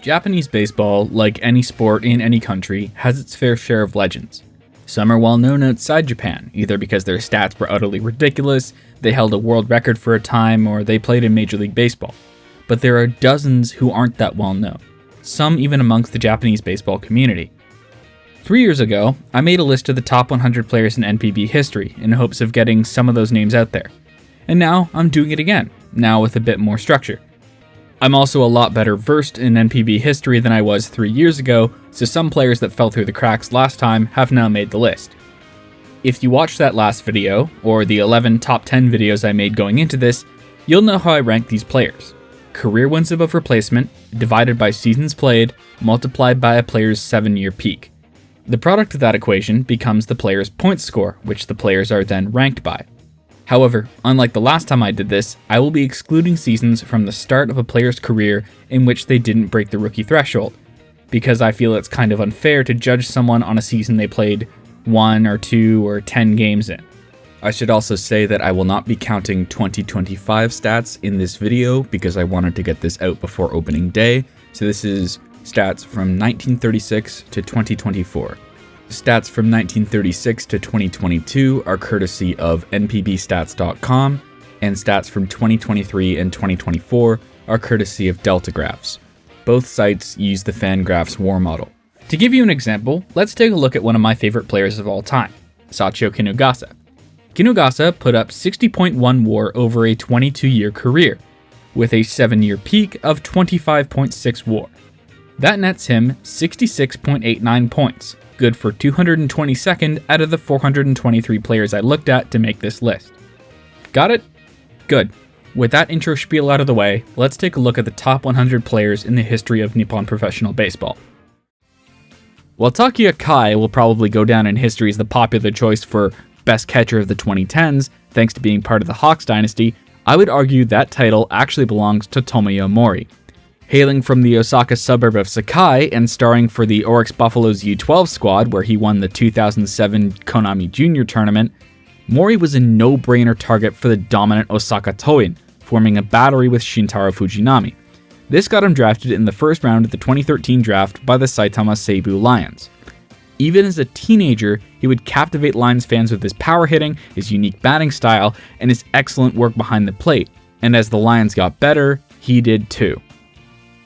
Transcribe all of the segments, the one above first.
Japanese baseball, like any sport in any country, has its fair share of legends. Some are well known outside Japan, either because their stats were utterly ridiculous, they held a world record for a time, or they played in Major League Baseball. But there are dozens who aren't that well known, some even amongst the Japanese baseball community. 3 years ago, I made a list of the top 100 players in NPB history in hopes of getting some of those names out there. And now I'm doing it again, now with a bit more structure. I'm also a lot better versed in NPB history than I was 3 years ago, so some players that fell through the cracks last time have now made the list. If you watched that last video, or the 11 top 10 videos I made going into this, you'll know how I rank these players. Career wins above replacement, divided by seasons played, multiplied by a player's 7-year peak. The product of that equation becomes the player's points score, which the players are then ranked by. However, unlike the last time I did this, I will be excluding seasons from the start of a player's career in which they didn't break the rookie threshold, because I feel it's kind of unfair to judge someone on a season they played 1 or 2 or 10 games in. I should also say that I will not be counting 2025 stats in this video because I wanted to get this out before opening day, so this is stats from 1936 to 2024. Stats from 1936 to 2022 are courtesy of NPBstats.com, and stats from 2023 and 2024 are courtesy of Deltagraphs. Both sites use the Fangraphs WAR model. To give you an example, let's take a look at one of my favorite players of all time, Sachio Kinugasa. Kinugasa put up 60.1 WAR over a 22-year career, with a 7-year peak of 25.6 WAR. That nets him 66.89 points, good for 222nd out of the 423 players I looked at to make this list. Got it? Good. With that intro spiel out of the way, let's take a look at the top 100 players in the history of Nippon professional baseball. While Takuya Kai will probably go down in history as the popular choice for best catcher of the 2010s, thanks to being part of the Hawks dynasty, I would argue that title actually belongs to Tomoya Mori. Hailing from the Osaka suburb of Sakai and starring for the Oryx Buffaloes U12 squad where he won the 2007 Konami Junior Tournament, Mori was a no-brainer target for the dominant Osaka Toin, forming a battery with Shintaro Fujinami. This got him drafted in the first round of the 2013 draft by the Saitama Seibu Lions. Even as a teenager, he would captivate Lions fans with his power hitting, his unique batting style, and his excellent work behind the plate, and as the Lions got better, he did too.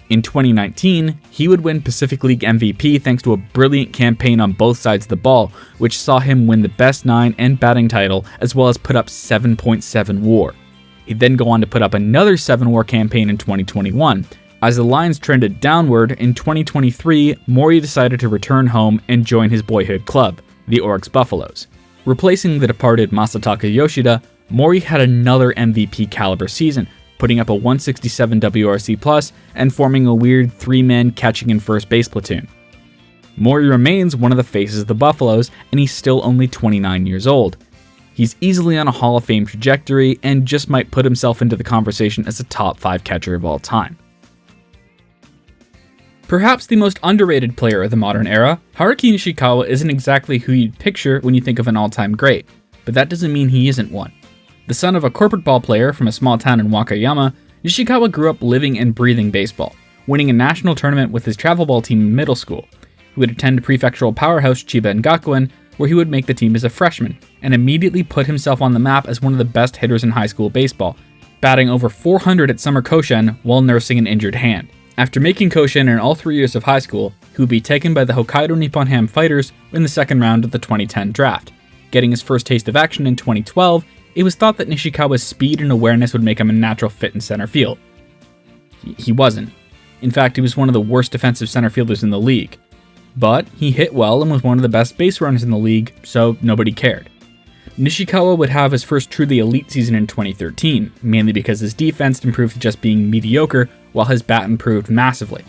In 2019, he would win Pacific League MVP thanks to a brilliant campaign on both sides of the ball, which saw him win the Best 9 and batting title, as well as put up 7.7 WAR. He'd then go on to put up another 7 WAR campaign in 2021. As the Lions trended downward, in 2023, Mori decided to return home and join his boyhood club, the Oryx Buffaloes. Replacing the departed Masataka Yoshida, Mori had another MVP caliber season, putting up a 167 WRC+, and forming a weird 3-man catching and first base platoon. Mori remains one of the faces of the Buffaloes, and he's still only 29 years old. He's easily on a Hall of Fame trajectory, and just might put himself into the conversation as a top 5 catcher of all time. Perhaps the most underrated player of the modern era, Haruki Nishikawa isn't exactly who you'd picture when you think of an all-time great, but that doesn't mean he isn't one. The son of a corporate ball player from a small town in Wakayama, Nishikawa grew up living and breathing baseball, winning a national tournament with his travel ball team in middle school. He would attend prefectural powerhouse Chiba Gakuen, where he would make the team as a freshman, and immediately put himself on the map as one of the best hitters in high school baseball, batting over 400 at summer Koshin while nursing an injured hand. After making Koshin in all 3 years of high school, he would be taken by the Hokkaido Nippon Ham Fighters in the second round of the 2010 draft. Getting his first taste of action in 2012, it was thought that Nishikawa's speed and awareness would make him a natural fit in center field. He wasn't. In fact, he was one of the worst defensive center fielders in the league. But he hit well and was one of the best base runners in the league, so nobody cared. Nishikawa would have his first truly elite season in 2013, mainly because his defense improved to just being mediocre, while his bat improved massively.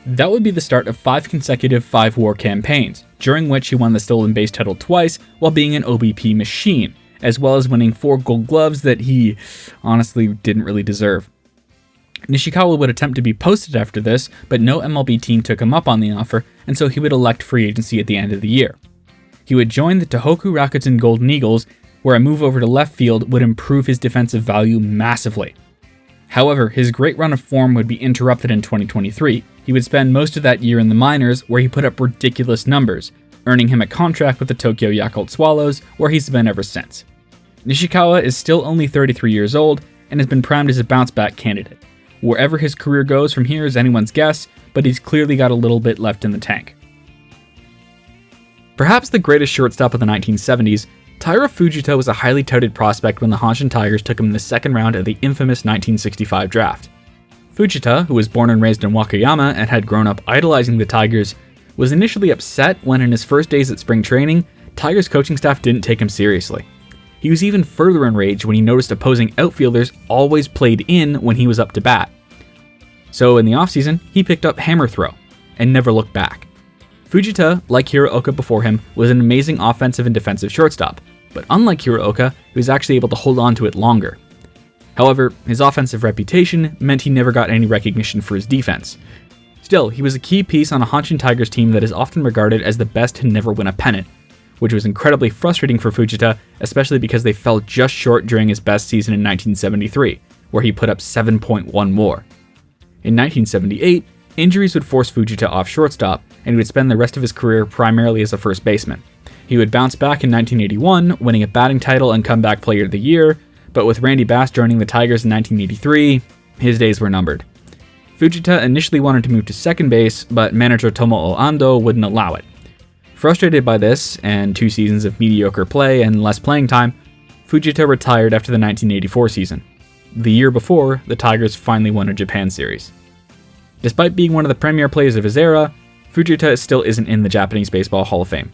That would be the start of 5 consecutive 5-WAR campaigns, during which he won the stolen base title twice while being an OBP machine, as well as winning 4 gold gloves that he honestly didn't really deserve. Nishikawa would attempt to be posted after this, but no MLB team took him up on the offer, and so he would elect free agency at the end of the year. He would join the Tohoku Rakuten Golden Eagles, where a move over to left field would improve his defensive value massively. However, his great run of form would be interrupted in 2023, He would spend most of that year in the minors, where he put up ridiculous numbers, earning him a contract with the Tokyo Yakult Swallows, where he's been ever since. Nishikawa is still only 33 years old, and has been primed as a bounce-back candidate. Wherever his career goes from here is anyone's guess, but he's clearly got a little bit left in the tank. Perhaps the greatest shortstop of the 1970s, Taira Fujita was a highly touted prospect when the Hanshin Tigers took him in the second round of the infamous 1965 draft. Fujita, who was born and raised in Wakayama and had grown up idolizing the Tigers, was initially upset when in his first days at spring training, Tigers coaching staff didn't take him seriously. He was even further enraged when he noticed opposing outfielders always played in when he was up to bat. So in the offseason, he picked up hammer throw, and never looked back. Fujita, like Hiroka before him, was an amazing offensive and defensive shortstop, but unlike Hiroka, he was actually able to hold on to it longer. However, his offensive reputation meant he never got any recognition for his defense. Still, he was a key piece on a Hanshin Tigers team that is often regarded as the best to never win a pennant, which was incredibly frustrating for Fujita, especially because they fell just short during his best season in 1973, where he put up 7.1 WAR. In 1978, injuries would force Fujita off shortstop, and he would spend the rest of his career primarily as a first baseman. He would bounce back in 1981, winning a batting title and comeback player of the year, but with Randy Bass joining the Tigers in 1983, his days were numbered. Fujita initially wanted to move to second base, but manager Tomoo Ando wouldn't allow it. Frustrated by this, and 2 seasons of mediocre play and less playing time, Fujita retired after the 1984 season. The year before, the Tigers finally won a Japan series. Despite being one of the premier players of his era, Fujita still isn't in the Japanese Baseball Hall of Fame.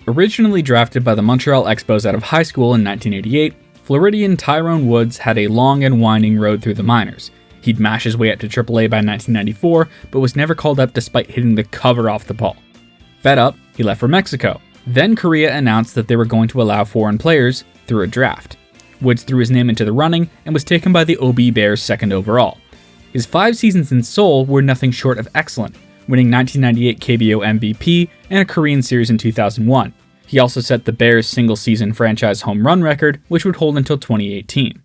Originally drafted by the Montreal Expos out of high school in 1988, Floridian Tyrone Woods had a long and winding road through the minors. He'd mash his way up to AAA by 1994, but was never called up despite hitting the cover off the ball. Fed up, he left for Mexico. Then Korea announced that they were going to allow foreign players through a draft. Woods threw his name into the running and was taken by the OB Bears second overall. His 5 seasons in Seoul were nothing short of excellent, winning 1998 KBO MVP and a Korean series in 2001. He also set the Bears' single-season franchise home run record, which would hold until 2018.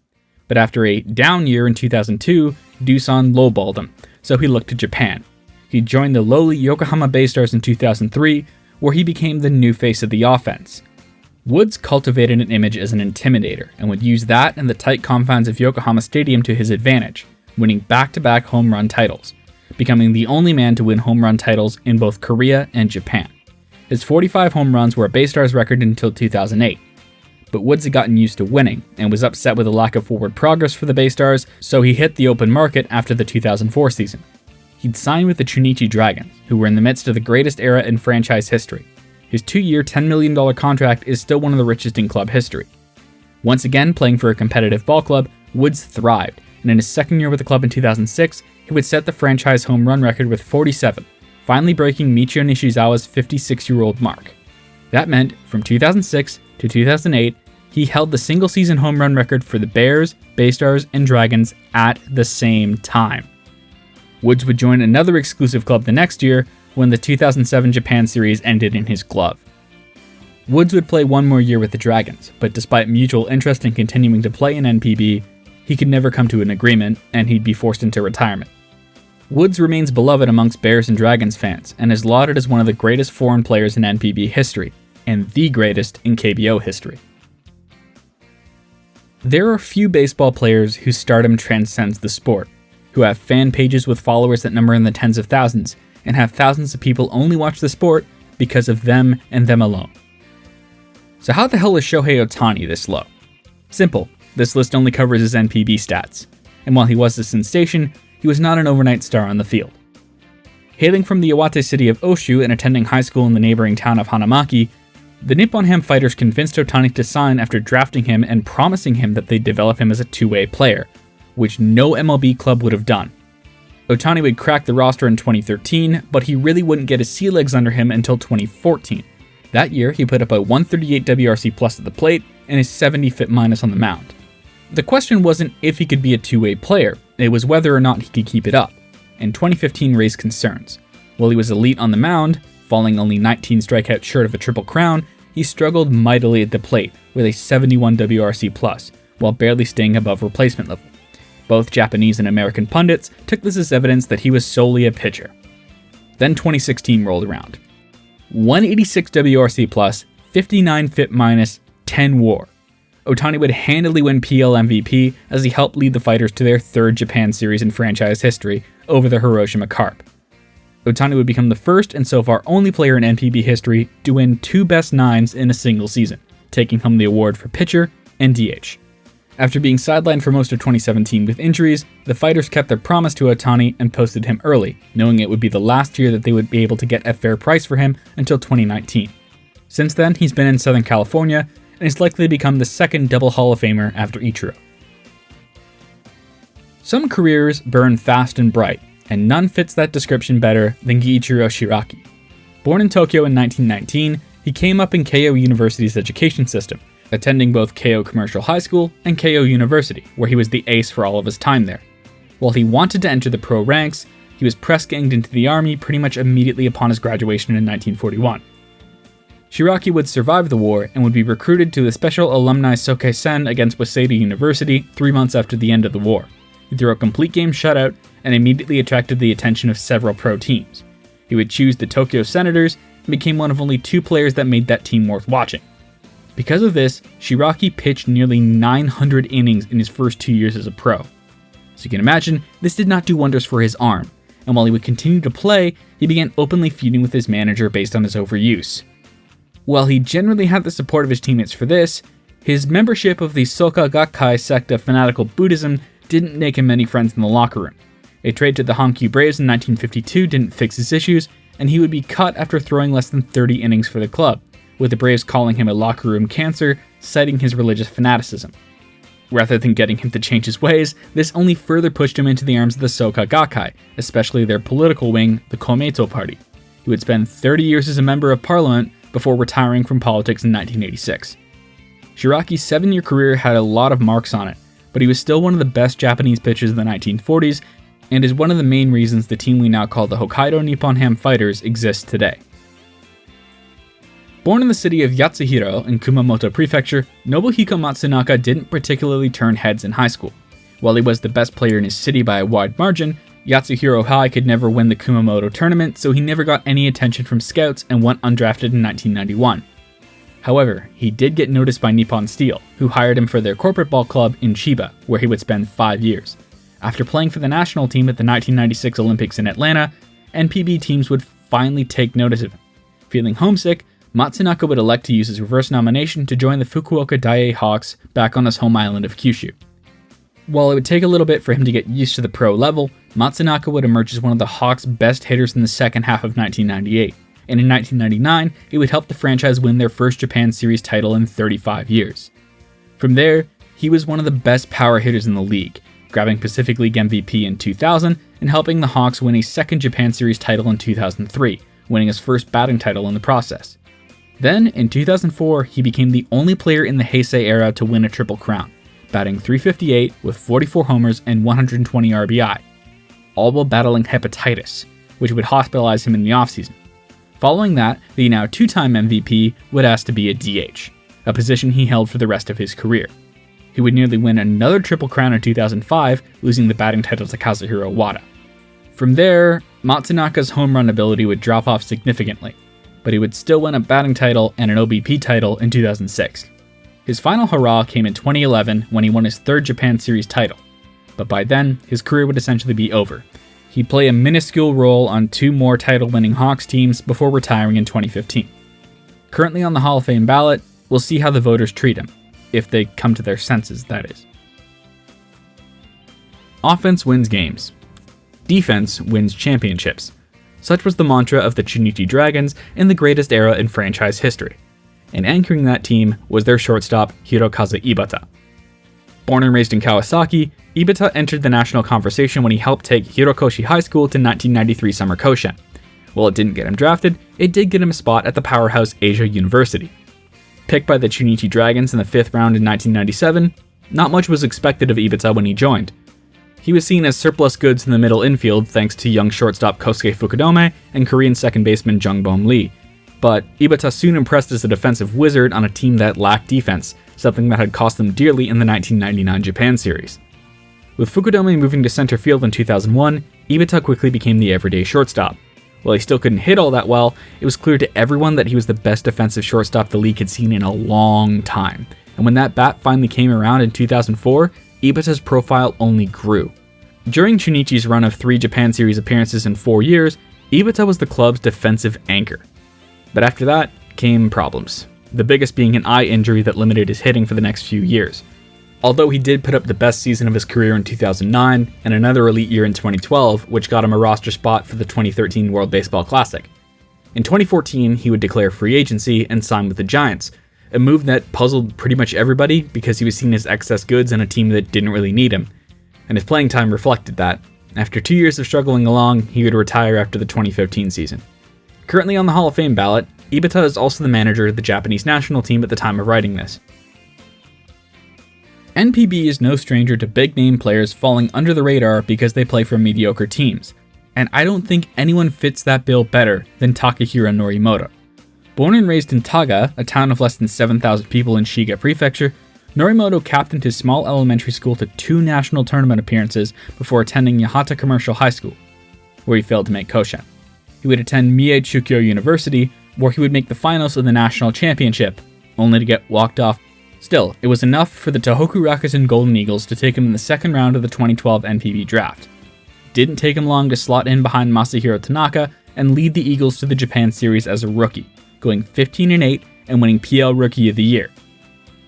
But after a down year in 2002, Doosan lowballed him, so he looked to Japan. He joined the lowly Yokohama Baystars in 2003, where he became the new face of the offense. Woods cultivated an image as an intimidator, and would use that and the tight confines of Yokohama Stadium to his advantage, winning back-to-back home run titles, becoming the only man to win home run titles in both Korea and Japan. His 45 home runs were a Baystars record until 2008. But Woods had gotten used to winning, and was upset with the lack of forward progress for the Baystars, so he hit the open market after the 2004 season. He'd signed with the Chunichi Dragons, who were in the midst of the greatest era in franchise history. His 2-year, $10 million contract is still one of the richest in club history. Once again, playing for a competitive ball club, Woods thrived, and in his second year with the club in 2006, he would set the franchise home run record with 47, finally breaking Michio Nishizawa's 56-year-old mark. That meant, from 2006 to 2008, he held the single-season home run record for the Bears, Baystars, and Dragons at the same time. Woods would join another exclusive club the next year when the 2007 Japan series ended in his glove. Woods would play one more year with the Dragons, but despite mutual interest in continuing to play in NPB, he could never come to an agreement, and he'd be forced into retirement. Woods remains beloved amongst Bears and Dragons fans, and is lauded as one of the greatest foreign players in NPB history, and the greatest in KBO history. There are few baseball players whose stardom transcends the sport, who have fan pages with followers that number in the tens of thousands, and have thousands of people only watch the sport because of them and them alone. So how the hell is Shohei Ohtani this low? Simple, this list only covers his NPB stats, and while he was a sensation, he was not an overnight star on the field. Hailing from the Iwate city of Oshu and attending high school in the neighboring town of Hanamaki, the Nippon Ham Fighters convinced Ohtani to sign after drafting him and promising him that they'd develop him as a two-way player, which no MLB club would have done. Ohtani would crack the roster in 2013, but he really wouldn't get his sea legs under him until 2014. That year, he put up a 138 WRC plus at the plate and a 70 FIP minus on the mound. The question wasn't if he could be a two-way player, it was whether or not he could keep it up, and 2015 raised concerns. While he was elite on the mound, falling only 19 strikeouts short of a triple crown, he struggled mightily at the plate with a 71 WRC plus, while barely staying above replacement level. Both Japanese and American pundits took this as evidence that he was solely a pitcher. Then 2016 rolled around. 186 WRC+, 59 FIP-, 10 WAR. Ohtani would handily win PL MVP as he helped lead the Fighters to their third Japan Series in franchise history over the Hiroshima Carp. Ohtani would become the first and so far only player in NPB history to win 2 best nines in a single season, taking home the award for pitcher and DH. After being sidelined for most of 2017 with injuries, the Fighters kept their promise to Ohtani and posted him early, knowing it would be the last year that they would be able to get a fair price for him until 2019. Since then, he's been in Southern California, and is likely to become the second double Hall of Famer after Ichiro. Some careers burn fast and bright, and none fits that description better than Giichiro Shiraki. Born in Tokyo in 1919, he came up in Keio University's education system, attending both Keio Commercial High School and Keio University, where he was the ace for all of his time there. While he wanted to enter the pro ranks, he was press-ganged into the army pretty much immediately upon his graduation in 1941. Shiraki would survive the war and would be recruited to the Special Alumni Sokeisen against Waseda University 3 months after the end of the war. He threw a complete game shutout and immediately attracted the attention of several pro teams. He would choose the Tokyo Senators and became one of only 2 players that made that team worth watching. Because of this, Shiraki pitched nearly 900 innings in his first 2 years as a pro. So you can imagine, this did not do wonders for his arm, and while he would continue to play, he began openly feuding with his manager based on his overuse. While he generally had the support of his teammates for this, his membership of the Soka Gakkai sect of fanatical Buddhism didn't make him many friends in the locker room. A trade to the Hankyu Braves in 1952 didn't fix his issues, and he would be cut after throwing less than 30 innings for the club, with the Braves calling him a locker room cancer, citing his religious fanaticism. Rather than getting him to change his ways, this only further pushed him into the arms of the Soka Gakkai, especially their political wing, the Komeito Party. He would spend 30 years as a member of parliament before retiring from politics in 1986. Shiraki's 7-year career had a lot of marks on it, but he was still one of the best Japanese pitchers of the 1940s, and is one of the main reasons the team we now call the Hokkaido Nippon Ham Fighters exists today. Born in the city of Yatsuhiro in Kumamoto Prefecture, Nobuhiko Matsunaka didn't particularly turn heads in high school. While he was the best player in his city by a wide margin, Yatsuhiro High could never win the Kumamoto tournament, so he never got any attention from scouts and went undrafted in 1991. However, he did get noticed by Nippon Steel, who hired him for their corporate ball club in Chiba, where he would spend 5 years. After playing for the national team at the 1996 Olympics in Atlanta, NPB teams would finally take notice of him. Feeling homesick, Matsunaka would elect to use his reverse nomination to join the Fukuoka Daiei Hawks back on his home island of Kyushu. While it would take a little bit for him to get used to the pro level, Matsunaka would emerge as one of the Hawks' best hitters in the second half of 1998, and in 1999, it would help the franchise win their first Japan Series title in 35 years. From there, he was one of the best power hitters in the league, grabbing Pacific League MVP in 2000 and helping the Hawks win a second Japan Series title in 2003, winning his first batting title in the process. Then, in 2004, he became the only player in the Heisei era to win a Triple Crown, batting .358 with 44 homers and 120 RBI, all while battling hepatitis, which would hospitalize him in the offseason. Following that, the now 2-time MVP would ask to be a DH, a position he held for the rest of his career. He would nearly win another Triple Crown in 2005, losing the batting title to Kazuhiro Wada. From there, Matsunaka's home run ability would drop off significantly, but he would still win a batting title and an OBP title in 2006. His final hurrah came in 2011 when he won his third Japan Series title, but by then, his career would essentially be over. He'd play a minuscule role on 2 more title-winning Hawks teams before retiring in 2015. Currently on the Hall of Fame ballot, we'll see how the voters treat him, if they come to their senses, that is. Offense wins games. Defense wins championships. Such was the mantra of the Chunichi Dragons in the greatest era in franchise history. And anchoring that team was their shortstop, Hirokazu Ibata. Born and raised in Kawasaki, Ibata entered the national conversation when he helped take Hirokoshi High School to 1993 Summer Koshien. While it didn't get him drafted, it did get him a spot at the powerhouse Asia University. Picked by the Chunichi Dragons in the 5th round in 1997, not much was expected of Ibata when he joined. He was seen as surplus goods in the middle infield thanks to young shortstop Kosuke Fukudome and Korean second baseman Jungbom Lee. But Ibata soon impressed as a defensive wizard on a team that lacked defense, something that had cost them dearly in the 1999 Japan Series. With Fukudome moving to center field in 2001, Ibata quickly became the everyday shortstop. While he still couldn't hit all that well, it was clear to everyone that he was the best defensive shortstop the league had seen in a long time. And when that bat finally came around in 2004, Ibata's profile only grew. During Chunichi's run of 3 Japan Series appearances in 4 years, Ibata was the club's defensive anchor. But after that came problems, the biggest being an eye injury that limited his hitting for the next few years. Although he did put up the best season of his career in 2009 and another elite year in 2012, which got him a roster spot for the 2013 World Baseball Classic. In 2014, he would declare free agency and sign with the Giants, a move that puzzled pretty much everybody because he was seen as excess goods on a team that didn't really need him. And his playing time reflected that. After 2 years of struggling along, he would retire after the 2015 season. Currently on the Hall of Fame ballot, Ibata is also the manager of the Japanese national team at the time of writing this. NPB is no stranger to big-name players falling under the radar because they play for mediocre teams, and I don't think anyone fits that bill better than Takahiro Norimoto. Born and raised in Taga, a town of less than 7,000 people in Shiga Prefecture, Norimoto captained his small elementary school to 2 national tournament appearances before attending Yahata Commercial High School, where he failed to make Koshan. He would attend Mie Chukyo University, where he would make the finals of the national championship, only to get walked off. Still, it was enough for the Tohoku Rakuten Golden Eagles to take him in the second round of the 2012 NPB draft. It didn't take him long to slot in behind Masahiro Tanaka and lead the Eagles to the Japan Series as a rookie, going 15-8 and winning PL Rookie of the Year.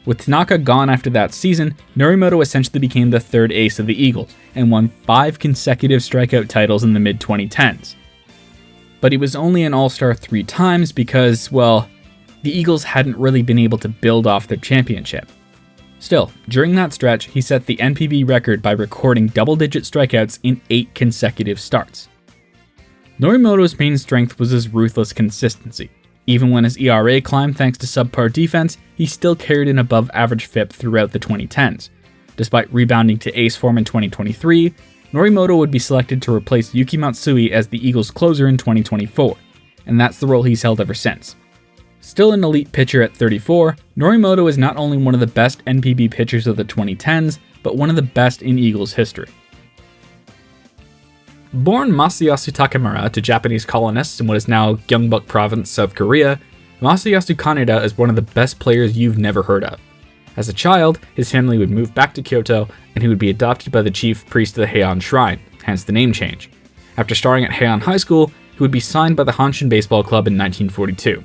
With Tanaka gone after that season, Norimoto essentially became the third ace of the Eagles and won 5 consecutive strikeout titles in the mid-2010s. But he was only an All-Star 3 times because, well, the Eagles hadn't really been able to build off their championship. Still, during that stretch, he set the NPB record by recording double-digit strikeouts in 8 consecutive starts. Norimoto's main strength was his ruthless consistency. Even when his ERA climbed thanks to subpar defense, he still carried an above-average FIP throughout the 2010s. Despite rebounding to ace form in 2023, Norimoto would be selected to replace Yuki Matsui as the Eagles' closer in 2024, and that's the role he's held ever since. Still an elite pitcher at 34, Norimoto is not only one of the best NPB pitchers of the 2010s, but one of the best in Eagles history. Born Masayasu Takamura to Japanese colonists in what is now Gyeongbuk Province, South Korea, Masayasu Kaneda is one of the best players you've never heard of. As a child, his family would move back to Kyoto, and he would be adopted by the chief priest of the Heian Shrine, hence the name change. After starting at Heian High School, he would be signed by the Hanshin Baseball Club in 1942.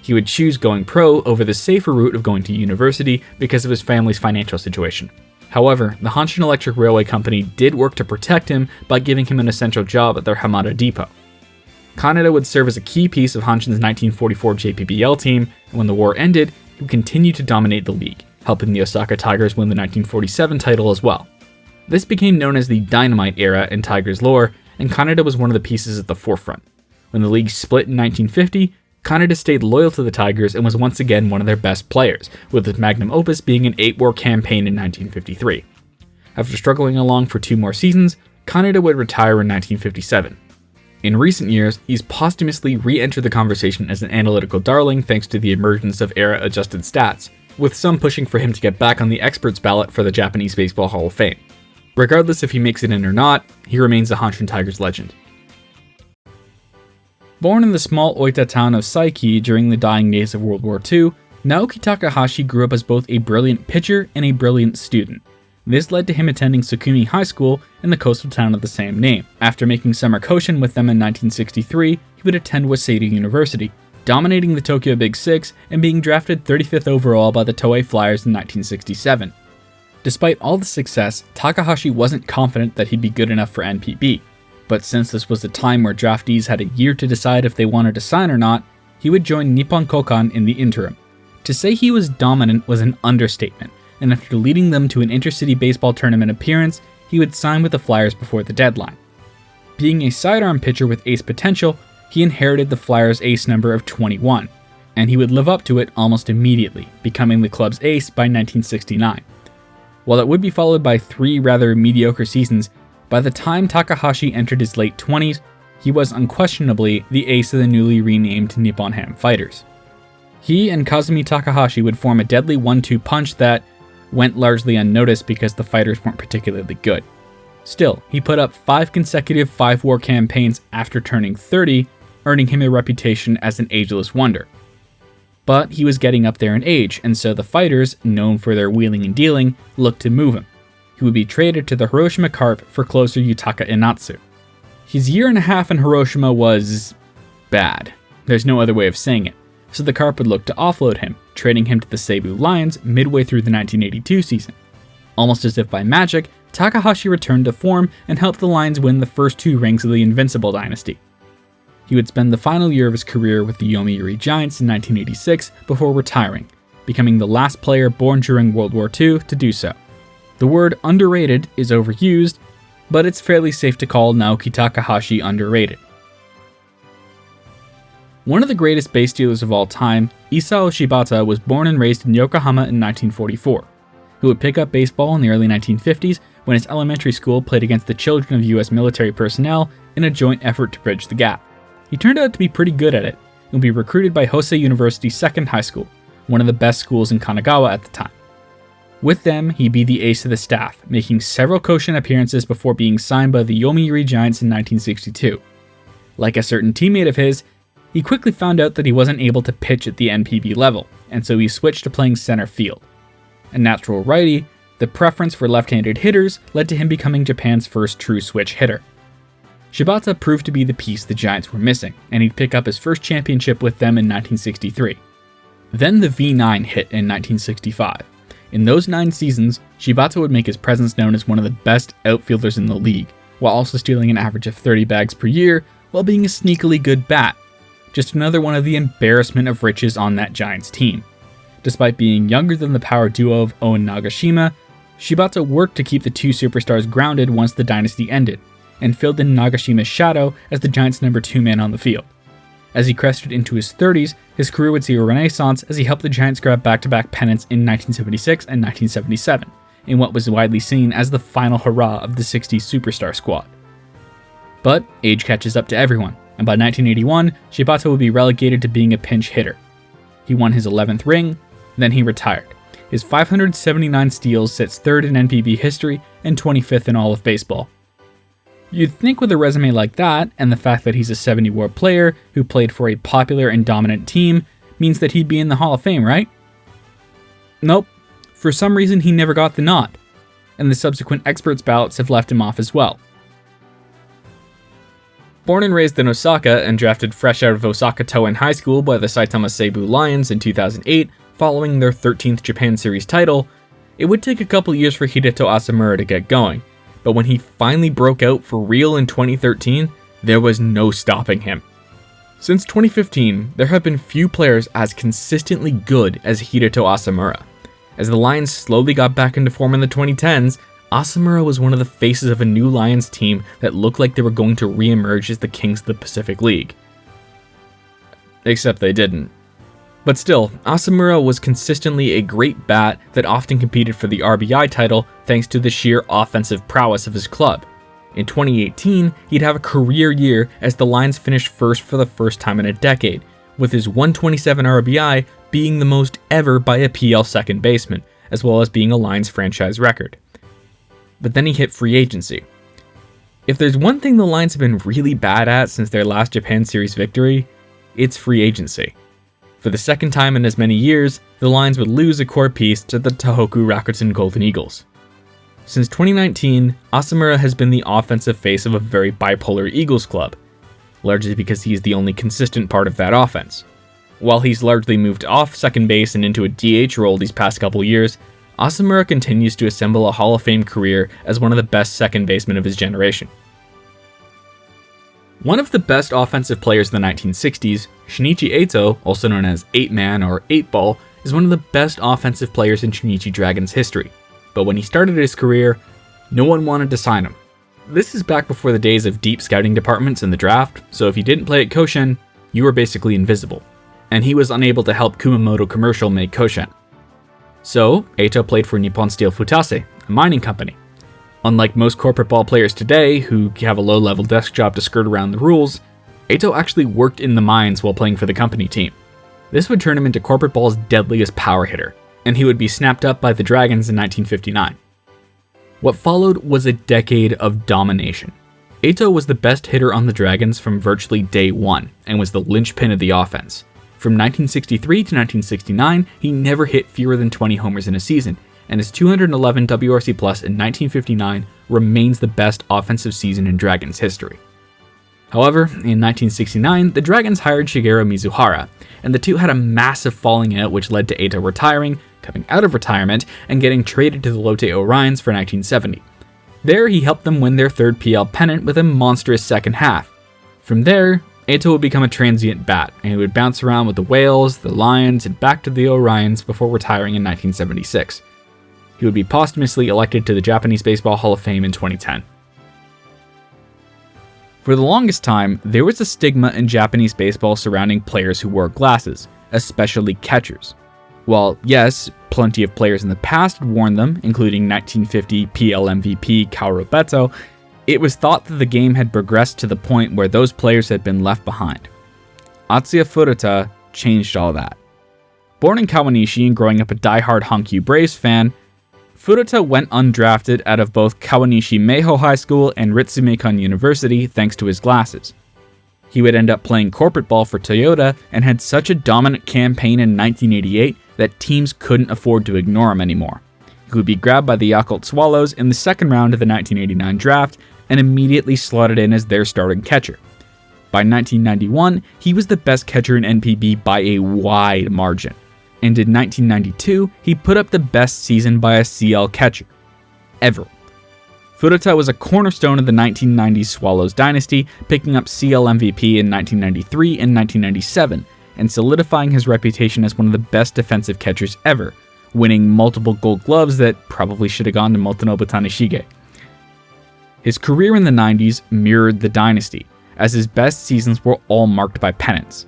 He would choose going pro over the safer route of going to university because of his family's financial situation. However, the Hanshin Electric Railway Company did work to protect him by giving him an essential job at their Hamada depot. Kaneda would serve as a key piece of Hanshin's 1944 JPBL team, and when the war ended, he would continue to dominate the league, helping the Osaka Tigers win the 1947 title as well. This became known as the Dynamite era in Tigers lore, and Kaneda was one of the pieces at the forefront. When the league split in 1950, Kaneda stayed loyal to the Tigers and was once again one of their best players, with his magnum opus being an 8-war campaign in 1953. After struggling along for 2 more seasons, Kaneda would retire in 1957. In recent years, he's posthumously re-entered the conversation as an analytical darling thanks to the emergence of era-adjusted stats, with some pushing for him to get back on the experts ballot for the Japanese Baseball Hall of Fame. Regardless if he makes it in or not, he remains a Hanshin Tigers legend. Born in the small Oita town of Saiki during the dying days of World War II, Naoki Takahashi grew up as both a brilliant pitcher and a brilliant student. This led to him attending Sukumi High School in the coastal town of the same name. After making summer koshin with them in 1963, he would attend Waseda University, dominating the Tokyo Big Six and being drafted 35th overall by the Toei Flyers in 1967. Despite all the success, Takahashi wasn't confident that he'd be good enough for NPB. But since this was a time where draftees had a year to decide if they wanted to sign or not, he would join Nippon Kokan in the interim. To say he was dominant was an understatement, and after leading them to an intercity baseball tournament appearance, he would sign with the Flyers before the deadline. Being a sidearm pitcher with ace potential, he inherited the Flyers' ace number of 21, and he would live up to it almost immediately, becoming the club's ace by 1969. While it would be followed by 3 rather mediocre seasons, by the time Takahashi entered his late 20s, he was unquestionably the ace of the newly renamed Nippon Ham Fighters. He and Kazumi Takahashi would form a deadly 1-2 punch that went largely unnoticed because the Fighters weren't particularly good. Still, he put up 5 consecutive 5-war campaigns after turning 30, earning him a reputation as an ageless wonder. But he was getting up there in age, and so the fighters, known for their wheeling and dealing, looked to move him. He would be traded to the Hiroshima Carp for closer Yutaka Inatsu. His year and a half in Hiroshima was bad. There's no other way of saying it. So the Carp would look to offload him, trading him to the Seibu Lions midway through the 1982 season. Almost as if by magic, Takahashi returned to form and helped the Lions win the first 2 rings of the Invincible Dynasty. He would spend the final year of his career with the Yomiuri Giants in 1986 before retiring, becoming the last player born during World War II to do so. The word underrated is overused, but it's fairly safe to call Naoki Takahashi underrated. One of the greatest base stealers of all time, Isao Shibata was born and raised in Yokohama in 1944. He would pick up baseball in the early 1950s when his elementary school played against the children of US military personnel in a joint effort to bridge the gap. He turned out to be pretty good at it, and would be recruited by Hosei University's second high school, one of the best schools in Kanagawa at the time. With them, he'd be the ace of the staff, making several Koshien appearances before being signed by the Yomiuri Giants in 1962. Like a certain teammate of his, he quickly found out that he wasn't able to pitch at the NPB level, and so he switched to playing center field. A natural righty, the preference for left-handed hitters led to him becoming Japan's first true switch hitter. Shibata proved to be the piece the Giants were missing, and he'd pick up his first championship with them in 1963. Then the V9 hit in 1965. In those 9 seasons, Shibata would make his presence known as one of the best outfielders in the league, while also stealing an average of 30 bags per year while being a sneakily good bat. Just another one of the embarrassment of riches on that Giants team. Despite being younger than the power duo of Owen Nagashima, Shibata worked to keep the 2 superstars grounded once the dynasty ended, and filled in Nagashima's shadow as the Giants' number 2 man on the field. As he crested into his 30s, his career would see a renaissance as he helped the Giants grab back-to-back pennants in 1976 and 1977, in what was widely seen as the final hurrah of the 60s superstar squad. But age catches up to everyone, and by 1981, Shibata would be relegated to being a pinch hitter. He won his 11th ring, then he retired. His 579 steals sits 3rd in NPB history and 25th in all of baseball. You'd think with a resume like that, and the fact that he's a 70-war player who played for a popular and dominant team, means that he'd be in the Hall of Fame, right? Nope. For some reason he never got the nod, and the subsequent experts ballots have left him off as well. Born and raised in Osaka and drafted fresh out of Osaka Toen High School by the Saitama Seibu Lions in 2008, following their 13th Japan Series title, it would take a couple years for Hideto Asamura to get going, but when he finally broke out for real in 2013, there was no stopping him. Since 2015, there have been few players as consistently good as Hideto Asamura. As the Lions slowly got back into form in the 2010s, Asamura was one of the faces of a new Lions team that looked like they were going to re-emerge as the Kings of the Pacific League. Except they didn't. But still, Asamura was consistently a great bat that often competed for the RBI title thanks to the sheer offensive prowess of his club. In 2018, he'd have a career year as the Lions finished first for the first time in a decade, with his 127 RBI being the most ever by a PL second baseman, as well as being a Lions franchise record. But then he hit free agency. If there's one thing the Lions have been really bad at since their last Japan Series victory, it's free agency. For the second time in as many years, the Lions would lose a core piece to the Tohoku Rakuten Golden Eagles. Since 2019, Asamura has been the offensive face of a very bipolar Eagles club, largely because he's the only consistent part of that offense. While he's largely moved off second base and into a DH role these past couple years, Asamura continues to assemble a Hall of Fame career as one of the best second basemen of his generation. One of the best offensive players in the 1960s, Shinichi Eto, also known as 8-Man or 8-Ball, is one of the best offensive players in Shinichi Dragons history. But when he started his career, no one wanted to sign him. This is back before the days of deep scouting departments in the draft, so if you didn't play at Koshien, you were basically invisible. And he was unable to help Kumamoto Commercial make Koshien. So, Eto played for Nippon Steel Futase, a mining company. Unlike most corporate ball players today, who have a low-level desk job to skirt around the rules, Eto actually worked in the mines while playing for the company team. This would turn him into corporate ball's deadliest power hitter, and he would be snapped up by the Dragons in 1959. What followed was a decade of domination. Eto was the best hitter on the Dragons from virtually day one, and was the linchpin of the offense. From 1963 to 1969, he never hit fewer than 20 homers in a season, and his 211 WRC Plus in 1959 remains the best offensive season in Dragons history. However, in 1969, the Dragons hired Shigeru Mizuhara, and the two had a massive falling out which led to Eto retiring, coming out of retirement, and getting traded to the Lotte Orions for 1970. There, he helped them win their third PL pennant with a monstrous second half. From there, Eto would become a transient bat, and he would bounce around with the Whales, the Lions, and back to the Orions before retiring in 1976. He would be posthumously elected to the Japanese Baseball Hall of Fame in 2010. For the longest time, there was a stigma in Japanese baseball surrounding players who wore glasses, especially catchers. While, yes, plenty of players in the past had worn them, including 1950 PL MVP Kaoru Beto, it was thought that the game had progressed to the point where those players had been left behind. Atsuya Furuta changed all that. Born in Kawanishi and growing up a die-hard Hankyu Braves fan, Furuta went undrafted out of both Kawanishi Meiho High School and Ritsumeikan University thanks to his glasses. He would end up playing corporate ball for Toyota and had such a dominant campaign in 1988 that teams couldn't afford to ignore him anymore. He would be grabbed by the Yakult Swallows in the second round of the 1989 draft and immediately slotted in as their starting catcher. By 1991, he was the best catcher in NPB by a wide margin. And in 1992, he put up the best season by a CL catcher ever. Furuta was a cornerstone of the 1990s Swallows dynasty, picking up CL MVP in 1993 and 1997, and solidifying his reputation as one of the best defensive catchers ever, winning multiple gold gloves that probably should have gone to Motonobu Tanishige. His career in the 90s mirrored the dynasty, as his best seasons were all marked by pennants.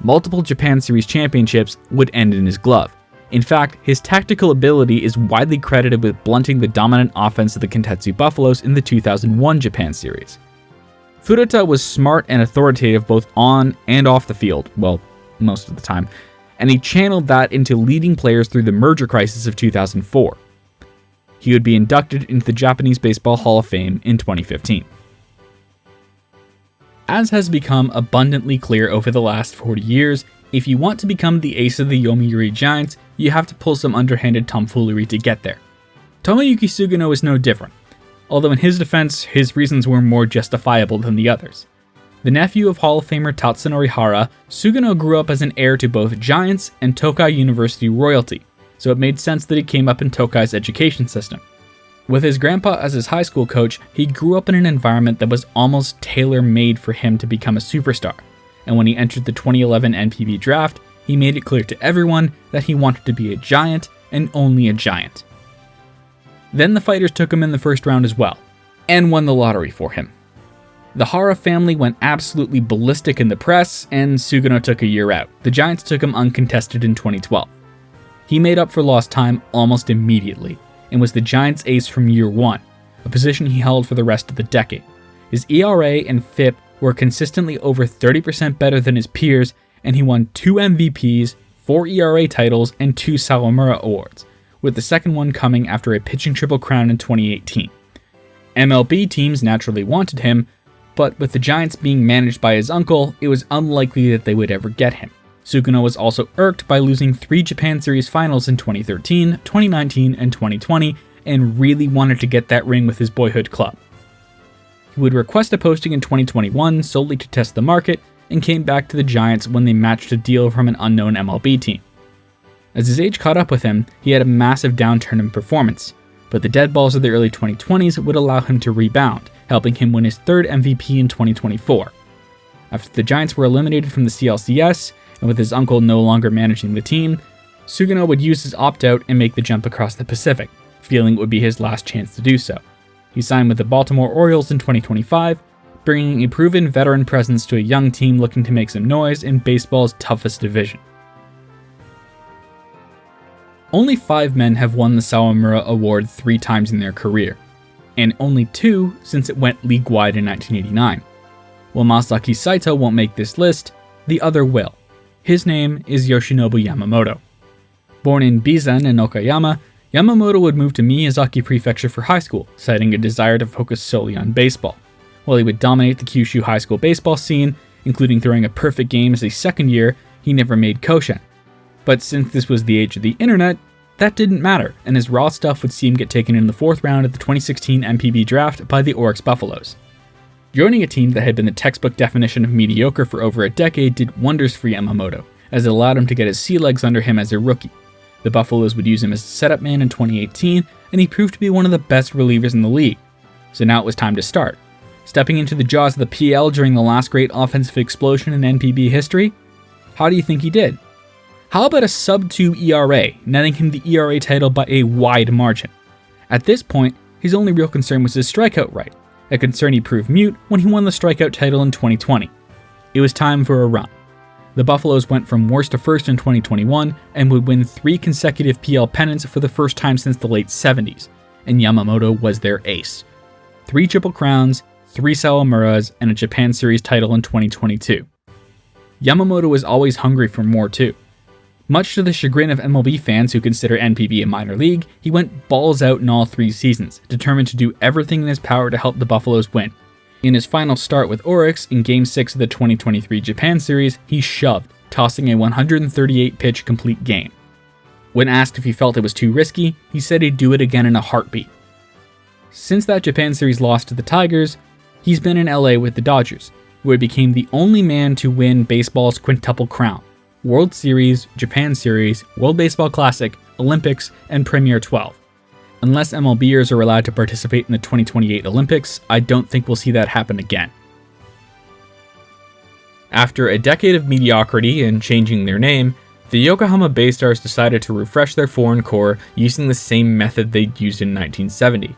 Multiple Japan Series championships would end in his glove. In fact, his tactical ability is widely credited with blunting the dominant offense of the Kintetsu Buffaloes in the 2001 Japan Series. Furuta was smart and authoritative both on and off the field, well, most of the time, and he channeled that into leading players through the merger crisis of 2004. He would be inducted into the Japanese Baseball Hall of Fame in 2015. As has become abundantly clear over the last 40 years, if you want to become the ace of the Yomiuri Giants, you have to pull some underhanded tomfoolery to get there. Tomoyuki Sugano is no different, although in his defense, his reasons were more justifiable than the others. The nephew of Hall of Famer Tatsunori Hara, Sugano grew up as an heir to both Giants and Tokai University royalty, so it made sense that he came up in Tokai's education system. With his grandpa as his high school coach, he grew up in an environment that was almost tailor-made for him to become a superstar, and when he entered the 2011 NPB draft, he made it clear to everyone that he wanted to be a Giant and only a Giant. Then the Fighters took him in the first round as well, and won the lottery for him. The Hara family went absolutely ballistic in the press, and Sugano took a year out. The Giants took him uncontested in 2012. He made up for lost time almost immediately, and was the Giants' ace from year one, a position he held for the rest of the decade. His ERA and FIP were consistently over 30% better than his peers, and he won 2 MVPs, 4 ERA titles, and 2 Sawamura awards, with the second one coming after a pitching triple crown in 2018. MLB teams naturally wanted him, but with the Giants being managed by his uncle, it was unlikely that they would ever get him. Sugano was also irked by losing 3 Japan Series finals in 2013, 2019, and 2020, and really wanted to get that ring with his boyhood club. He would request a posting in 2021 solely to test the market, and came back to the Giants when they matched a deal from an unknown MLB team. As his age caught up with him, he had a massive downturn in performance, but the dead balls of the early 2020s would allow him to rebound, helping him win his 3rd MVP in 2024. After the Giants were eliminated from the CLCS, and with his uncle no longer managing the team, Sugano would use his opt-out and make the jump across the Pacific, feeling it would be his last chance to do so. He signed with the Baltimore Orioles in 2025, bringing a proven veteran presence to a young team looking to make some noise in baseball's toughest division. Only 5 men have won the Sawamura Award 3 times in their career, and only 2 since it went league-wide in 1989. While Masaki Saito won't make this list, the other will. His name is Yoshinobu Yamamoto. Born in Bizen in Okayama, Yamamoto would move to Miyazaki Prefecture for high school, citing a desire to focus solely on baseball. While he would dominate the Kyushu high school baseball scene, including throwing a perfect game as a second year, he never made Koshin. But since this was the age of the internet, that didn't matter, and his raw stuff would see him get taken in the 4th round of the 2016 NPB draft by the Oryx Buffaloes. Joining a team that had been the textbook definition of mediocre for over a decade did wonders for Yamamoto, as it allowed him to get his sea legs under him as a rookie. The Buffaloes would use him as a setup man in 2018, and he proved to be one of the best relievers in the league. So now it was time to start. Stepping into the jaws of the PL during the last great offensive explosion in NPB history? How do you think he did? How about a sub-2 ERA, netting him the ERA title by a wide margin? At this point, his only real concern was his strikeout rate, a concern he proved mute when he won the strikeout title in 2020. It was time for a run. The Buffaloes went from worst to first in 2021 and would win 3 consecutive PL pennants for the first time since the late 70s, and Yamamoto was their ace. 3 Triple Crowns, 3 Sawamuras, and a Japan Series title in 2022. Yamamoto was always hungry for more too. Much to the chagrin of MLB fans who consider NPB a minor league, he went balls out in all 3 seasons, determined to do everything in his power to help the Buffaloes win. In his final start with Oryx in Game 6 of the 2023 Japan Series, he shoved, tossing a 138-pitch complete game. When asked if he felt it was too risky, he said he'd do it again in a heartbeat. Since that Japan Series loss to the Tigers, he's been in LA with the Dodgers, where he became the only man to win baseball's quintuple crown: World Series, Japan Series, World Baseball Classic, Olympics, and Premier 12. Unless MLBers are allowed to participate in the 2028 Olympics, I don't think we'll see that happen again. After a decade of mediocrity and changing their name, the Yokohama BayStars decided to refresh their foreign core using the same method they'd used in 1970.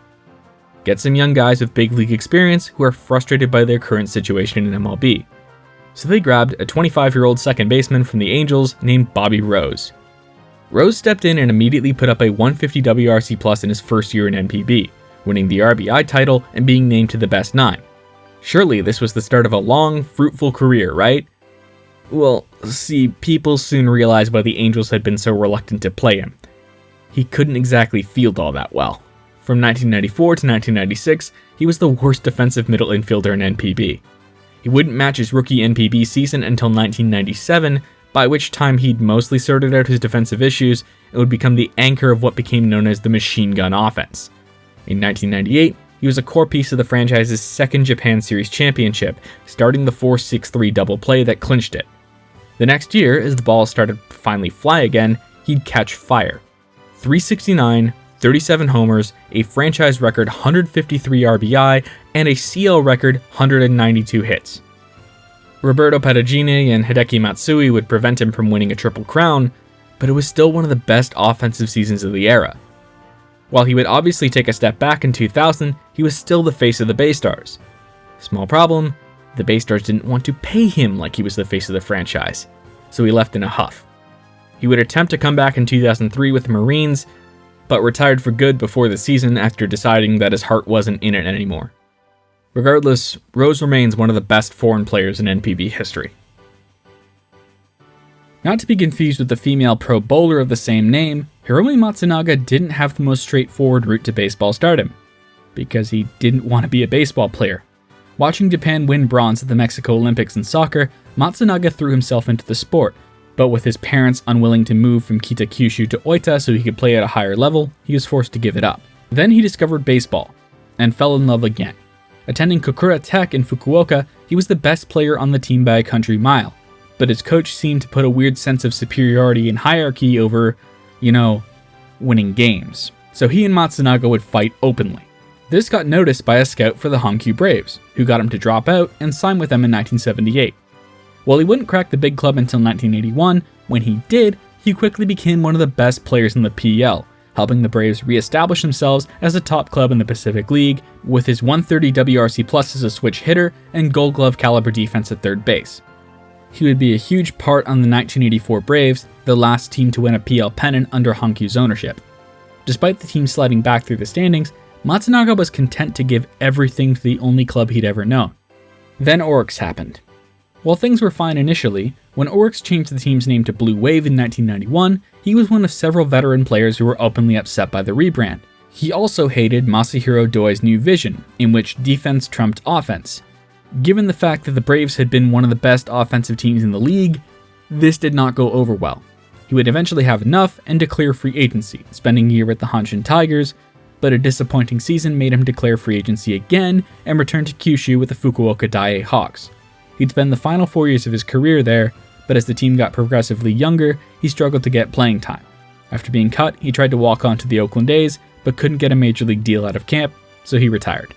Get some young guys with big league experience who are frustrated by their current situation in MLB. So they grabbed a 25-year-old second baseman from the Angels named Bobby Rose. Rose stepped in and immediately put up a 150 WRC+ in his first year in NPB, winning the RBI title and being named to the best 9. Surely this was the start of a long, fruitful career, right? Well, see, people soon realized why the Angels had been so reluctant to play him. He couldn't exactly field all that well. From 1994 to 1996, he was the worst defensive middle infielder in NPB. He wouldn't match his rookie NPB season until 1997, by which time he'd mostly sorted out his defensive issues and would become the anchor of what became known as the machine gun offense. In 1998, he was a core piece of the franchise's second Japan Series championship, starting the 4-6-3 double play that clinched it. The next year, as the ball started to finally fly again, he'd catch fire. 369, 37 homers, a franchise record 153 RBI, and a CL record 192 hits. Roberto Perugini and Hideki Matsui would prevent him from winning a Triple Crown, but it was still one of the best offensive seasons of the era. While he would obviously take a step back in 2000, he was still the face of the BayStars. Small problem, the BayStars didn't want to pay him like he was the face of the franchise, so he left in a huff. He would attempt to come back in 2003 with the Marines, but retired for good before the season after deciding that his heart wasn't in it anymore. Regardless, Rose remains one of the best foreign players in NPB history. Not to be confused with the female pro bowler of the same name, Hiromi Matsunaga didn't have the most straightforward route to baseball stardom, because he didn't want to be a baseball player. Watching Japan win bronze at the Mexico Olympics in soccer, Matsunaga threw himself into the sport, but with his parents unwilling to move from Kitakyushu to Oita so he could play at a higher level, he was forced to give it up. Then he discovered baseball, and fell in love again. Attending Kokura Tech in Fukuoka, he was the best player on the team by a country mile, but his coach seemed to put a weird sense of superiority and hierarchy over, winning games. So he and Matsunaga would fight openly. This got noticed by a scout for the Hankyu Braves, who got him to drop out and sign with them in 1978. While he wouldn't crack the big club until 1981, when he did, he quickly became one of the best players in the PL, helping the Braves re-establish themselves as a top club in the Pacific League, with his 130 WRC+ as a switch hitter and Gold Glove caliber defense at third base. He would be a huge part on the 1984 Braves, the last team to win a PL pennant under Hankyu's ownership. Despite the team sliding back through the standings, Matsunaga was content to give everything to the only club he'd ever known. Then Oryx happened. While things were fine initially, when Oryx changed the team's name to Blue Wave in 1991, he was one of several veteran players who were openly upset by the rebrand. He also hated Masahiro Doi's new vision, in which defense trumped offense. Given the fact that the Braves had been one of the best offensive teams in the league, this did not go over well. He would eventually have enough and declare free agency, spending a year with the Hanshin Tigers, but a disappointing season made him declare free agency again and return to Kyushu with the Fukuoka Daiei Hawks. He'd spend the final 4 years of his career there, but as the team got progressively younger, he struggled to get playing time. After being cut, he tried to walk on to the Oakland A's, but couldn't get a major league deal out of camp, so he retired.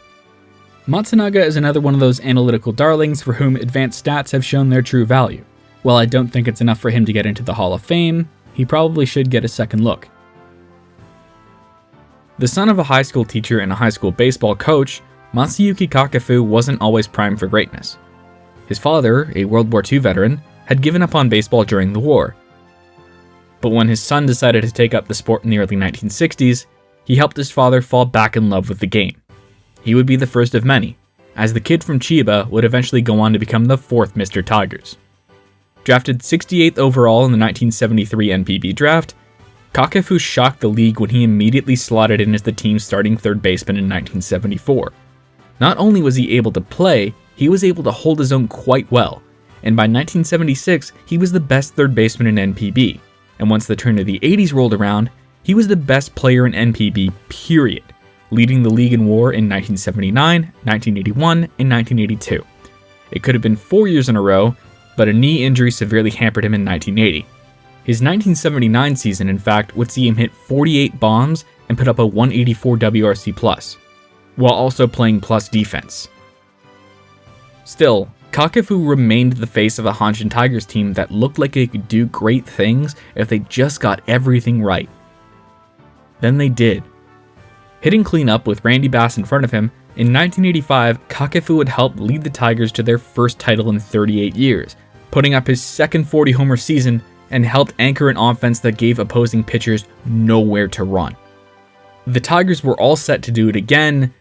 Matsunaga is another one of those analytical darlings for whom advanced stats have shown their true value. While I don't think it's enough for him to get into the Hall of Fame, he probably should get a second look. The son of a high school teacher and a high school baseball coach, Masayuki Kakefu wasn't always primed for greatness. His father, a World War II veteran, had given up on baseball during the war. But when his son decided to take up the sport in the early 1960s, he helped his father fall back in love with the game. He would be the first of many, as the kid from Chiba would eventually go on to become the fourth Mr. Tigers. Drafted 68th overall in the 1973 NPB draft, Kakefu shocked the league when he immediately slotted in as the team's starting third baseman in 1974. Not only was he able to play, he was able to hold his own quite well, and by 1976 he was the best third baseman in NPB, and once the turn of the 80s rolled around, he was the best player in NPB, period, leading the league in WAR in 1979, 1981, and 1982. It could have been 4 years in a row, but a knee injury severely hampered him in 1980. His 1979 season, in fact, would see him hit 48 bombs and put up a 184 WRC+, while also playing plus defense. Still, Kakefu remained the face of a Hanshin Tigers team that looked like it could do great things if they just got everything right. Then they did. Hitting cleanup with Randy Bass in front of him, in 1985, Kakefu would help lead the Tigers to their first title in 38 years, putting up his second 40-homer season and helped anchor an offense that gave opposing pitchers nowhere to run. The Tigers were all set to do it again,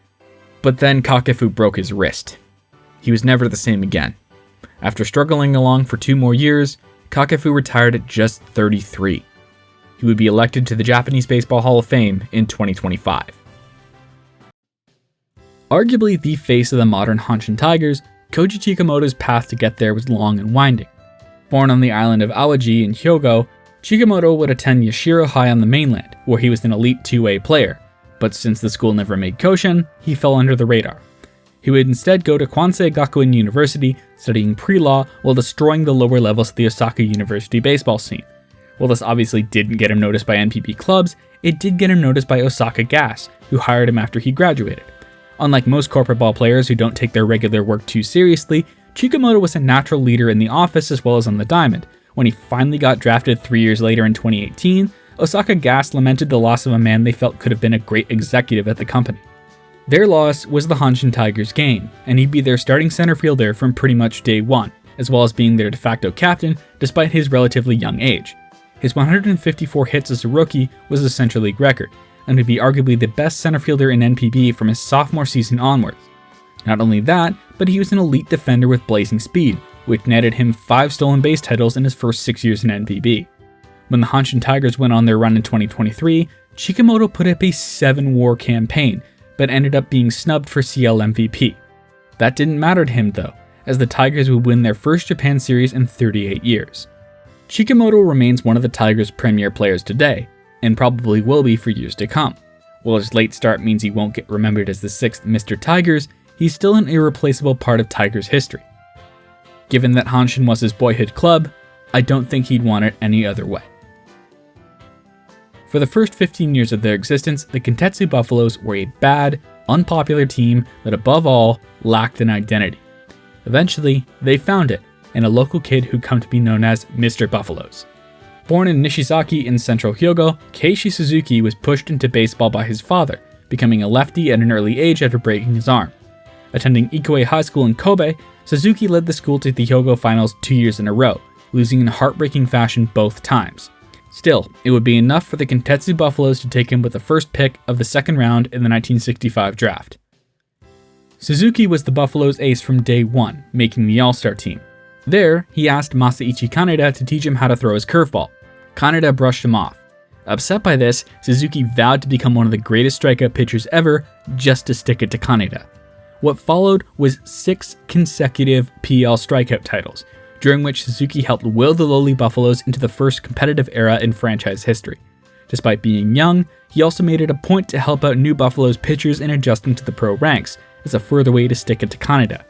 but then Kakefu broke his wrist. He was never the same again. After struggling along for 2 more years, Kakefu retired at just 33. He would be elected to the Japanese Baseball Hall of Fame in 2025. Arguably the face of the modern Hanshin Tigers, Koji Chikamoto's path to get there was long and winding. Born on the island of Awaji in Hyogo, Chikamoto would attend Yashiro High on the mainland, where he was an elite 2A player, but since the school never made Koshin, he fell under the radar. He would instead go to Kwansei Gakuin University, studying pre-law while destroying the lower levels of the Osaka University baseball scene. While this obviously didn't get him noticed by NPB clubs, it did get him noticed by Osaka Gas, who hired him after he graduated. Unlike most corporate ball players who don't take their regular work too seriously, Chikamoto was a natural leader in the office as well as on the diamond. When he finally got drafted 3 years later in 2018, Osaka Gas lamented the loss of a man they felt could have been a great executive at the company. Their loss was the Hanshin Tigers game, and he'd be their starting center fielder from pretty much day one, as well as being their de facto captain despite his relatively young age. His 154 hits as a rookie was a Central League record, and would be arguably the best center fielder in NPB from his sophomore season onwards. Not only that, but he was an elite defender with blazing speed, which netted him 5 stolen base titles in his first 6 years in NPB. When the Hanshin Tigers went on their run in 2023, Chikamoto put up a 7-WAR campaign, but ended up being snubbed for CL MVP. That didn't matter to him though, as the Tigers would win their first Japan series in 38 years. Chikamoto remains one of the Tigers' premier players today, and probably will be for years to come. While his late start means he won't get remembered as the 6th Mr. Tigers, he's still an irreplaceable part of Tigers history. Given that Hanshin was his boyhood club, I don't think he'd want it any other way. For the first 15 years of their existence, the Kintetsu Buffaloes were a bad, unpopular team that above all lacked an identity. Eventually, they found it in a local kid who'd come to be known as Mr. Buffaloes. Born in Nishizaki in central Hyogo, Keishi Suzuki was pushed into baseball by his father, becoming a lefty at an early age after breaking his arm. Attending Ikoei High School in Kobe, Suzuki led the school to the Hyogo finals 2 years in a row, losing in heartbreaking fashion both times. Still, it would be enough for the Kintetsu Buffaloes to take him with the first pick of the second round in the 1965 draft. Suzuki was the Buffaloes' ace from day one, making the All-Star team. There, he asked Masaichi Kaneda to teach him how to throw his curveball. Kaneda brushed him off. Upset by this, Suzuki vowed to become one of the greatest strikeout pitchers ever just to stick it to Kaneda. What followed was 6 consecutive PL strikeout titles, during which Suzuki helped will the lowly Buffaloes into the first competitive era in franchise history. Despite being young, he also made it a point to help out new Buffaloes pitchers in adjusting to the pro ranks, as a further way to stick it to Kaneda.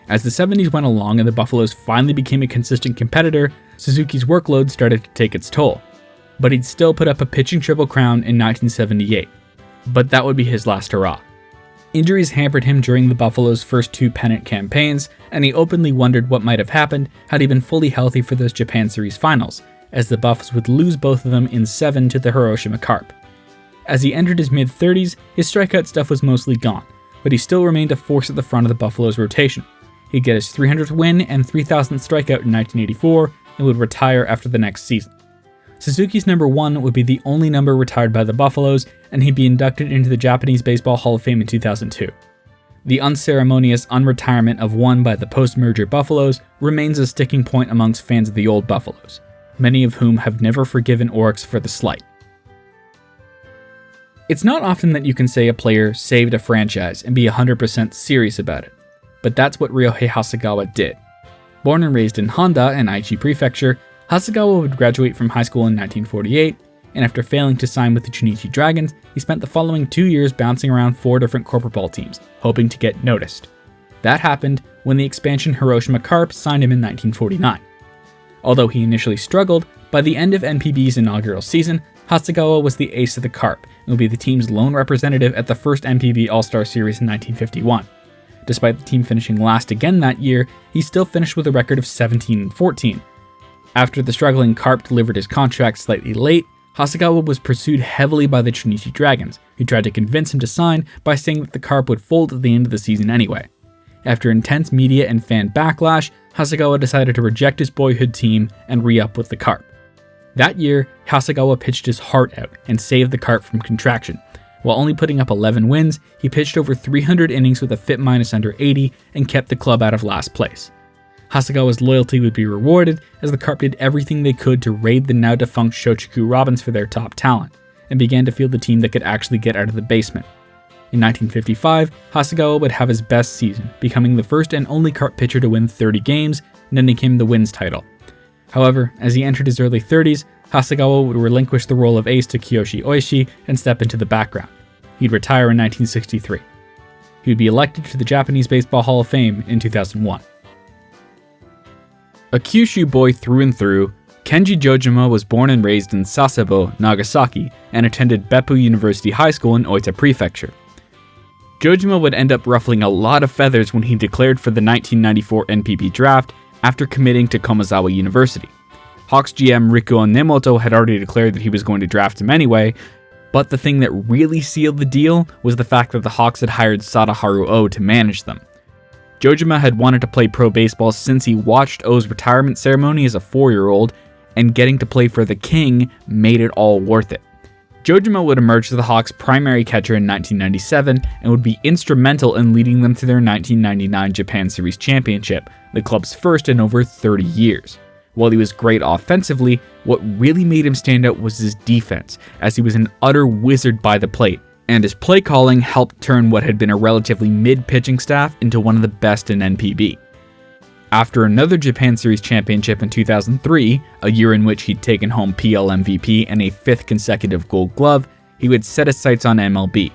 As the 70s went along and the Buffaloes finally became a consistent competitor, Suzuki's workload started to take its toll. But he'd still put up a pitching triple crown in 1978. But that would be his last hurrah. Injuries hampered him during the Buffaloes' first 2 pennant campaigns, and he openly wondered what might have happened had he been fully healthy for those Japan Series finals, as the Buffs would lose both of them in 7 to the Hiroshima Carp. As he entered his mid-30s, his strikeout stuff was mostly gone, but he still remained a force at the front of the Buffaloes' rotation. He'd get his 300th win and 3,000th strikeout in 1984, and would retire after the next season. Suzuki's number 1 would be the only number retired by the Buffaloes, and he'd be inducted into the Japanese Baseball Hall of Fame in 2002. The unceremonious unretirement of 1 by the post-merger Buffaloes remains a sticking point amongst fans of the old Buffaloes, many of whom have never forgiven Oryx for the slight. It's not often that you can say a player saved a franchise and be 100% serious about it, but that's what Ryohei Hasegawa did. Born and raised in Honda in Aichi Prefecture, Hasegawa would graduate from high school in 1948, and after failing to sign with the Chunichi Dragons, he spent the following 2 years bouncing around 4 different corporate ball teams, hoping to get noticed. That happened when the expansion Hiroshima Carp signed him in 1949. Although he initially struggled, by the end of NPB's inaugural season, Hasegawa was the ace of the Carp and would be the team's lone representative at the first NPB All-Star Series in 1951. Despite the team finishing last again that year, he still finished with a record of 17-14. After the struggling Carp delivered his contract slightly late, Hasegawa was pursued heavily by the Chunichi Dragons, who tried to convince him to sign by saying that the Carp would fold at the end of the season anyway. After intense media and fan backlash, Hasegawa decided to reject his boyhood team and re-up with the Carp. That year, Hasegawa pitched his heart out and saved the Carp from contraction. While only putting up 11 wins, he pitched over 300 innings with a FIP minus under 80 and kept the club out of last place. Hasegawa's loyalty would be rewarded as the Carp did everything they could to raid the now defunct Shochiku Robins for their top talent, and began to field the team that could actually get out of the basement. In 1955, Hasegawa would have his best season, becoming the first and only Carp pitcher to win 30 games, netting him the wins title. However, as he entered his early 30s, Hasegawa would relinquish the role of ace to Kiyoshi Oishi and step into the background. He'd retire in 1963. He would be elected to the Japanese Baseball Hall of Fame in 2001. A Kyushu boy through and through, Kenji Jojima was born and raised in Sasebo, Nagasaki, and attended Beppu University High School in Oita Prefecture. Jojima would end up ruffling a lot of feathers when he declared for the 1994 NPB draft after committing to Komazawa University. Hawks GM Rikuo Nemoto had already declared that he was going to draft him anyway, but the thing that really sealed the deal was the fact that the Hawks had hired Sadaharu Oh to manage them. Jojima had wanted to play pro baseball since he watched Oh's retirement ceremony as a 4-year-old, and getting to play for the King made it all worth it. Jojima would emerge as the Hawks' primary catcher in 1997 and would be instrumental in leading them to their 1999 Japan Series championship, the club's first in over 30 years. While he was great offensively, what really made him stand out was his defense, as he was an utter wizard by the plate, and his play calling helped turn what had been a relatively mid-pitching staff into one of the best in NPB. After another Japan Series championship in 2003, a year in which he'd taken home PL MVP and a 5th consecutive Gold Glove, he would set his sights on MLB,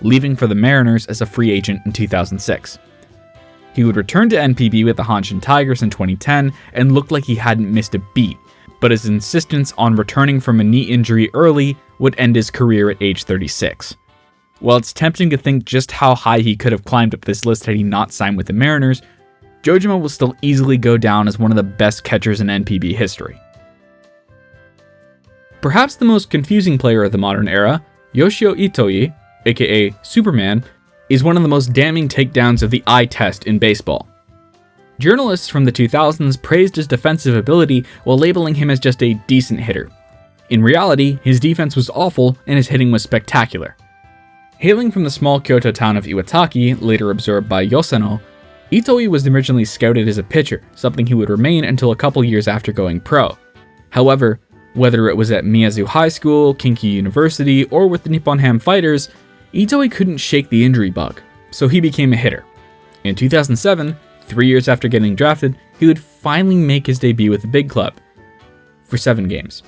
leaving for the Mariners as a free agent in 2006. He would return to NPB with the Hanshin Tigers in 2010 and looked like he hadn't missed a beat, but his insistence on returning from a knee injury early would end his career at age 36. While it's tempting to think just how high he could have climbed up this list had he not signed with the Mariners, Jojima will still easily go down as one of the best catchers in NPB history. Perhaps the most confusing player of the modern era, Yoshio Itoi, aka Superman, is one of the most damning takedowns of the eye test in baseball. Journalists from the 2000s praised his defensive ability while labeling him as just a decent hitter. In reality, his defense was awful and his hitting was spectacular. Hailing from the small Kyoto town of Iwataki, later absorbed by Yosano, Itoi was originally scouted as a pitcher, something he would remain until a couple years after going pro. However, Whether it was at Miyazu High School, Kinki University, or with the Nippon Ham Fighters, Itoi couldn't shake the injury bug, so he became a hitter. In 2007, 3 years after getting drafted, he would finally make his debut with the big club for 7 games.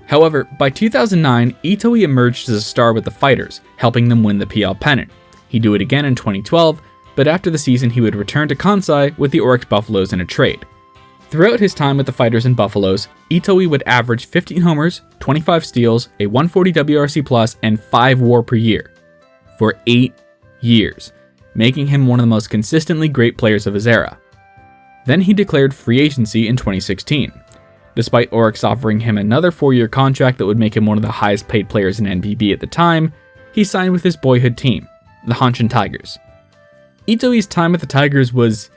However, by 2009, Itoi emerged as a star with the Fighters, helping them win the PL pennant. He'd do it again in 2012, but after the season he would return to Kansai with the Oryx Buffaloes in a trade. Throughout his time with the Fighters and Buffaloes, Itoi would average 15 homers, 25 steals, a 140 WRC+, and 5 WAR per year for 8 years, making him one of the most consistently great players of his era. Then he declared free agency in 2016. Despite Oryx offering him another 4-year contract that would make him one of the highest paid players in NPB at the time, he signed with his boyhood team, the Hanshin Tigers. Itoi's time with the Tigers was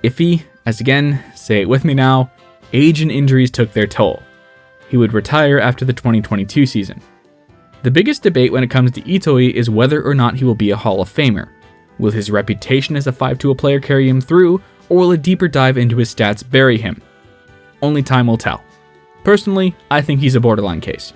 iffy, as again, say it with me now, age and injuries took their toll. He would retire after the 2022 season. The biggest debate when it comes to Itoi is whether or not he will be a Hall of Famer. Will his reputation as a 5-tool player carry him through, or will a deeper dive into his stats bury him? Only time will tell. Personally, I think he's a borderline case.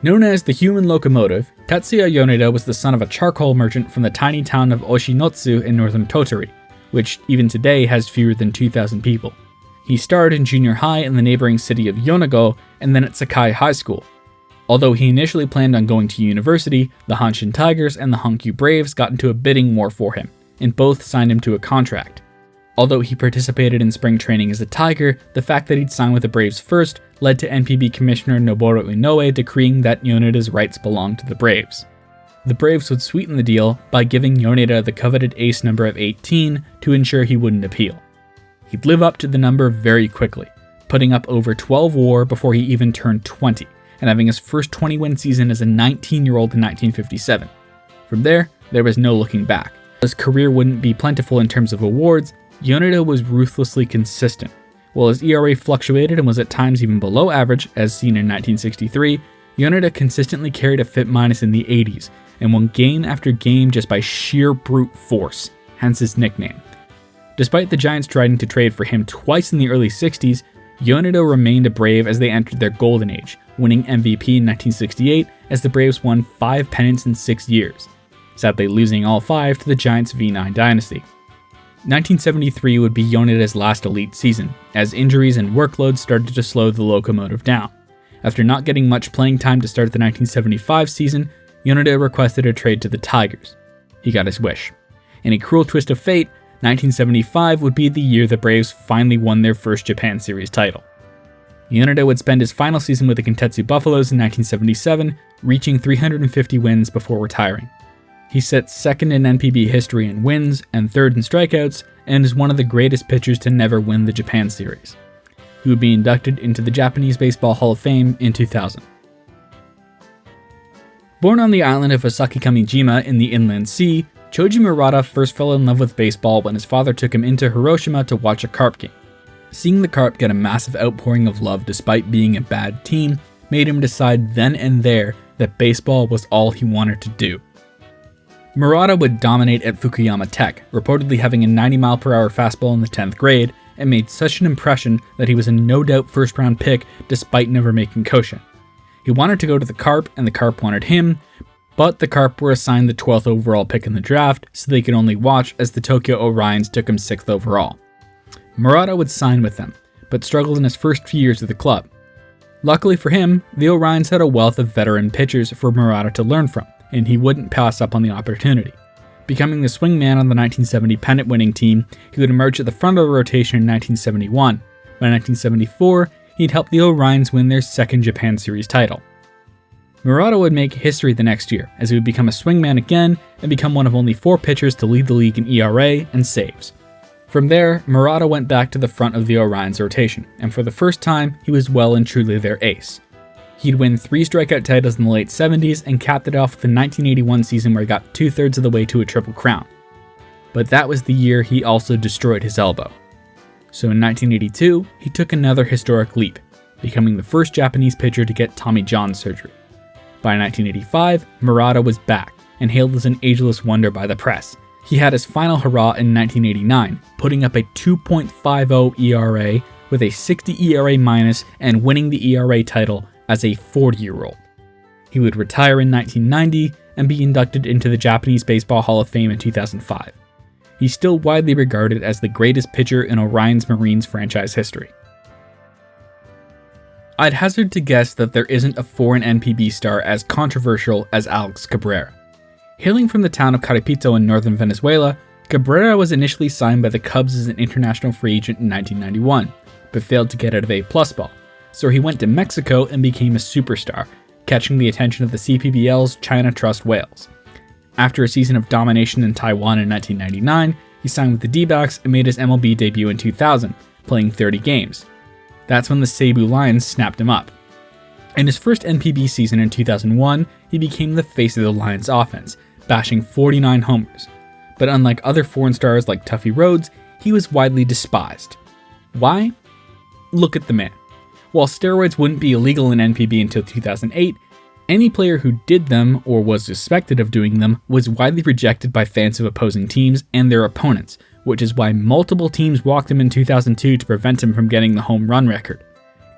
Known as the human locomotive, Tetsuya Yoneda was the son of a charcoal merchant from the tiny town of Oshinotsu in northern Tottori, which even today has fewer than 2,000 people. He starred in junior high in the neighboring city of Yonago and then at Sakai High School. Although he initially planned on going to university, the Hanshin Tigers and the Hankyu Braves got into a bidding war for him, and both signed him to a contract. Although he participated in spring training as a Tiger, the fact that he'd signed with the Braves first led to NPB Commissioner Noboru Inoue decreeing that Yoneda's rights belonged to the Braves. The Braves would sweeten the deal by giving Yoneda the coveted ace number of 18 to ensure he wouldn't appeal. He'd live up to the number very quickly, putting up over 12 WAR before he even turned 20, and having his first 20-win season as a 19-year-old in 1957. From there was no looking back. His career wouldn't be plentiful in terms of awards. Yoneda was ruthlessly consistent. While his ERA fluctuated and was at times even below average, as seen in 1963, Yoneda consistently carried a FIP minus in the 80s, and won game after game just by sheer brute force, hence his nickname. Despite the Giants trying to trade for him twice in the early 60s, Yoneda remained a Brave as they entered their golden age, winning MVP in 1968 as the Braves won 5 pennants in 6 years, sadly losing all 5 to the Giants' V9 dynasty. 1973 would be Yoneda's last elite season, as injuries and workload started to slow the locomotive down. After not getting much playing time to start the 1975 season, Yoneda requested a trade to the Tigers. He got his wish. In a cruel twist of fate, 1975 would be the year the Braves finally won their first Japan Series title. Yoneda would spend his final season with the Kintetsu Buffaloes in 1977, reaching 350 wins before retiring. He sits second in NPB history in wins and third in strikeouts, and is one of the greatest pitchers to never win the Japan Series. He would be inducted into the Japanese Baseball Hall of Fame in 2000. Born on the island of Osakikamijima in the Inland Sea, Choji Murata first fell in love with baseball when his father took him into Hiroshima to watch a Carp game. Seeing the Carp get a massive outpouring of love despite being a bad team made him decide then and there that baseball was all he wanted to do. Murata would dominate at Fukuyama Tech, reportedly having a 90-mile-per-hour fastball in the 10th grade, and made such an impression that he was a no-doubt first-round pick despite never making Koshin. He wanted to go to the Carp, and the Carp wanted him, but the Carp were assigned the 12th overall pick in the draft, so they could only watch as the Tokyo Orions took him 6th overall. Murata would sign with them, but struggled in his first few years with the club. Luckily for him, the Orions had a wealth of veteran pitchers for Murata to learn from, and he wouldn't pass up on the opportunity. Becoming the swingman on the 1970 pennant-winning team, he would emerge at the front of the rotation in 1971. By 1974, he'd helped the Orions win their second Japan Series title. Murata would make history the next year, as he would become a swingman again and become one of only 4 pitchers to lead the league in ERA and saves. From there, Murata went back to the front of the Orions rotation, and for the first time, he was well and truly their ace. He'd win 3 strikeout titles in the late 70s and capped it off with the 1981 season where he got 2/3 of the way to a Triple Crown. But that was the year he also destroyed his elbow. So in 1982, he took another historic leap, becoming the first Japanese pitcher to get Tommy John surgery. By 1985, Murata was back, and hailed as an ageless wonder by the press. He had his final hurrah in 1989, putting up a 2.50 ERA with a 60 ERA- and winning the ERA title as a 40-year-old. He would retire in 1990 and be inducted into the Japanese Baseball Hall of Fame in 2005. He's still widely regarded as the greatest pitcher in Orion's Marines franchise history. I'd hazard to guess that there isn't a foreign NPB star as controversial as Alex Cabrera. Hailing from the town of Caripito in northern Venezuela, Cabrera was initially signed by the Cubs as an international free agent in 1991, but failed to get out of A+ ball, so he went to Mexico and became a superstar, catching the attention of the CPBL's China Trust Whales. After a season of domination in Taiwan in 1999, he signed with the D-backs and made his MLB debut in 2000, playing 30 games. That's when the Cebu Lions snapped him up. In his first NPB season in 2001, he became the face of the Lions offense, bashing 49 homers. But unlike other foreign stars like Tuffy Rhodes, he was widely despised. Why? Look at the man. While steroids wouldn't be illegal in NPB until 2008, any player who did them, or was suspected of doing them, was widely rejected by fans of opposing teams and their opponents, which is why multiple teams walked him in 2002 to prevent him from getting the home run record.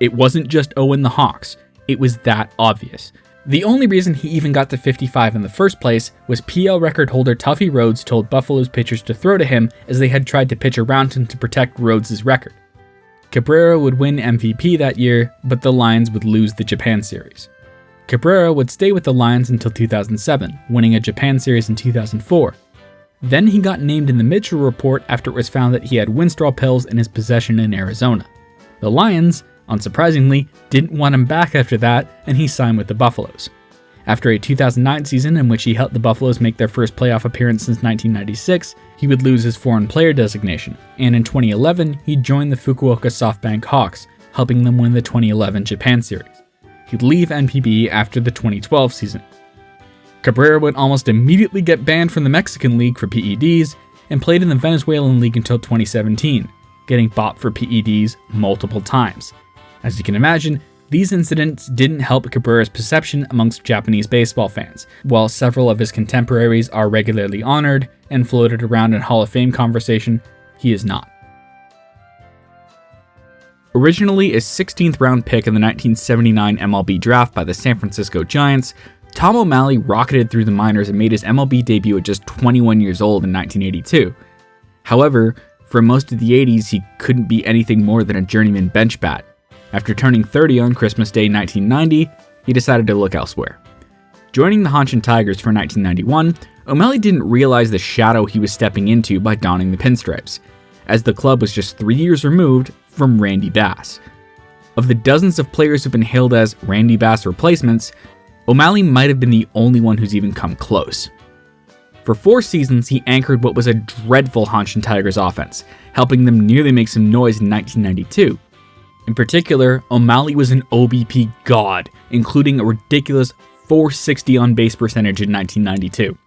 It wasn't just Owen the Hawks, it was that obvious. The only reason he even got to 55 in the first place was PL record holder Tuffy Rhodes told Buffalo's pitchers to throw to him as they had tried to pitch around him to protect Rhodes' record. Cabrera would win MVP that year, but the Lions would lose the Japan Series. Cabrera would stay with the Lions until 2007, winning a Japan Series in 2004. Then he got named in the Mitchell Report after it was found that he had Winstrol pills in his possession in Arizona. The Lions, unsurprisingly, didn't want him back after that, and he signed with the Buffaloes. After a 2009 season in which he helped the Buffaloes make their first playoff appearance since 1996, he would lose his foreign player designation, and in 2011, he joined the Fukuoka SoftBank Hawks, helping them win the 2011 Japan Series. He'd leave NPB after the 2012 season. Cabrera would almost immediately get banned from the Mexican League for PEDs and played in the Venezuelan League until 2017, getting bopped for PEDs multiple times. As you can imagine, these incidents didn't help Cabrera's perception amongst Japanese baseball fans. While several of his contemporaries are regularly honored and floated around in Hall of Fame conversation, he is not. Originally a 16th round pick in the 1979 MLB draft by the San Francisco Giants, Tom O'Malley rocketed through the minors and made his MLB debut at just 21 years old in 1982. However, for most of the 80s, he couldn't be anything more than a journeyman bench bat. After turning 30 on Christmas Day 1990, he decided to look elsewhere. Joining the Hanshin Tigers for 1991, O'Malley didn't realize the shadow he was stepping into by donning the pinstripes, as the club was just 3 years removed from Randy Bass. Of the dozens of players who've been hailed as Randy Bass replacements, O'Malley might have been the only one who's even come close. For 4 seasons, he anchored what was a dreadful Hanshin Tigers offense, helping them nearly make some noise in 1992. In particular, O'Malley was an OBP god, including a ridiculous .460 on-base percentage in 1992.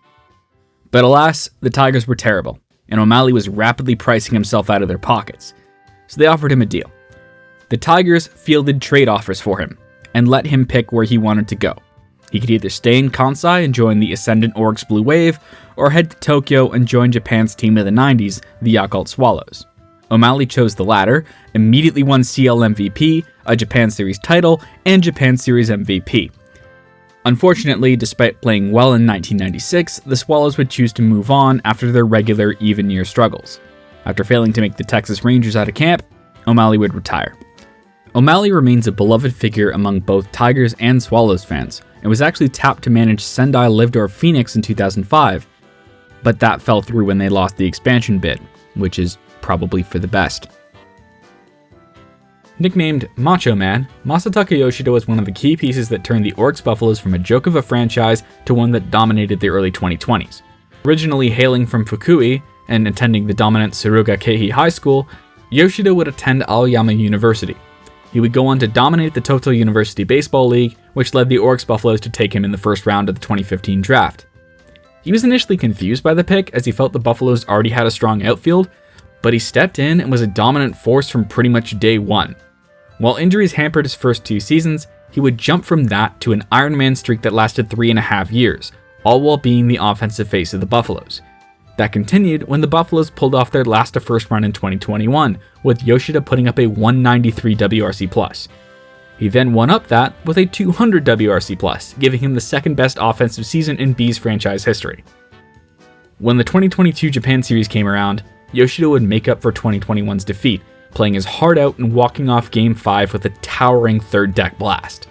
But alas, the Tigers were terrible, and O'Malley was rapidly pricing himself out of their pockets, so they offered him a deal. The Tigers fielded trade offers for him, and let him pick where he wanted to go. He could either stay in Kansai and join the ascendant Oryx Blue Wave, or head to Tokyo and join Japan's team of the 90s, the Yakult Swallows. O'Malley chose the latter, immediately won CL MVP, a Japan Series title, and Japan Series MVP. Unfortunately, despite playing well in 1996, the Swallows would choose to move on after their regular even-year struggles. After failing to make the Texas Rangers out of camp, O'Malley would retire. O'Malley remains a beloved figure among both Tigers and Swallows fans, and was actually tapped to manage Sendai Livdor Phoenix in 2005, but that fell through when they lost the expansion bid, which is probably for the best. Nicknamed Macho Man, Masataka Yoshida was one of the key pieces that turned the Oryx Buffaloes from a joke of a franchise to one that dominated the early 2020s. Originally hailing from Fukui and attending the dominant Suruga Keihi High School, Yoshida would attend Aoyama University. He would go on to dominate the Toto University Baseball League, which led the Oryx Buffaloes to take him in the first round of the 2015 draft. He was initially confused by the pick as he felt the Buffaloes already had a strong outfield, but he stepped in and was a dominant force from pretty much day one. While injuries hampered his first 2 seasons, he would jump from that to an Iron Man streak that lasted 3.5 years, all while being the offensive face of the Buffaloes. That continued when the Buffaloes pulled off their last of first run in 2021, with Yoshida putting up a 193 WRC+. He then won up that with a 200 WRC+, giving him the second best offensive season in B's franchise history. When the 2022 Japan Series came around, Yoshida would make up for 2021's defeat, playing his heart out and walking off Game 5 with a towering third deck blast.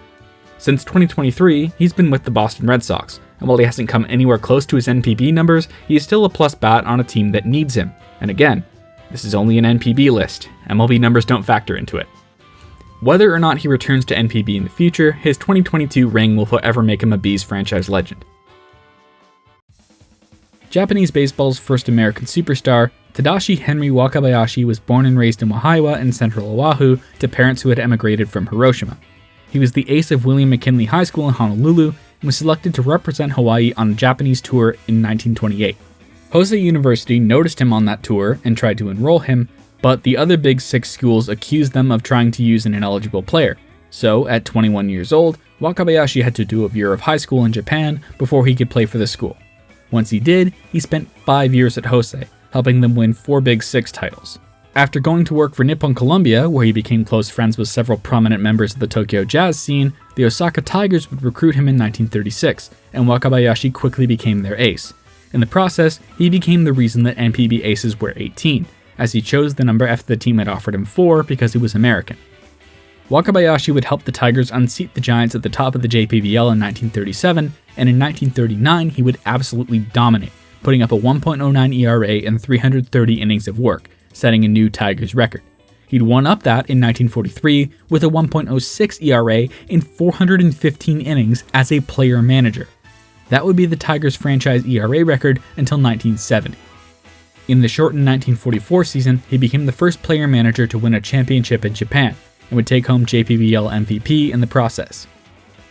Since 2023, he's been with the Boston Red Sox, and while he hasn't come anywhere close to his NPB numbers, he is still a plus bat on a team that needs him. And again, this is only an NPB list. MLB numbers don't factor into it. Whether or not he returns to NPB in the future, his 2022 ring will forever make him a B's franchise legend. Japanese baseball's first American superstar, Tadashi Henry Wakabayashi was born and raised in Wahiawa in central Oahu to parents who had emigrated from Hiroshima. He was the ace of William McKinley High School in Honolulu and was selected to represent Hawaii on a Japanese tour in 1928. Hosei University noticed him on that tour and tried to enroll him, but the other Big Six schools accused them of trying to use an ineligible player. So, at 21 years old, Wakabayashi had to do a year of high school in Japan before he could play for the school. Once he did, he spent 5 years at Hosei, helping them win 4 Big Six titles. After going to work for Nippon Columbia, where he became close friends with several prominent members of the Tokyo jazz scene, the Osaka Tigers would recruit him in 1936, and Wakabayashi quickly became their ace. In the process, he became the reason that NPB aces were 18, as he chose the number after the team had offered him 4 because he was American. Wakabayashi would help the Tigers unseat the Giants at the top of the JPBL in 1937, and in 1939 he would absolutely dominate, putting up a 1.09 ERA in 330 innings of work, setting a new Tigers record. He'd one up that in 1943 with a 1.06 ERA in 415 innings as a player manager. That would be the Tigers' franchise ERA record until 1970. In the shortened 1944 season, he became the first player manager to win a championship in Japan, and would take home JPBL MVP in the process.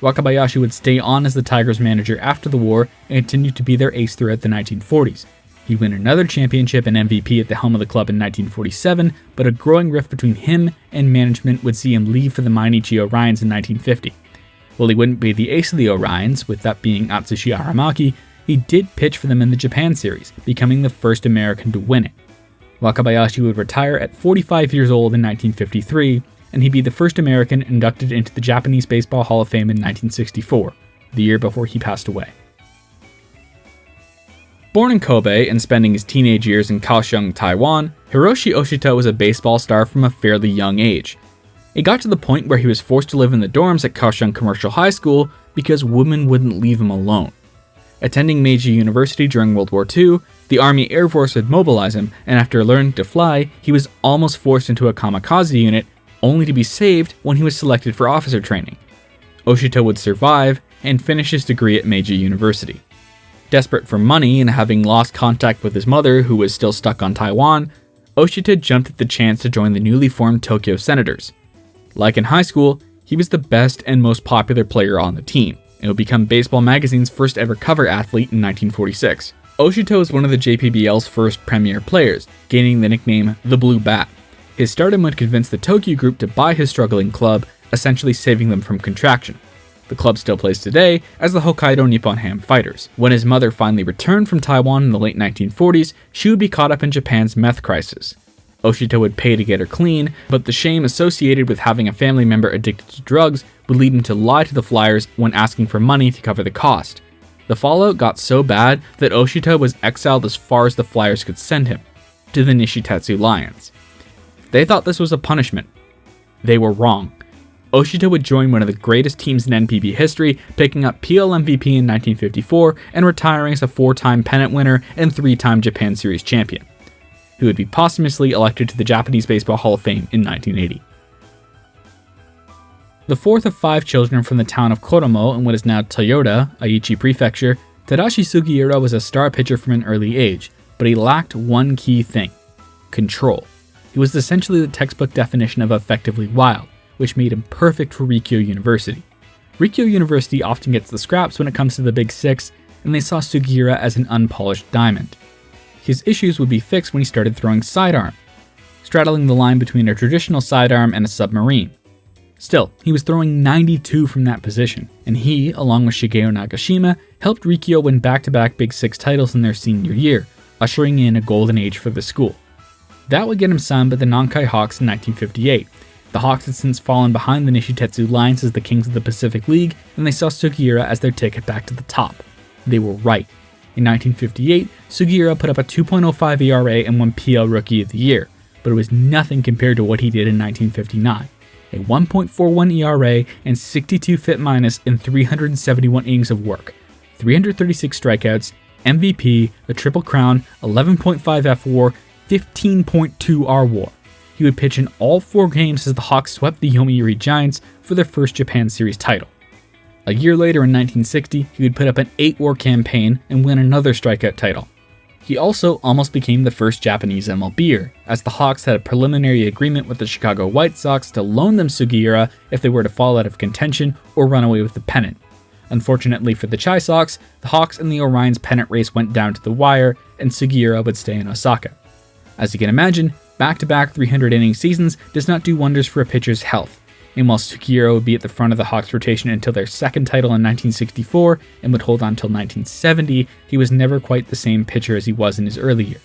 Wakabayashi would stay on as the Tigers manager after the war and continued to be their ace throughout the 1940s. He'd win another championship and MVP at the helm of the club in 1947, but a growing rift between him and management would see him leave for the Mainichi Orions in 1950. While he wouldn't be the ace of the Orions, with that being Atsushi Aramaki, he did pitch for them in the Japan Series, becoming the first American to win it. Wakabayashi would retire at 45 years old in 1953, and he'd be the first American inducted into the Japanese Baseball Hall of Fame in 1964, the year before he passed away. Born in Kobe and spending his teenage years in Kaohsiung, Taiwan, Hiroshi Oshita was a baseball star from a fairly young age. It got to the point where he was forced to live in the dorms at Kaohsiung Commercial High School because women wouldn't leave him alone. Attending Meiji University during World War II, the Army Air Force would mobilize him, and after learning to fly, he was almost forced into a kamikaze unit, only to be saved when he was selected for officer training. Oshita would survive and finish his degree at Meiji University. Desperate for money and having lost contact with his mother, who was still stuck on Taiwan, Oshita jumped at the chance to join the newly formed Tokyo Senators. Like in high school, he was the best and most popular player on the team, and would become Baseball Magazine's first ever cover athlete in 1946. Oshita was one of the JPBL's first premier players, gaining the nickname the Blue Bat. His stardom would convince the Tokyo group to buy his struggling club, essentially saving them from contraction. The club still plays today as the Hokkaido Nippon Ham Fighters. When his mother finally returned from Taiwan in the late 1940s, she would be caught up in Japan's meth crisis. Oshita would pay to get her clean, but the shame associated with having a family member addicted to drugs would lead him to lie to the Flyers when asking for money to cover the cost. The fallout got so bad that Oshita was exiled as far as the Flyers could send him, to the Nishitetsu Lions. They thought this was a punishment. They were wrong. Oshita would join one of the greatest teams in NPB history, picking up PL MVP in 1954 and retiring as a 4-time pennant winner and 3-time Japan Series champion. He would be posthumously elected to the Japanese Baseball Hall of Fame in 1980. The fourth of 5 children from the town of Koromo in what is now Toyota, Aichi Prefecture, Tadashi Sugiura was a star pitcher from an early age, but he lacked one key thing: control. He was essentially the textbook definition of effectively wild, which made him perfect for Rikyo University. Rikyo University often gets the scraps when it comes to the Big Six, and they saw Sugiura as an unpolished diamond. His issues would be fixed when he started throwing sidearm, straddling the line between a traditional sidearm and a submarine. Still, he was throwing 92 from that position, and he, along with Shigeo Nagashima, helped Rikyo win back-to-back Big Six titles in their senior year, ushering in a golden age for the school. That would get him signed by the Nankai Hawks in 1958. The Hawks had since fallen behind the Nishitetsu Lions as the kings of the Pacific League, and they saw Sugiura as their ticket back to the top. They were right. In 1958, Sugiura put up a 2.05 ERA and won PL Rookie of the Year, but it was nothing compared to what he did in 1959. A 1.41 ERA and 62 FIP minus in 371 innings of work, 336 strikeouts, MVP, a Triple Crown, 11.5 FWAR, 15.2 RWAR. He would pitch in all 4 games as the Hawks swept the Yomiuri Giants for their first Japan Series title. A year later in 1960, he would put up an 8-WAR campaign and win another strikeout title. He also almost became the first Japanese MLBer, as the Hawks had a preliminary agreement with the Chicago White Sox to loan them Sugiura if they were to fall out of contention or run away with the pennant. Unfortunately for the Chi Sox, the Hawks and the Orion's pennant race went down to the wire, and Sugiura would stay in Osaka. As you can imagine, back-to-back 300-inning seasons does not do wonders for a pitcher's health, and while Sugiura would be at the front of the Hawks rotation until their second title in 1964 and would hold on until 1970, he was never quite the same pitcher as he was in his early years.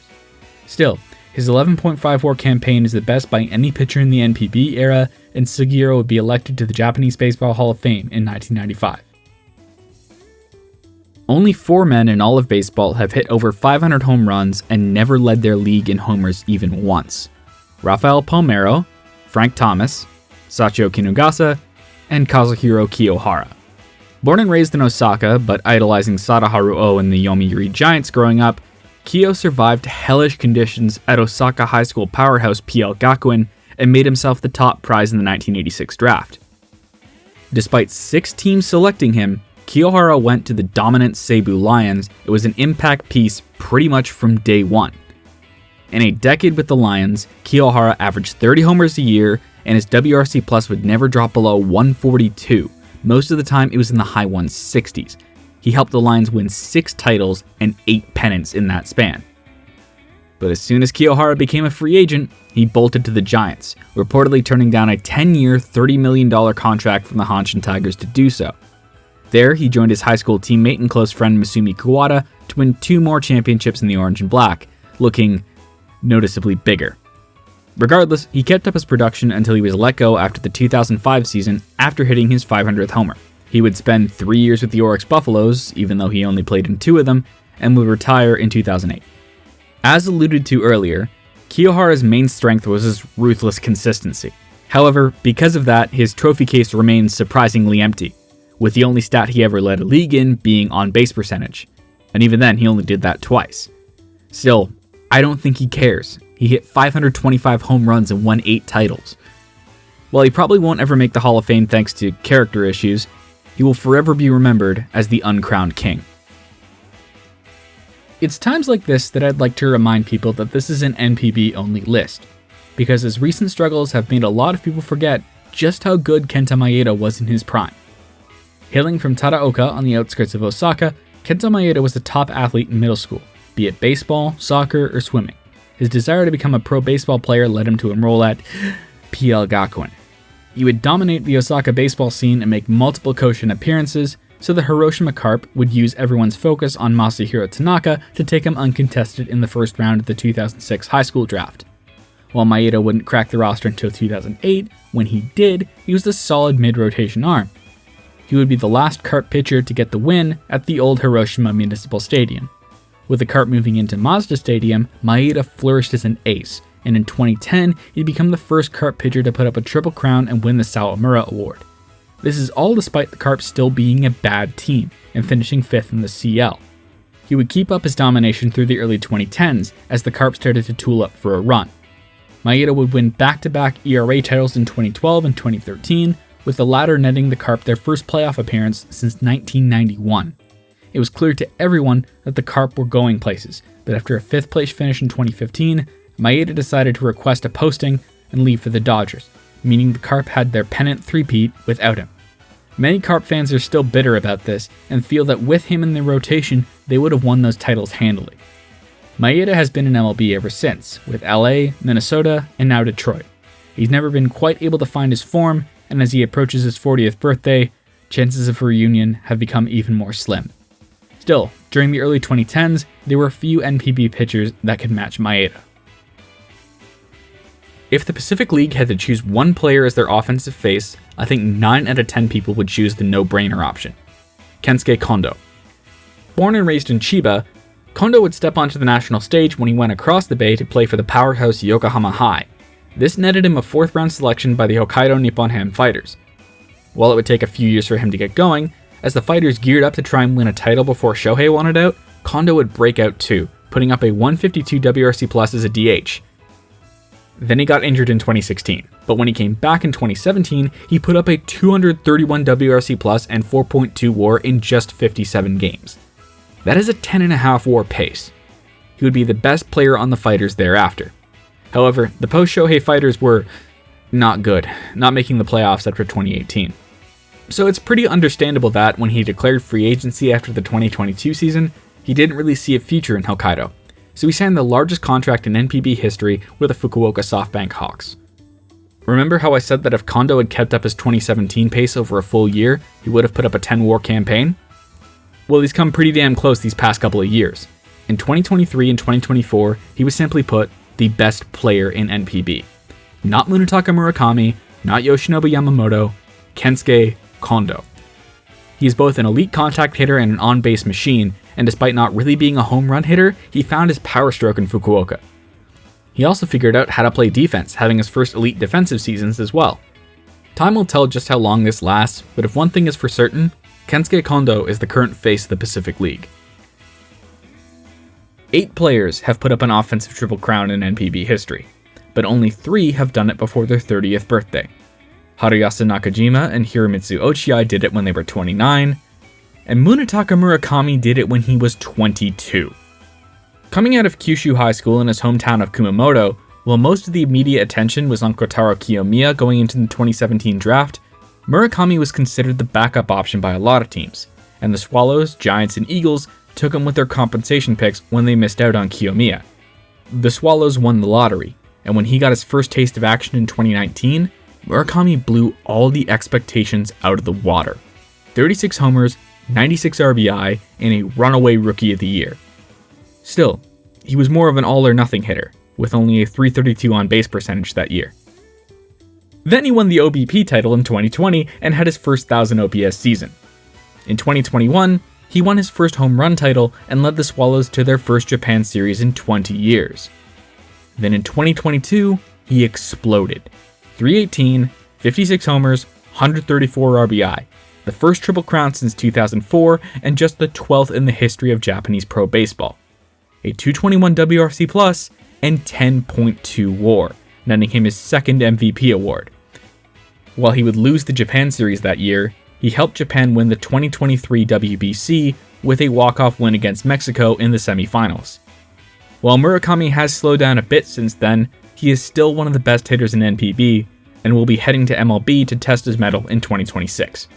Still, his 11.5 WAR campaign is the best by any pitcher in the NPB era, and Sugiura would be elected to the Japanese Baseball Hall of Fame in 1995. Only 4 men in all of baseball have hit over 500 home runs and never led their league in homers even once. Rafael Palmeiro, Frank Thomas, Sachio Kinugasa, and Kazuhiro Kiyohara. Born and raised in Osaka, but idolizing Sadaharu Oh and the Yomiuri Giants growing up, Kiyo survived hellish conditions at Osaka high school powerhouse PL Gakuen and made himself the top prize in the 1986 draft. Despite 6 teams selecting him, Kiyohara went to the dominant Seibu Lions. It was an impact piece pretty much from day one. In a decade with the Lions, Kiyohara averaged 30 homers a year, and his WRC plus would never drop below 142. Most of the time, it was in the high 160s. He helped the Lions win 6 titles and 8 pennants in that span. But as soon as Kiyohara became a free agent, he bolted to the Giants, reportedly turning down a 10-year, $30 million contract from the Hanshin Tigers to do so. There, he joined his high school teammate and close friend Masumi Kuwata to win 2 more championships in the orange and black, looking noticeably bigger. Regardless, he kept up his production until he was let go after the 2005 season after hitting his 500th homer. He would spend 3 years with the Oryx Buffaloes, even though he only played in 2 of them, and would retire in 2008. As alluded to earlier, Kiyohara's main strength was his ruthless consistency. However, because of that, his trophy case remains surprisingly empty, with the only stat he ever led a league in being on-base percentage. And even then, he only did that twice. Still, I don't think he cares. He hit 525 home runs and won 8 titles. While he probably won't ever make the Hall of Fame thanks to character issues, he will forever be remembered as the uncrowned king. It's times like this that I'd like to remind people that this is an NPB-only list, because his recent struggles have made a lot of people forget just how good Kenta Maeda was in his prime. Hailing from Tadaoka on the outskirts of Osaka, Kenta Maeda was a top athlete in middle school, be it baseball, soccer, or swimming. His desire to become a pro baseball player led him to enroll at PL Gakuen. He would dominate the Osaka baseball scene and make multiple Koshin appearances, so the Hiroshima Carp would use everyone's focus on Masahiro Tanaka to take him uncontested in the first round of the 2006 high school draft. While Maeda wouldn't crack the roster until 2008, when he did, he was a solid mid-rotation arm. He would be the last Carp pitcher to get the win at the old Hiroshima Municipal Stadium. With the Carp moving into Mazda Stadium, Maeda flourished as an ace, and in 2010, he'd become the first Carp pitcher to put up a Triple Crown and win the Sawamura Award. This is all despite the Carp still being a bad team, and finishing 5th in the CL. He would keep up his domination through the early 2010s, as the Carp started to tool up for a run. Maeda would win back-to-back ERA titles in 2012 and 2013, with the latter netting the Carp their first playoff appearance since 1991. It was clear to everyone that the Carp were going places, but after a 5th place finish in 2015, Maeda decided to request a posting and leave for the Dodgers, meaning the Carp had their pennant three-peat without him. Many Carp fans are still bitter about this and feel that with him in the rotation, they would have won those titles handily. Maeda has been in MLB ever since, with LA, Minnesota, and now Detroit. He's never been quite able to find his form, and as he approaches his 40th birthday, chances of a reunion have become even more slim. Still, During the early 2010s, there were a few NPB pitchers that could match Maeda. If the Pacific League had to choose one player as their offensive face, I think 9 out of 10 people would choose the no-brainer option: Kensuke Kondo. Born and raised in Chiba, Kondo would step onto the national stage when he went across the bay to play for the powerhouse Yokohama High. This netted him a 4th round selection by the Hokkaido Nippon Ham Fighters. While it would take a few years for him to get going, as the Fighters geared up to try and win a title before Shohei wanted out, Kondo would break out too, putting up a 152 WRC plus as a DH. Then he got injured in 2016, but when he came back in 2017, he put up a 231 WRC plus and 4.2 WAR in just 57 games. That is a 10.5 WAR pace. He would be the best player on the Fighters thereafter. However, the post-Shohei Fighters were not good, not making the playoffs after 2018. So it's pretty understandable that when he declared free agency after the 2022 season, he didn't really see a future in Hokkaido. So he signed the largest contract in NPB history with the Fukuoka SoftBank Hawks. Remember how I said that if Kondo had kept up his 2017 pace over a full year, he would have put up a 10-WAR campaign? Well, he's come pretty damn close these past couple of years. In 2023 and 2024, he was simply put the best player in NPB. Not Munetaka Murakami, not Yoshinobu Yamamoto, Kensuke Kondo. He is both an elite contact hitter and an on-base machine, and despite not really being a home run hitter, he found his power stroke in Fukuoka. He also figured out how to play defense, having his first elite defensive seasons as well. Time will tell just how long this lasts, but if one thing is for certain, Kensuke Kondo is the current face of the Pacific League. 8 players have put up an offensive triple crown in NPB history, but only 3 have done it before their 30th birthday. Haruyasu Nakajima and Hiromitsu Ochiai did it when they were 29, and Munetaka Murakami did it when he was 22. Coming out of Kyushu High School in his hometown of Kumamoto, while most of the immediate attention was on Kotaro Kiyomiya going into the 2017 draft, Murakami was considered the backup option by a lot of teams, and the Swallows, Giants, and Eagles took him with their compensation picks when they missed out on Kiyomiya. The Swallows won the lottery, and when he got his first taste of action in 2019, Murakami blew all the expectations out of the water. 36 homers, 96 RBI, and a runaway Rookie of the Year. Still, he was more of an all-or-nothing hitter, with only a .332 on-base percentage that year. Then he won the OBP title in 2020 and had his first 1,000 OPS season. In 2021, he won his first home run title and led the Swallows to their first Japan series in 20 years. Then in 2022, he exploded. 318, 56 homers, 134 RBI. The first Triple Crown since 2004, and just the 12th in the history of Japanese pro baseball. A 221 WRC plus and 10.2 WAR, netting him his second MVP award. While he would lose the Japan series that year, he helped Japan win the 2023 WBC with a walk-off win against Mexico in the semifinals. While Murakami has slowed down a bit since then, he is still one of the best hitters in NPB, and will be heading to MLB to test his mettle in 2026.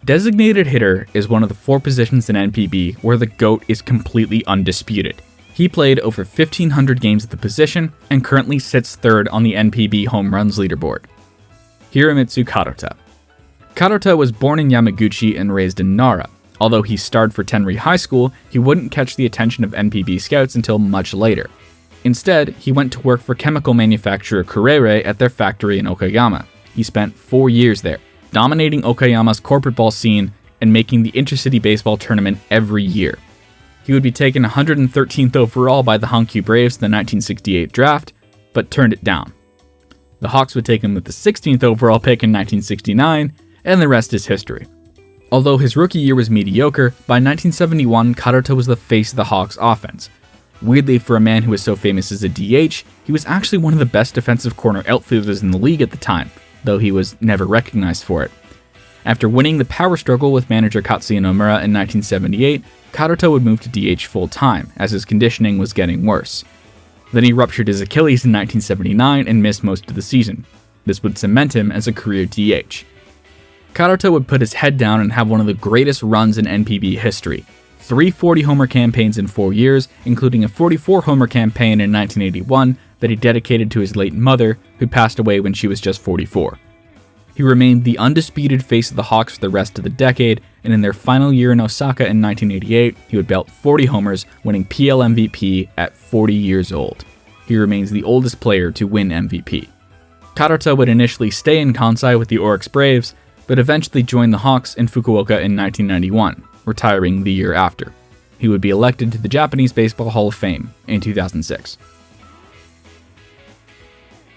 Designated hitter is one of the 4 positions in NPB where the GOAT is completely undisputed. He played over 1,500 games at the position and currently sits 3rd on the NPB home runs leaderboard. Hiromitsu Kadota. Kadota was born in Yamaguchi and raised in Nara. Although he starred for Tenri High School, he wouldn't catch the attention of NPB scouts until much later. Instead, he went to work for chemical manufacturer Kurere at their factory in Okayama. He spent 4 years there, dominating Okayama's corporate ball scene and making the intercity baseball tournament every year. He would be taken 113th overall by the Hankyu Braves in the 1968 draft, but turned it down. The Hawks would take him with the 16th overall pick in 1969, and the rest is history. Although his rookie year was mediocre, by 1971 Kadota was the face of the Hawks offense. Weirdly, for a man who was so famous as a DH, he was actually one of the best defensive corner outfielders in the league at the time, though he was never recognized for it. After winning the power struggle with manager Katsuya Nomura in 1978, Kadota would move to DH full-time, as his conditioning was getting worse. Then he ruptured his Achilles in 1979 and missed most of the season. This would cement him as a career DH. Kadota would put his head down and have one of the greatest runs in NPB history. 3 40-homer campaigns in 4 years, including a 44-homer campaign in 1981 that he dedicated to his late mother, who passed away when she was just 44. He remained the undisputed face of the Hawks for the rest of the decade, and in their final year in Osaka in 1988, he would belt 40 homers, winning PL MVP at 40 years old. He remains the oldest player to win MVP. Karuta would initially stay in Kansai with the Oryx Braves, but eventually joined the Hawks in Fukuoka in 1991, retiring the year after. He would be elected to the Japanese Baseball Hall of Fame in 2006.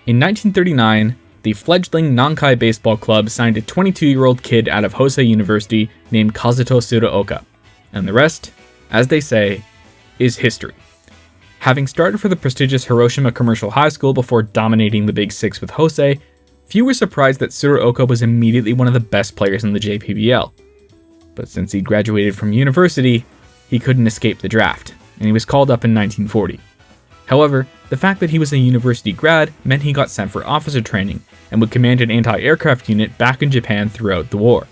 In 1939, the fledgling Nankai Baseball Club signed a 22-year-old kid out of Hosei University named Kazuto Tsuruoka, and the rest, as they say, is history. Having started for the prestigious Hiroshima Commercial High School before dominating the Big Six with Hosei, few were surprised that Tsuruoka was immediately one of the best players in the JPBL. But since he graduated from university, he couldn't escape the draft, and he was called up in 1940. However, the fact that he was a university grad meant he got sent for officer training and would command an anti-aircraft unit back in Japan throughout the war.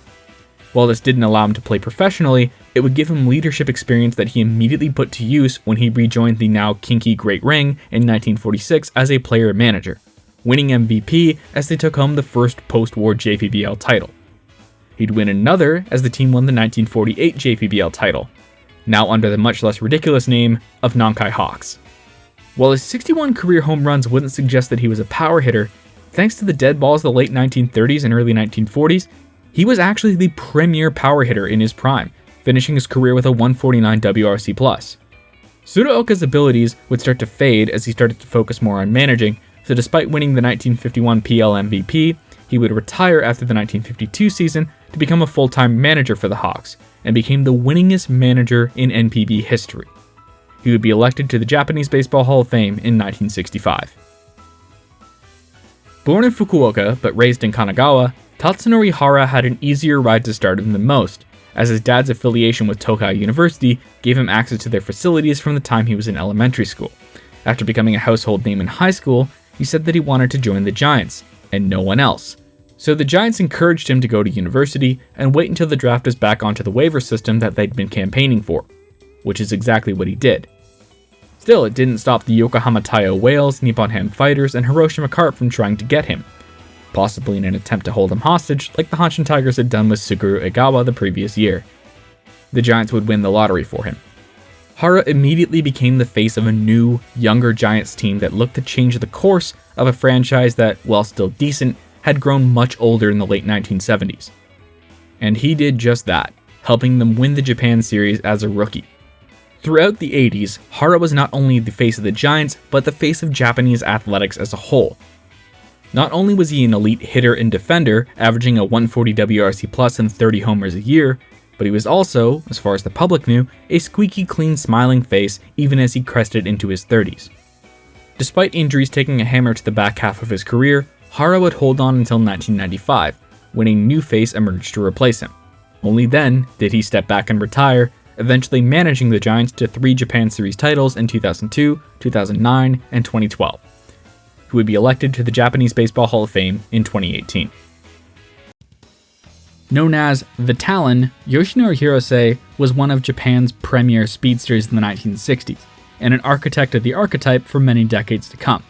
While this didn't allow him to play professionally, it would give him leadership experience that he immediately put to use when he rejoined the now Kinki Great Ring in 1946 as a player-manager, winning MVP as they took home the first post-war JPBL title. He'd win another as the team won the 1948 JPBL title, now under the much less ridiculous name of Nankai Hawks. While his 61 career home runs wouldn't suggest that he was a power hitter, thanks to the dead balls of the late 1930s and early 1940s, he was actually the premier power hitter in his prime, finishing his career with a 149 WRC+. Tsuruoka's abilities would start to fade as he started to focus more on managing, so despite winning the 1951 PL MVP, he would retire after the 1952 season to become a full-time manager for the Hawks, and became the winningest manager in NPB history. He would be elected to the Japanese Baseball Hall of Fame in 1965. Born in Fukuoka, but raised in Kanagawa, Tatsunori Hara had an easier ride to stardom than most, as his dad's affiliation with Tokai University gave him access to their facilities from the time he was in elementary school. After becoming a household name in high school, he said that he wanted to join the Giants, and no one else. So the Giants encouraged him to go to university and wait until the draft was back onto the waiver system that they'd been campaigning for, which is exactly what he did. Still, it didn't stop the Yokohama Taiyo Whales, Nippon Ham Fighters, and Hiroshima Carp from trying to get him, possibly in an attempt to hold him hostage like the Hanshin Tigers had done with Suguru Egawa the previous year. The Giants would win the lottery for him. Hara immediately became the face of a new, younger Giants team that looked to change the course of a franchise that, while still decent, had grown much older in the late 1970s. And he did just that, helping them win the Japan Series as a rookie. Throughout the 80s, Hara was not only the face of the Giants, but the face of Japanese athletics as a whole. Not only was he an elite hitter and defender, averaging a 140 WRC+ and 30 homers a year, but he was also, as far as the public knew, a squeaky clean smiling face even as he crested into his 30s. Despite injuries taking a hammer to the back half of his career, Hara would hold on until 1995, when a new face emerged to replace him. Only then did he step back and retire, eventually managing the Giants to 3 Japan Series titles in 2002, 2009, and 2012. Who would be elected to the Japanese Baseball Hall of Fame in 2018. Known as the Talon, Yoshinori Hirose was one of Japan's premier speedsters in the 1960s, and an architect of the archetype for many decades to come.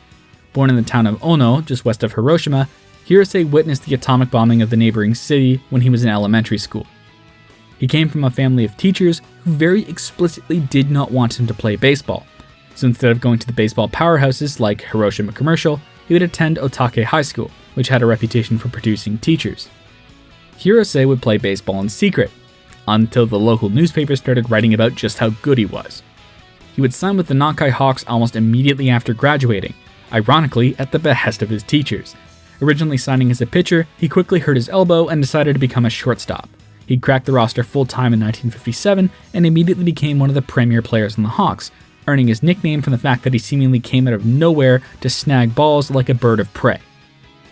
Born in the town of Ono, just west of Hiroshima, Hirose witnessed the atomic bombing of the neighboring city when he was in elementary school. He came from a family of teachers who very explicitly did not want him to play baseball, so instead of going to the baseball powerhouses like Hiroshima Commercial, he would attend Otake High School, which had a reputation for producing teachers. Hirose would play baseball in secret, until the local newspapers started writing about just how good he was. He would sign with the Nankai Hawks almost immediately after graduating, ironically at the behest of his teachers. Originally signing as a pitcher, he quickly hurt his elbow and decided to become a shortstop. He cracked the roster full-time in 1957 and immediately became one of the premier players on the Hawks, earning his nickname from the fact that he seemingly came out of nowhere to snag balls like a bird of prey.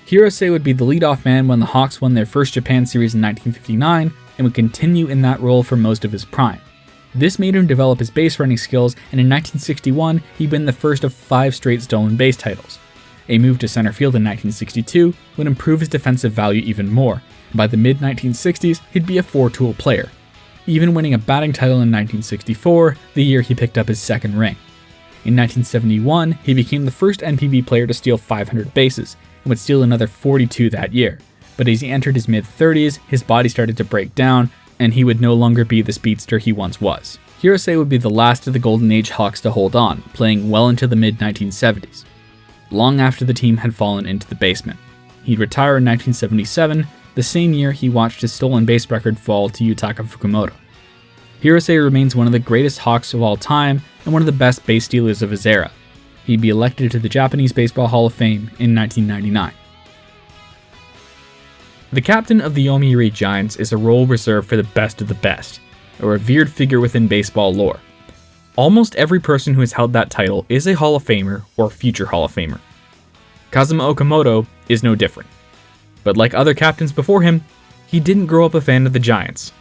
Hirose would be the leadoff man when the Hawks won their first Japan Series in 1959 and would continue in that role for most of his prime. This made him develop his base running skills, and in 1961 he'd win the first of 5 straight stolen base titles. A move to center field in 1962 would improve his defensive value even more, and by the mid-1960s he'd be a 4-tool player, even winning a batting title in 1964, the year he picked up his second ring. In 1971, he became the first NPB player to steal 500 bases, and would steal another 42 that year, but as he entered his mid-30s, his body started to break down, and he would no longer be the speedster he once was. Hirose would be the last of the Golden Age Hawks to hold on, playing well into the mid-1970s, long after the team had fallen into the basement. He'd retire in 1977, the same year he watched his stolen base record fall to Yutaka Fukumoto. Hirose remains one of the greatest Hawks of all time and one of the best base stealers of his era. He'd be elected to the Japanese Baseball Hall of Fame in 1999. The captain of the Yomiuri Giants is a role reserved for the best of the best, a revered figure within baseball lore. Almost every person who has held that title is a Hall of Famer or future Hall of Famer. Kazuma Okamoto is no different. But like other captains before him, he didn't grow up a fan of the Giants.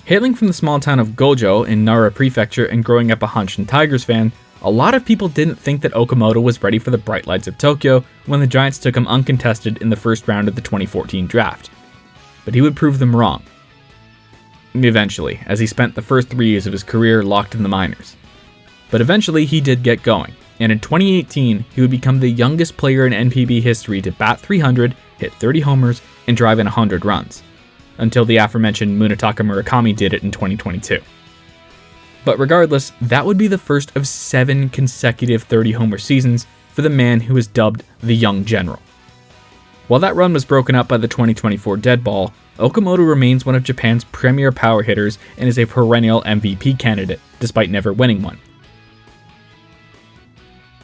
Hailing from the small town of Gojo in Nara Prefecture and growing up a Hanshin Tigers fan, a lot of people didn't think that Okamoto was ready for the bright lights of Tokyo when the Giants took him uncontested in the first round of the 2014 draft. But he would prove them wrong. Eventually, as he spent the first 3 years of his career locked in the minors. But eventually he did get going, and in 2018 he would become the youngest player in NPB history to bat 300, hit 30 homers, and drive in 100 runs, until the aforementioned Munetaka Murakami did it in 2022. But regardless, that would be the first of 7 consecutive 30-homer seasons for the man who was dubbed the Young General. While that run was broken up by the 2024 dead ball, Okamoto remains one of Japan's premier power hitters and is a perennial MVP candidate, despite never winning one.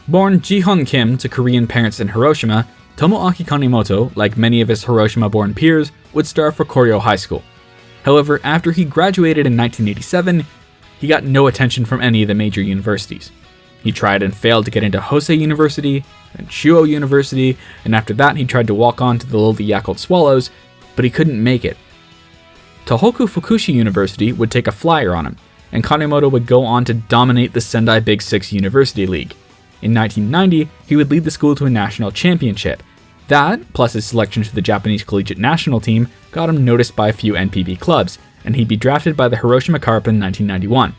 Born Jihon Kim to Korean parents in Hiroshima, Tomoaki Kanemoto, like many of his Hiroshima-born peers, would star for Koryo High School. However, after he graduated in 1987, he got no attention from any of the major universities. He tried and failed to get into Hosei University, and Chuo University, and after that he tried to walk on to the lowly Yakult Swallows, but he couldn't make it. Tohoku Fukushi University would take a flyer on him, and Kanemoto would go on to dominate the Sendai Big Six University League. In 1990, he would lead the school to a national championship. That, plus his selection to the Japanese collegiate national team, got him noticed by a few NPB clubs, and he'd be drafted by the Hiroshima Carp in 1991.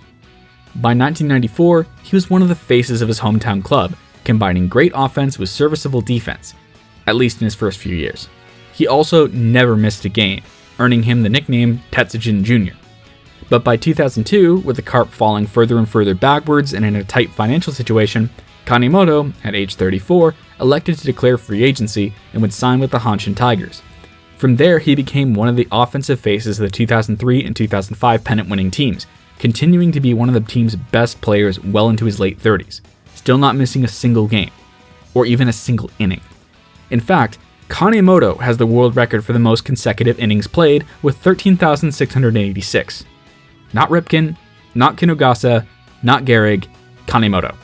By 1994, he was one of the faces of his hometown club, combining great offense with serviceable defense, at least in his first few years. He also never missed a game, earning him the nickname Tetsujin Jr. But by 2002, with the Carp falling further and further backwards and in a tight financial situation, Kanemoto, at age 34, elected to declare free agency and would sign with the Hanshin Tigers. From there, he became one of the offensive faces of the 2003 and 2005 pennant-winning teams, continuing to be one of the team's best players well into his late 30s, still not missing a single game, or even a single inning. In fact, Kanemoto has the world record for the most consecutive innings played with 13,686. Not Ripken, not Kinugasa, not Gehrig, Kanemoto.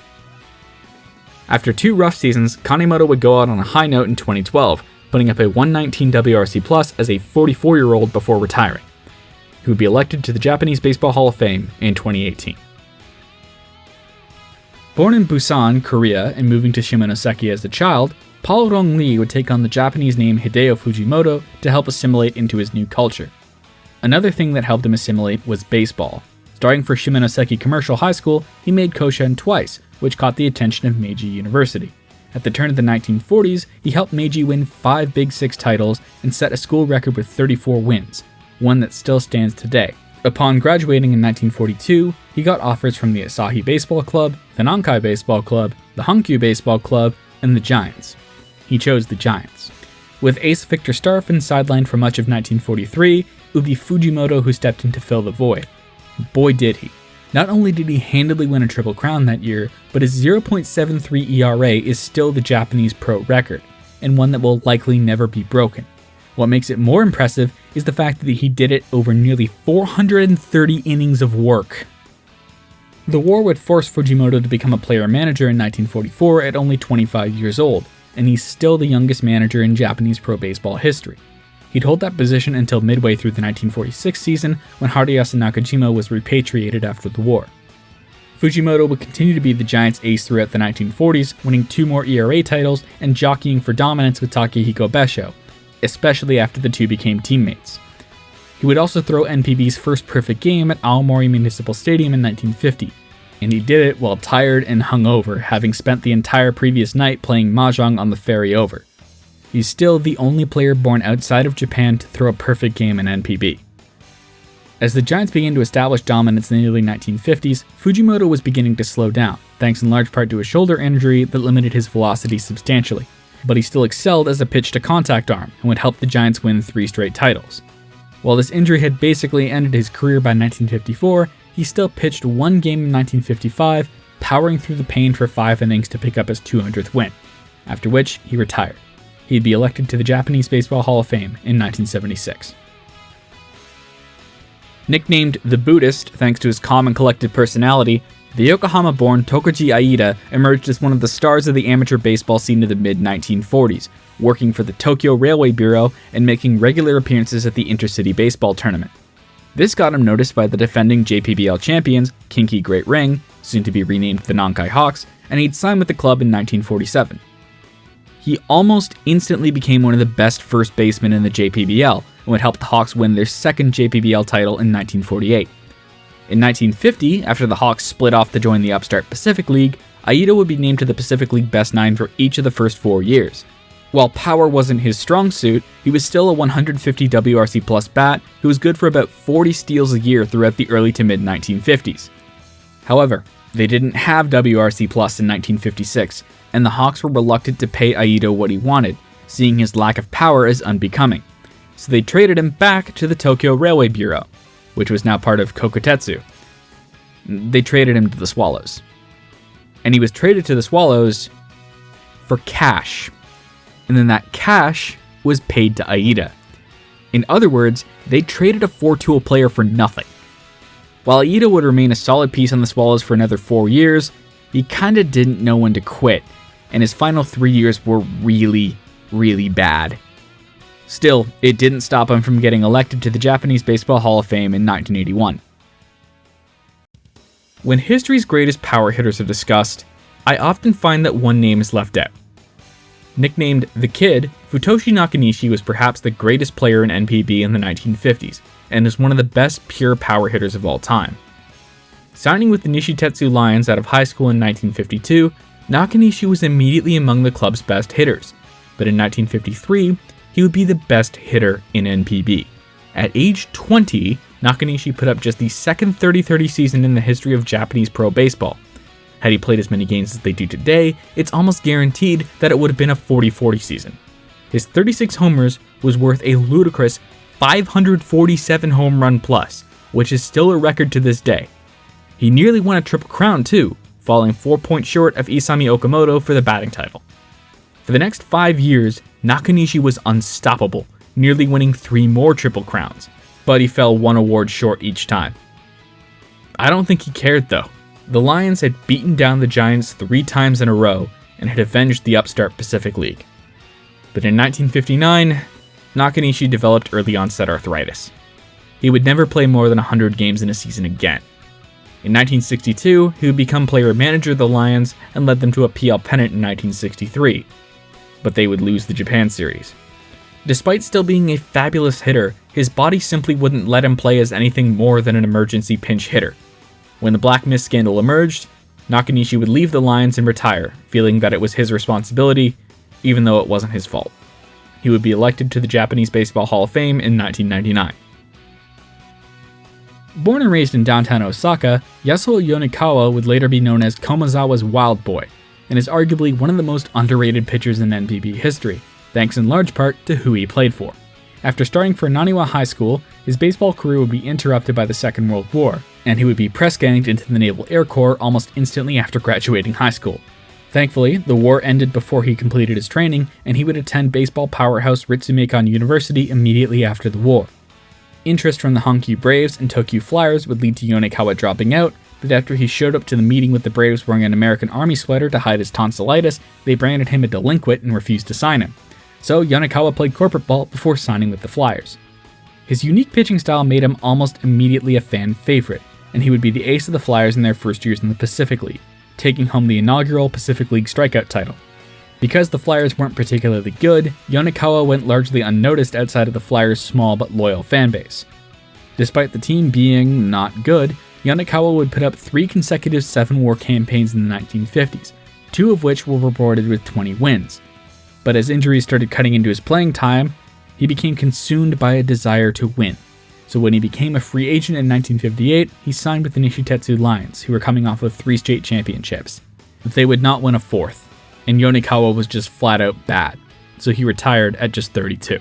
After 2 rough seasons, Kanemoto would go out on a high note in 2012, putting up a 119 WRC+ as a 44-year-old before retiring, who would be elected to the Japanese Baseball Hall of Fame in 2018. Born in Busan, Korea, and moving to Shimonoseki as a child, Paul Rong-lee would take on the Japanese name Hideo Fujimoto to help assimilate into his new culture. Another thing that helped him assimilate was baseball. Starting for Shimonoseki Commercial High School, he made Koshan twice, which caught the attention of Meiji University. At the turn of the 1940s, he helped Meiji win 5 Big Six titles and set a school record with 34 wins, one that still stands today. Upon graduating in 1942, he got offers from the Asahi Baseball Club, the Nankai Baseball Club, the Hankyu Baseball Club, and the Giants. He chose the Giants. With ace Victor Starfin sidelined for much of 1943, it would be Fujimoto who stepped in to fill the void. Boy did he. Not only did he handily win a Triple Crown that year, but his 0.73 ERA is still the Japanese pro record, and one that will likely never be broken. What makes it more impressive is the fact that he did it over nearly 430 innings of work. The war would force Fujimoto to become a player-manager in 1944 at only 25 years old, and he's still the youngest manager in Japanese pro baseball history. He'd hold that position until midway through the 1946 season, when Hideyoshi Nakajima was repatriated after the war. Fujimoto would continue to be the Giants' ace throughout the 1940s, winning 2 more ERA titles and jockeying for dominance with Takehiko Besho, especially after the two became teammates. He would also throw NPB's first perfect game at Aomori Municipal Stadium in 1950, and he did it while tired and hungover, having spent the entire previous night playing mahjong on the ferry over. He's still the only player born outside of Japan to throw a perfect game in NPB. As the Giants began to establish dominance in the early 1950s, Fujimoto was beginning to slow down, thanks in large part to a shoulder injury that limited his velocity substantially, but he still excelled as a pitch-to-contact arm and would help the Giants win 3 straight titles. While this injury had basically ended his career by 1954, he still pitched 1 game in 1955, powering through the pain for 5 innings to pick up his 200th win, after which he retired. He'd be elected to the Japanese Baseball Hall of Fame in 1976. Nicknamed the Buddhist thanks to his calm and collected personality, the Yokohama-born Tokuji Aida emerged as one of the stars of the amateur baseball scene of the mid-1940s, working for the Tokyo Railway Bureau and making regular appearances at the Intercity Baseball Tournament. This got him noticed by the defending JPBL champions, Kinki Great Ring, soon to be renamed the Nankai Hawks, and he'd signed with the club in 1947. He almost instantly became one of the best first basemen in the JPBL, and would help the Hawks win their second JPBL title in 1948. In 1950, after the Hawks split off to join the upstart Pacific League, Aida would be named to the Pacific League Best 9 for each of the first 4 years. While power wasn't his strong suit, he was still a 150 WRC plus bat who was good for about 40 steals a year throughout the early to mid 1950s. However, they didn't have WRC plus in 1956, and the Hawks were reluctant to pay Aida what he wanted, seeing his lack of power as unbecoming. So they traded him back to the Tokyo Railway Bureau, which was now part of Kokutetsu. They traded him to the Swallows. And he was traded to the Swallows for cash. And then that cash was paid to Aida. In other words, they traded a 4-tool player for nothing. While Aida would remain a solid piece on the Swallows for another 4 years, he kinda didn't know when to quit, and his final 3 years were really, really bad. Still, it didn't stop him from getting elected to the Japanese Baseball Hall of Fame in 1981. When history's greatest power hitters are discussed, I often find that one name is left out. Nicknamed The Kid, Futoshi Nakanishi was perhaps the greatest player in NPB in the 1950s, and is one of the best pure power hitters of all time. Signing with the Nishitetsu Lions out of high school in 1952, Nakanishi was immediately among the club's best hitters, but in 1953, he would be the best hitter in NPB. At age 20, Nakanishi put up just the second 30-30 season in the history of Japanese pro baseball. Had he played as many games as they do today, it's almost guaranteed that it would have been a 40-40 season. His 36 homers was worth a ludicrous 547 home run plus, which is still a record to this day. He nearly won a Triple Crown too, falling 4 points short of Isami Okamoto for the batting title. For the next 5 years, Nakanishi was unstoppable, nearly winning 3 more Triple Crowns, but he fell 1 award short each time. I don't think he cared though. The Lions had beaten down the Giants 3 times in a row and had avenged the upstart Pacific League. But in 1959, Nakanishi developed early onset arthritis. He would never play more than 100 games in a season again. In 1962, he would become player-manager of the Lions and led them to a PL pennant in 1963, but they would lose the Japan series. Despite still being a fabulous hitter, his body simply wouldn't let him play as anything more than an emergency pinch hitter. When the Black Mist scandal emerged, Nakanishi would leave the Lions and retire, feeling that it was his responsibility, even though it wasn't his fault. He would be elected to the Japanese Baseball Hall of Fame in 1999. Born and raised in downtown Osaka, Yasuo Yonekawa would later be known as Komazawa's Wild Boy, and is arguably one of the most underrated pitchers in NPB history, thanks in large part to who he played for. After starting for Naniwa High School, his baseball career would be interrupted by the Second World War, and he would be press-ganged into the Naval Air Corps almost instantly after graduating high school. Thankfully, the war ended before he completed his training, and he would attend baseball powerhouse Ritsumeikan University immediately after the war. Interest from the Hankyu Braves and Tokyo Flyers would lead to Yonekawa dropping out, but after he showed up to the meeting with the Braves wearing an American Army sweater to hide his tonsillitis, they branded him a delinquent and refused to sign him. So Yonekawa played corporate ball before signing with the Flyers. His unique pitching style made him almost immediately a fan favorite, and he would be the ace of the Flyers in their first years in the Pacific League, taking home the inaugural Pacific League strikeout title. Because the Flyers weren't particularly good, Yonekawa went largely unnoticed outside of the Flyers' small but loyal fanbase. Despite the team being not good, Yonekawa would put up 3 consecutive 7-war campaigns in the 1950s, 2 of which were reported with 20 wins. but as injuries started cutting into his playing time, he became consumed by a desire to win. So when he became a free agent in 1958, he signed with the Nishitetsu Lions, who were coming off of 3 state championships. They would not win a 4th, and Yonekawa was just flat out bad, so he retired at just 32.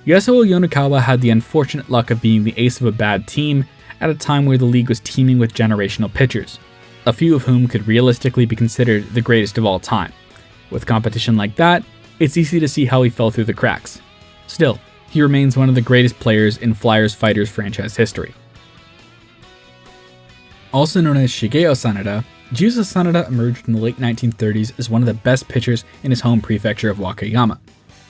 Yasuo Yonekawa had the unfortunate luck of being the ace of a bad team at a time where the league was teeming with generational pitchers, a few of whom could realistically be considered the greatest of all time. With competition like that, it's easy to see how he fell through the cracks. Still, he remains one of the greatest players in Flyers Fighters franchise history. Also known as Shigeo Sanada, Juzo Sanada emerged in the late 1930s as one of the best pitchers in his home prefecture of Wakayama.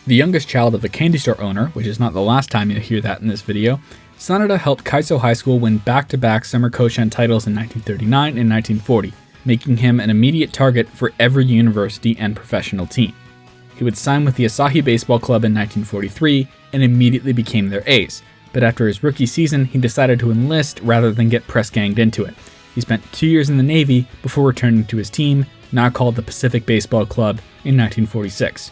The youngest child of a candy store owner, which is not the last time you'll hear that in this video, Sanada helped Kaiso High School win back-to-back Summer Koshan titles in 1939 and 1940, making him an immediate target for every university and professional team. He would sign with the Asahi Baseball Club in 1943 and immediately became their ace, but after his rookie season, he decided to enlist rather than get press-ganged into it. He spent 2 years in the Navy before returning to his team, now called the Pacific Baseball Club, in 1946.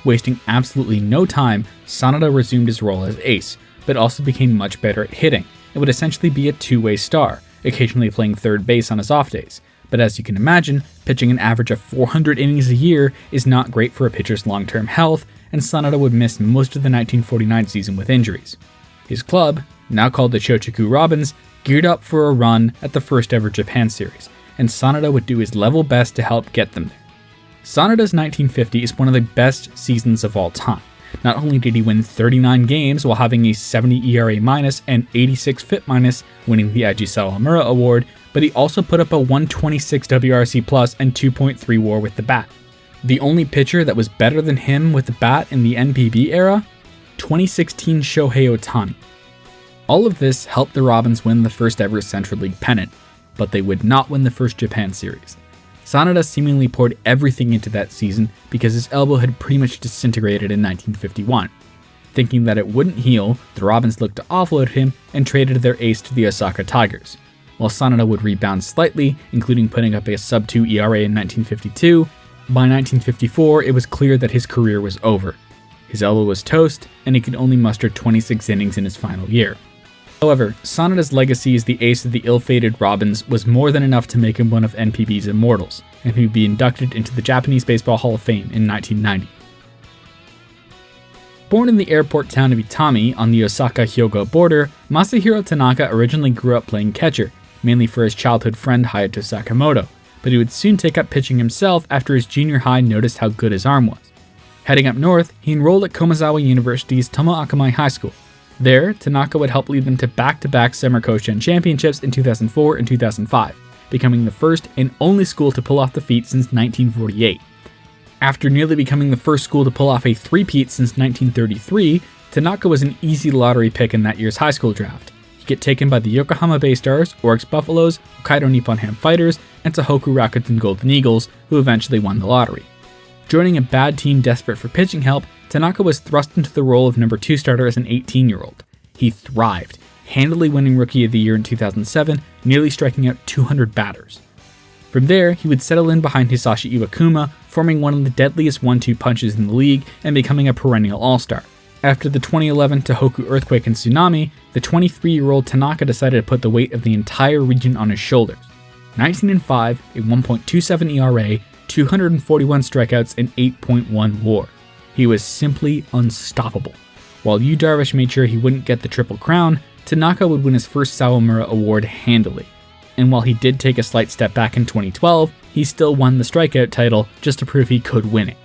Wasting absolutely no time, Sanada resumed his role as ace, but also became much better at hitting, and would essentially be a two-way star, occasionally playing third base on his off days. But as you can imagine, pitching an average of 400 innings a year is not great for a pitcher's long-term health, and Sanada would miss most of the 1949 season with injuries. His club, now called the Shochiku Robins, geared up for a run at the first ever Japan series, and Sanada would do his level best to help get them there. Sanada's 1950 is one of the best seasons of all time. Not only did he win 39 games while having a 70 ERA- and 86 FIP-, winning the Isao Shibata award, but he also put up a 126 WRC+ and 2.3 WAR with the bat. The only pitcher that was better than him with the bat in the NPB era? 2016 Shohei Ohtani. All of this helped the Robins win the first ever Central League pennant, but they would not win the first Japan series. Sanada seemingly poured everything into that season because his elbow had pretty much disintegrated in 1951. Thinking that it wouldn't heal, the Robins looked to offload him and traded their ace to the Osaka Tigers. While Sanada would rebound slightly, including putting up a sub-2 ERA in 1952, by 1954 it was clear that his career was over. His elbow was toast, and he could only muster 26 innings in his final year. However, Sanada's legacy as the ace of the ill-fated Robins was more than enough to make him one of NPB's immortals, and he would be inducted into the Japanese Baseball Hall of Fame in 1990. Born in the airport town of Itami on the Osaka-Hyogo border, Masahiro Tanaka originally grew up playing catcher, mainly for his childhood friend Hayato Sakamoto, but he would soon take up pitching himself after his junior high noticed how good his arm was. Heading up north, he enrolled at Komazawa University's Tomo Akamai High School. There, Tanaka would help lead them to back-to-back Summer Koshan championships in 2004 and 2005, becoming the first and only school to pull off the feat since 1948. After nearly becoming the first school to pull off a three-peat since 1933, Tanaka was an easy lottery pick in that year's high school draft. He'd get taken by the Yokohama Bay Stars, Oryx Buffaloes, Hokkaido Nippon Ham Fighters, and Tohoku Rakuten Golden Eagles, who eventually won the lottery. Joining a bad team desperate for pitching help, Tanaka was thrust into the role of number 2 starter as an 18-year-old. He thrived, handily winning Rookie of the Year in 2007, nearly striking out 200 batters. From there, he would settle in behind Hisashi Iwakuma, forming one of the deadliest 1-2 punches in the league and becoming a perennial all-star. After the 2011 Tohoku earthquake and tsunami, the 23-year-old Tanaka decided to put the weight of the entire region on his shoulders. 19-5, a 1.27 ERA, 241 strikeouts, and 8.1 WAR. He was simply unstoppable. While Yu Darvish made sure he wouldn't get the Triple Crown, Tanaka would win his first Sawamura award handily. And while he did take a slight step back in 2012, he still won the strikeout title just to prove he could win it.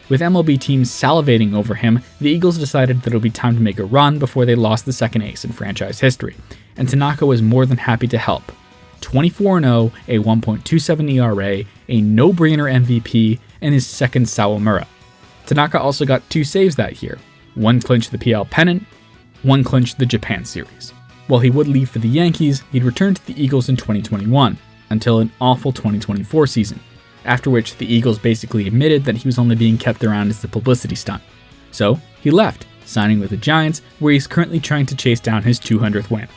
With MLB teams salivating over him, the Eagles decided that it would be time to make a run before they lost the second ace in franchise history, and Tanaka was more than happy to help. 24-0, a 1.27 ERA, a no-brainer MVP, and his second Sawamura. Tanaka also got 2 saves that year. One clinched the PL pennant, one clinched the Japan series. While he would leave for the Yankees, he'd return to the Eagles in 2021, until an awful 2024 season, after which the Eagles basically admitted that he was only being kept around as a publicity stunt. So, he left, signing with the Giants, where he's currently trying to chase down his 200th win.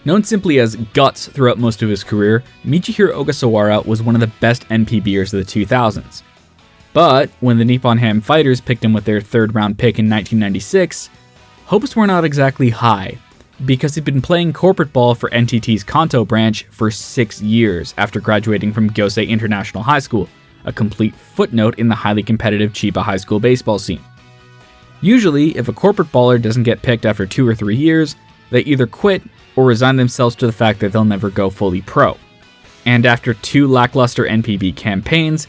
Known simply as Guts throughout most of his career, Michihiro Ogasawara was one of the best NPBers of the 2000s. But when the Nippon Ham Fighters picked him with their third-round pick in 1996, hopes were not exactly high, because he'd been playing corporate ball for NTT's Kanto branch for 6 years after graduating from Gyosei International High School, a complete footnote in the highly competitive Chiba high school baseball scene. Usually, if a corporate baller doesn't get picked after 2 or 3 years, they either quit or resign themselves to the fact that they'll never go fully pro. And after 2 lackluster NPB campaigns,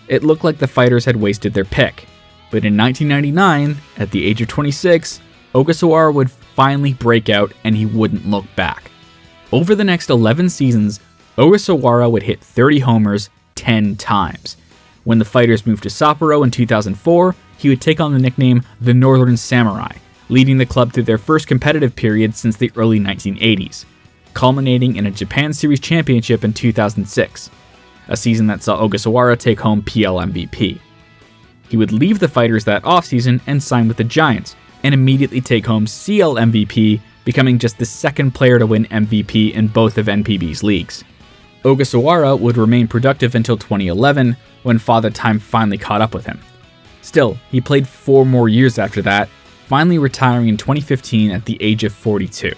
it looked like the Fighters had wasted their pick. But in 1999, at the age of 26, Ogasawara would finally break out and he wouldn't look back. Over the next 11 seasons, Ogasawara would hit 30 homers 10 times. When the Fighters moved to Sapporo in 2004, he would take on the nickname the Northern Samurai, leading the club through their first competitive period since the early 1980s, culminating in a Japan Series championship in 2006, a season that saw Ogasawara take home PL MVP. He would leave the Fighters that offseason and sign with the Giants, and immediately take home CL MVP, becoming just the second player to win MVP in both of NPB's leagues. Ogasawara would remain productive until 2011, when Father Time finally caught up with him. Still, he played 4 more years after that, finally retiring in 2015 at the age of 42.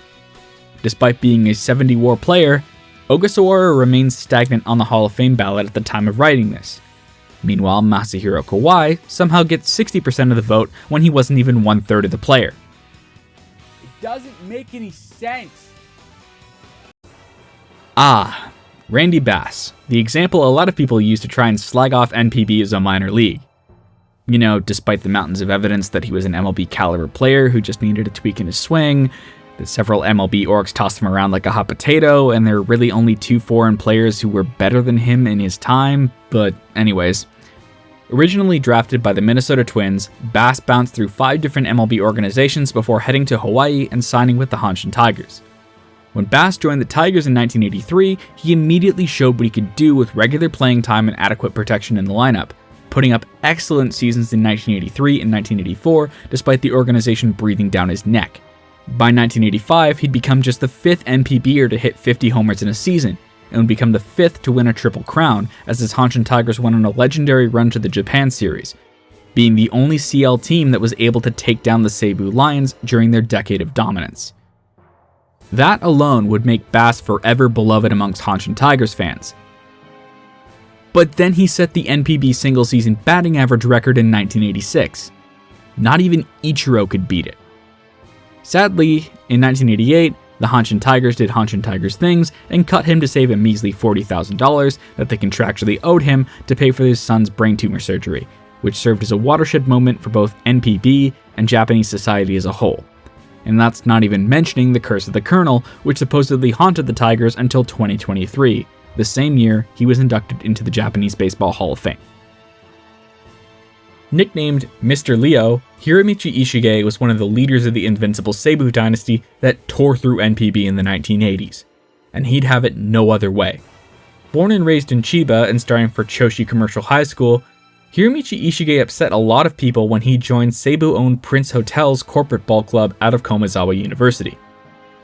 Despite being a 70-WAR player, Ogasawara remains stagnant on the Hall of Fame ballot at the time of writing this. Meanwhile, Masahiro Kawai somehow gets 60% of the vote when he wasn't even 1/3 of the player. It doesn't make any sense. Randy Bass, the example a lot of people use to try and slag off NPB as a minor league. You know, despite the mountains of evidence that he was an MLB caliber player who just needed a tweak in his swing, that several MLB orgs tossed him around like a hot potato, and there are really only 2 foreign players who were better than him in his time, but anyways. Originally drafted by the Minnesota Twins, Bass bounced through 5 different MLB organizations before heading to Hawaii and signing with the Hanshin Tigers. When Bass joined the Tigers in 1983, he immediately showed what he could do with regular playing time and adequate protection in the lineup, putting up excellent seasons in 1983 and 1984 despite the organization breathing down his neck. By 1985, he'd become just the 5th NPBer to hit 50 homers in a season, and would become the 5th to win a Triple Crown as his Hanshin Tigers went on a legendary run to the Japan Series, being the only CL team that was able to take down the Seibu Lions during their decade of dominance. That alone would make Bass forever beloved amongst Hanshin Tigers fans. But then he set the NPB single-season batting average record in 1986. Not even Ichiro could beat it. Sadly, in 1988, the Hanshin Tigers did Hanshin Tigers things and cut him to save a measly $40,000 that they contractually owed him to pay for his son's brain tumor surgery, which served as a watershed moment for both NPB and Japanese society as a whole. And that's not even mentioning the curse of the Colonel, which supposedly haunted the Tigers until 2023, the same year he was inducted into the Japanese Baseball Hall of Fame. Nicknamed Mr. Leo, Hiromichi Ishige was one of the leaders of the invincible Seibu dynasty that tore through NPB in the 1980s, and he'd have it no other way. Born and raised in Chiba and starring for Choshi Commercial High School, Hiromichi Ishige upset a lot of people when he joined Seibu-owned Prince Hotel's corporate ball club out of Komazawa University.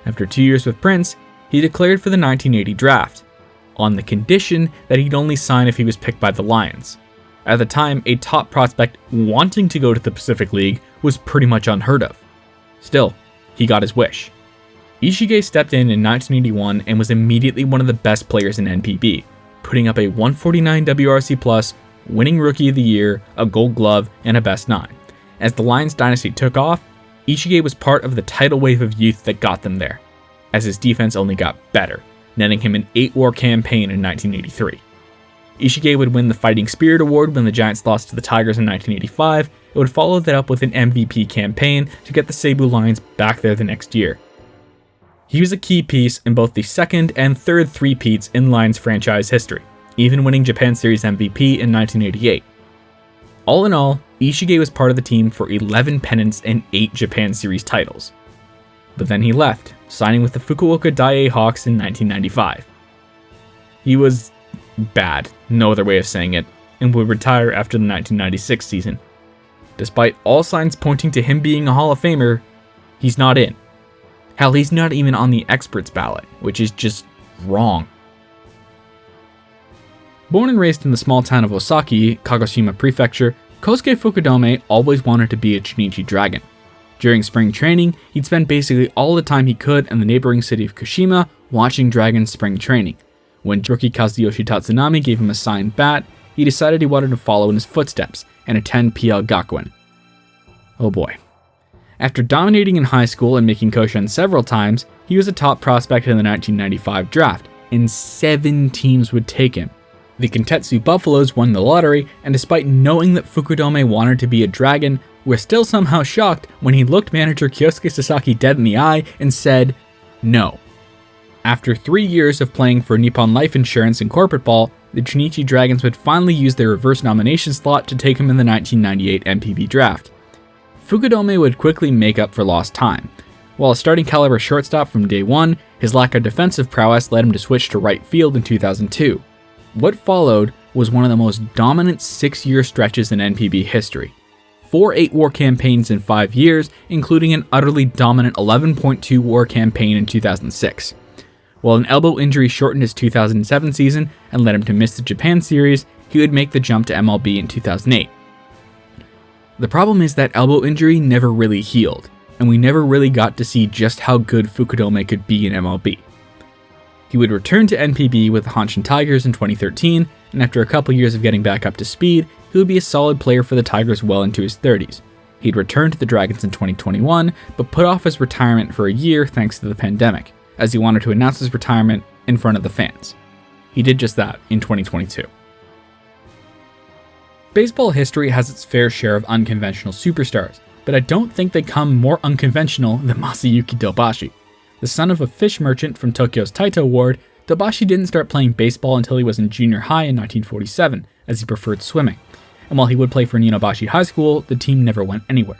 After 2 years with Prince, he declared for the 1980 draft, on the condition that he'd only sign if he was picked by the Lions. At the time, a top prospect wanting to go to the Pacific League was pretty much unheard of. Still, he got his wish. Ishige stepped in 1981 and was immediately one of the best players in NPB, putting up a 149 WRC+, winning Rookie of the Year, a Gold Glove, and a Best 9. As the Lions dynasty took off, Ishige was part of the tidal wave of youth that got them there, as his defense only got better, netting him an 8-WAR campaign in 1983. Ishige would win the Fighting Spirit Award when the Giants lost to the Tigers in 1985, and would follow that up with an MVP campaign to get the Seibu Lions back there the next year. He was a key piece in both the second and third three-peats in Lions franchise history, even winning Japan Series MVP in 1988. All in all, Ishige was part of the team for 11 pennants and 8 Japan Series titles. But then he left, signing with the Fukuoka Daiei Hawks in 1995. He was bad, no other way of saying it, and would retire after the 1996 season. Despite all signs pointing to him being a Hall of Famer, he's not in. Hell, he's not even on the experts ballot, which is just wrong. Born and raised in the small town of Osaki, Kagoshima Prefecture, Kosuke Fukudome always wanted to be a Chunichi Dragon. During spring training, he'd spend basically all the time he could in the neighboring city of Kashima watching Dragon's spring training. When rookie Kazuyoshi Tatsunami gave him a signed bat, he decided he wanted to follow in his footsteps and attend PL Gakuen. Oh boy. After dominating in high school and making Koshin several times, he was a top prospect in the 1995 draft, and 7 teams would take him. The Kintetsu Buffaloes won the lottery, and despite knowing that Fukudome wanted to be a Dragon, were still somehow shocked when he looked manager Kyosuke Sasaki dead in the eye and said, no. After 3 years of playing for Nippon Life Insurance and corporate ball, the Chunichi Dragons would finally use their reverse nomination slot to take him in the 1998 NPB draft. Fukudome would quickly make up for lost time. While a starting caliber shortstop from day one, his lack of defensive prowess led him to switch to right field in 2002. What followed was one of the most dominant 6-year stretches in NPB history. 4 8-war campaigns in 5 years, including an utterly dominant 11.2 war campaign in 2006. While an elbow injury shortened his 2007 season and led him to miss the Japan series, he would make the jump to MLB in 2008. The problem is that elbow injury never really healed, and we never really got to see just how good Fukudome could be in MLB. He would return to NPB with the Hanshin Tigers in 2013, and after a couple years of getting back up to speed, he would be a solid player for the Tigers well into his 30s. He'd return to the Dragons in 2021, but put off his retirement for a year thanks to the pandemic, as he wanted to announce his retirement in front of the fans. He did just that in 2022. Baseball history has its fair share of unconventional superstars, but I don't think they come more unconventional than Masayuki Dobashi. The son of a fish merchant from Tokyo's Taito Ward, Dobashi didn't start playing baseball until he was in junior high in 1947, as he preferred swimming. And while he would play for Ninobashi High School, the team never went anywhere.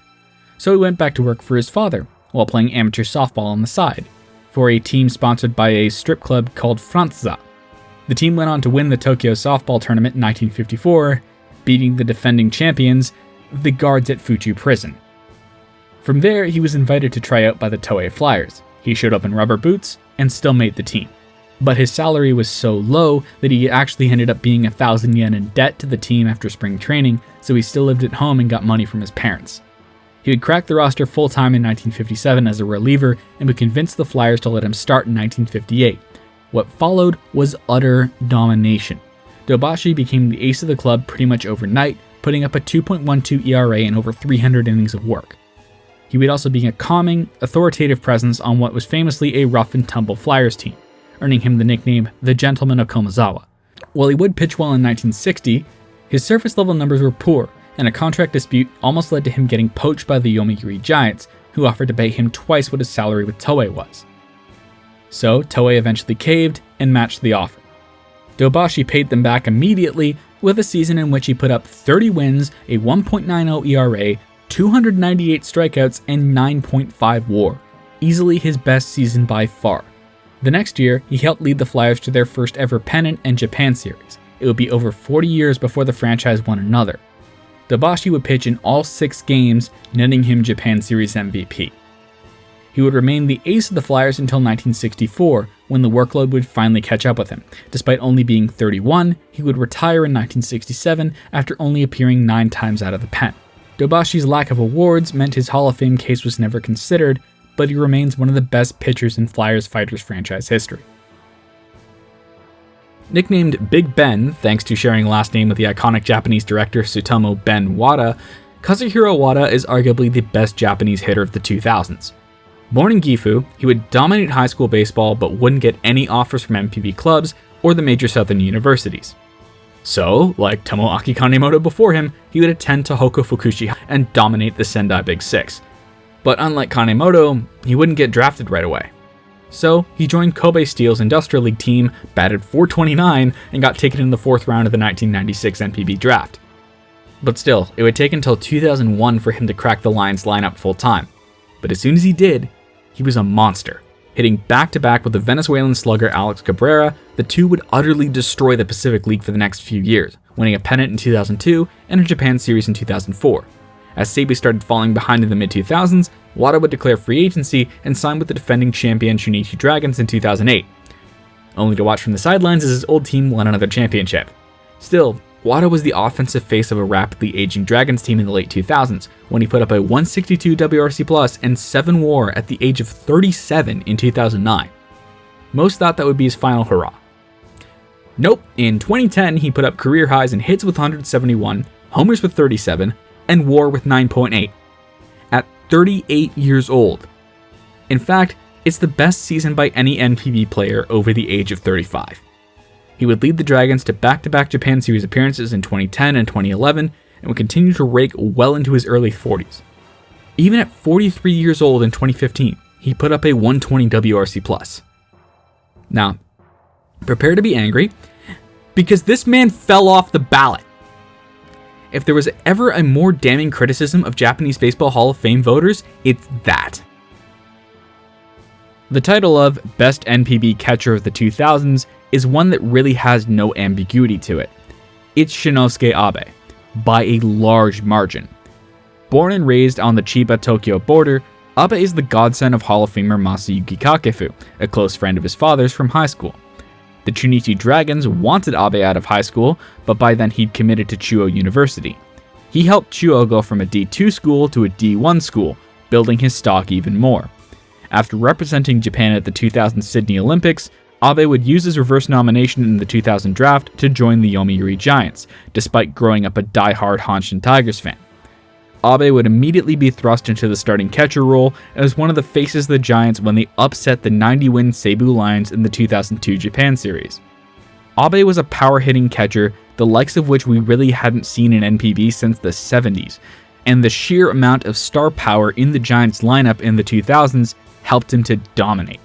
So he went back to work for his father, while playing amateur softball on the side, for a team sponsored by a strip club called Franza. The team went on to win the Tokyo softball tournament in 1954, beating the defending champions, the guards at Fuchu Prison. From there, he was invited to try out by the Toei Flyers. He showed up in rubber boots and still made the team. But his salary was so low that he actually ended up being 1,000 yen in debt to the team after spring training, so he still lived at home and got money from his parents. He would crack the roster full-time in 1957 as a reliever and would convince the Flyers to let him start in 1958. What followed was utter domination. Dobashi became the ace of the club pretty much overnight, putting up a 2.12 ERA and over 300 innings of work. He would also be a calming, authoritative presence on what was famously a rough-and-tumble Flyers team, earning him the nickname the Gentleman of Komazawa. While he would pitch well in 1960, his surface level numbers were poor, and a contract dispute almost led to him getting poached by the Yomiuri Giants, who offered to pay him twice what his salary with Toei was. So Toei eventually caved and matched the offer. Dobashi paid them back immediately with a season in which he put up 30 wins, a 1.90 ERA, 298 strikeouts, and 9.5 WAR, easily his best season by far. The next year, he helped lead the Flyers to their first ever pennant and Japan series. It would be over 40 years before the franchise won another. Dobashi would pitch in all 6 games, netting him Japan Series MVP. He would remain the ace of the Flyers until 1964, when the workload would finally catch up with him. Despite only being 31, he would retire in 1967 after only appearing 9 times out of the pen. Dobashi's lack of awards meant his Hall of Fame case was never considered, but he remains one of the best pitchers in Flyers Fighters franchise history. Nicknamed Big Ben, thanks to sharing a last name with the iconic Japanese director Tsutomu Ben Wada, Kazuhiro Wada is arguably the best Japanese hitter of the 2000s. Born in Gifu, he would dominate high school baseball but wouldn't get any offers from NPB clubs or the major southern universities. So, like Tomoaki Kanemoto before him, he would attend Tohoku Fukushi and dominate the Sendai Big Six. But unlike Kanemoto, he wouldn't get drafted right away. So, he joined Kobe Steel's Industrial League team, batted .429, and got taken in the 4th round of the 1996 NPB draft. But still, it would take until 2001 for him to crack the Lions lineup full-time. But as soon as he did, he was a monster. Hitting back-to-back with the Venezuelan slugger Alex Cabrera, the two would utterly destroy the Pacific League for the next few years, winning a pennant in 2002 and a Japan series in 2004. As Seibu started falling behind in the mid-2000s, Wada would declare free agency and sign with the defending champion Shunichi Dragons in 2008, only to watch from the sidelines as his old team won another championship. Still, Wada was the offensive face of a rapidly aging Dragons team in the late 2000s when he put up a 162 WRC plus and 7 WAR at the age of 37 in 2009. Most thought that would be his final hurrah. Nope, in 2010 he put up career highs in hits with 171, homers with 37, and WAR with 9.8. At 38 years old. In fact, it's the best season by any NPB player over the age of 35. He would lead the Dragons to back-to-back Japan Series appearances in 2010 and 2011, and would continue to rake well into his early 40s. Even at 43 years old in 2015, he put up a 120 WRC+. Now, prepare to be angry, because this man fell off the ballot. If there was ever a more damning criticism of Japanese Baseball Hall of Fame voters, it's that. The title of Best NPB Catcher of the 2000s is one that really has no ambiguity to it. It's Shinosuke Abe, by a large margin. Born and raised on the Chiba-Tokyo border, Abe is the godson of Hall of Famer Masayuki Kakefu, a close friend of his father's from high school. The Chunichi Dragons wanted Abe out of high school, but by then he'd committed to Chuo University. He helped Chuo go from a D2 school to a D1 school, building his stock even more. After representing Japan at the 2000 Sydney Olympics, Abe would use his reverse nomination in the 2000 draft to join the Yomiuri Giants, despite growing up a die-hard Hanshin Tigers fan. Abe would immediately be thrust into the starting catcher role as one of the faces of the Giants when they upset the 90-win Seibu Lions in the 2002 Japan Series. Abe was a power-hitting catcher, the likes of which we really hadn't seen in NPB since the 70s, and the sheer amount of star power in the Giants lineup in the 2000s helped him to dominate.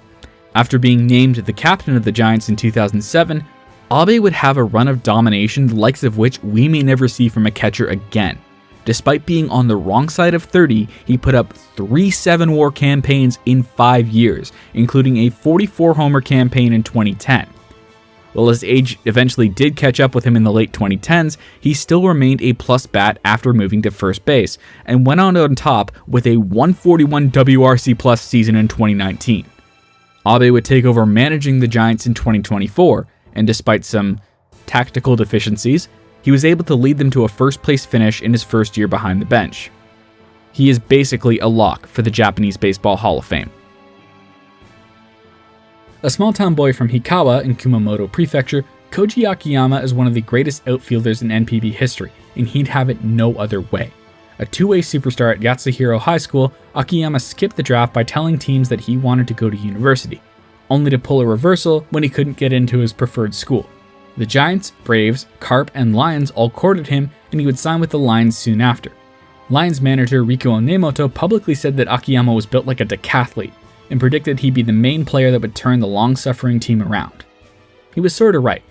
After being named the captain of the Giants in 2007, Abe would have a run of domination the likes of which we may never see from a catcher again. Despite being on the wrong side of 30, he put up 3 7-WAR campaigns in 5 years, including a 44-homer campaign in 2010. While his age eventually did catch up with him in the late 2010s, he still remained a plus bat after moving to first base, and went on top with a 141 WRC plus season in 2019. Abe would take over managing the Giants in 2024, and despite some tactical deficiencies, he was able to lead them to a first-place finish in his first year behind the bench. He is basically a lock for the Japanese Baseball Hall of Fame. A small-town boy from Hikawa in Kumamoto Prefecture, Koji Akiyama is one of the greatest outfielders in NPB history, and he'd have it no other way. A two-way superstar at Yatsuhiro High School, Akiyama skipped the draft by telling teams that he wanted to go to university, only to pull a reversal when he couldn't get into his preferred school. The Giants, Braves, Carp, and Lions all courted him, and he would sign with the Lions soon after. Lions manager Riko Nemoto publicly said that Akiyama was built like a decathlete, and predicted he'd be the main player that would turn the long-suffering team around. He was sorta right.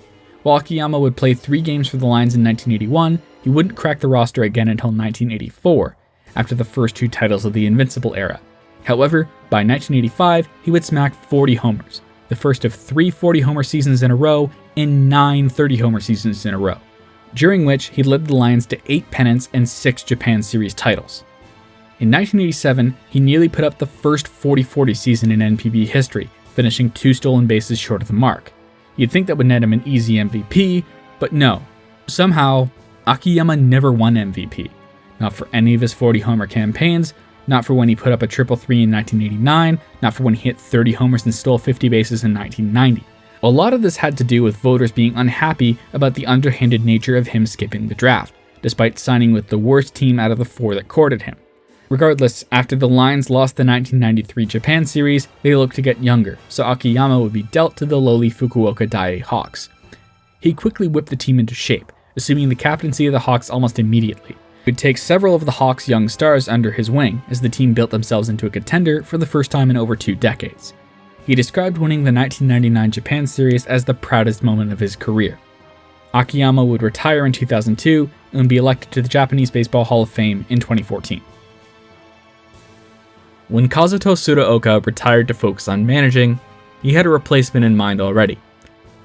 While Akiyama would play 3 games for the Lions in 1981, he wouldn't crack the roster again until 1984, after the first 2 titles of the Invincible era. However, by 1985, he would smack 40 homers, the first of 3 40-homer seasons in a row and 9 30-homer seasons in a row, during which he led the Lions to 8 pennants and 6 Japan Series titles. In 1987, he nearly put up the first 40-40 season in NPB history, finishing 2 stolen bases short of the mark. You'd think that would net him an easy MVP, but no. Somehow, Akiyama never won MVP. Not for any of his 40-homer campaigns, not for when he put up a triple 3 in 1989, not for when he hit 30 homers and stole 50 bases in 1990. A lot of this had to do with voters being unhappy about the underhanded nature of him skipping the draft, despite signing with the worst team out of the 4 that courted him. Regardless, after the Lions lost the 1993 Japan Series, they looked to get younger, so Akiyama would be dealt to the lowly Fukuoka Daiei Hawks. He quickly whipped the team into shape, assuming the captaincy of the Hawks almost immediately. It would take several of the Hawks' young stars under his wing as the team built themselves into a contender for the first time in over 2 decades. He described winning the 1999 Japan Series as the proudest moment of his career. Akiyama would retire in 2002 and would be elected to the Japanese Baseball Hall of Fame in 2014. When Kazuto Suraoka retired to focus on managing, he had a replacement in mind already,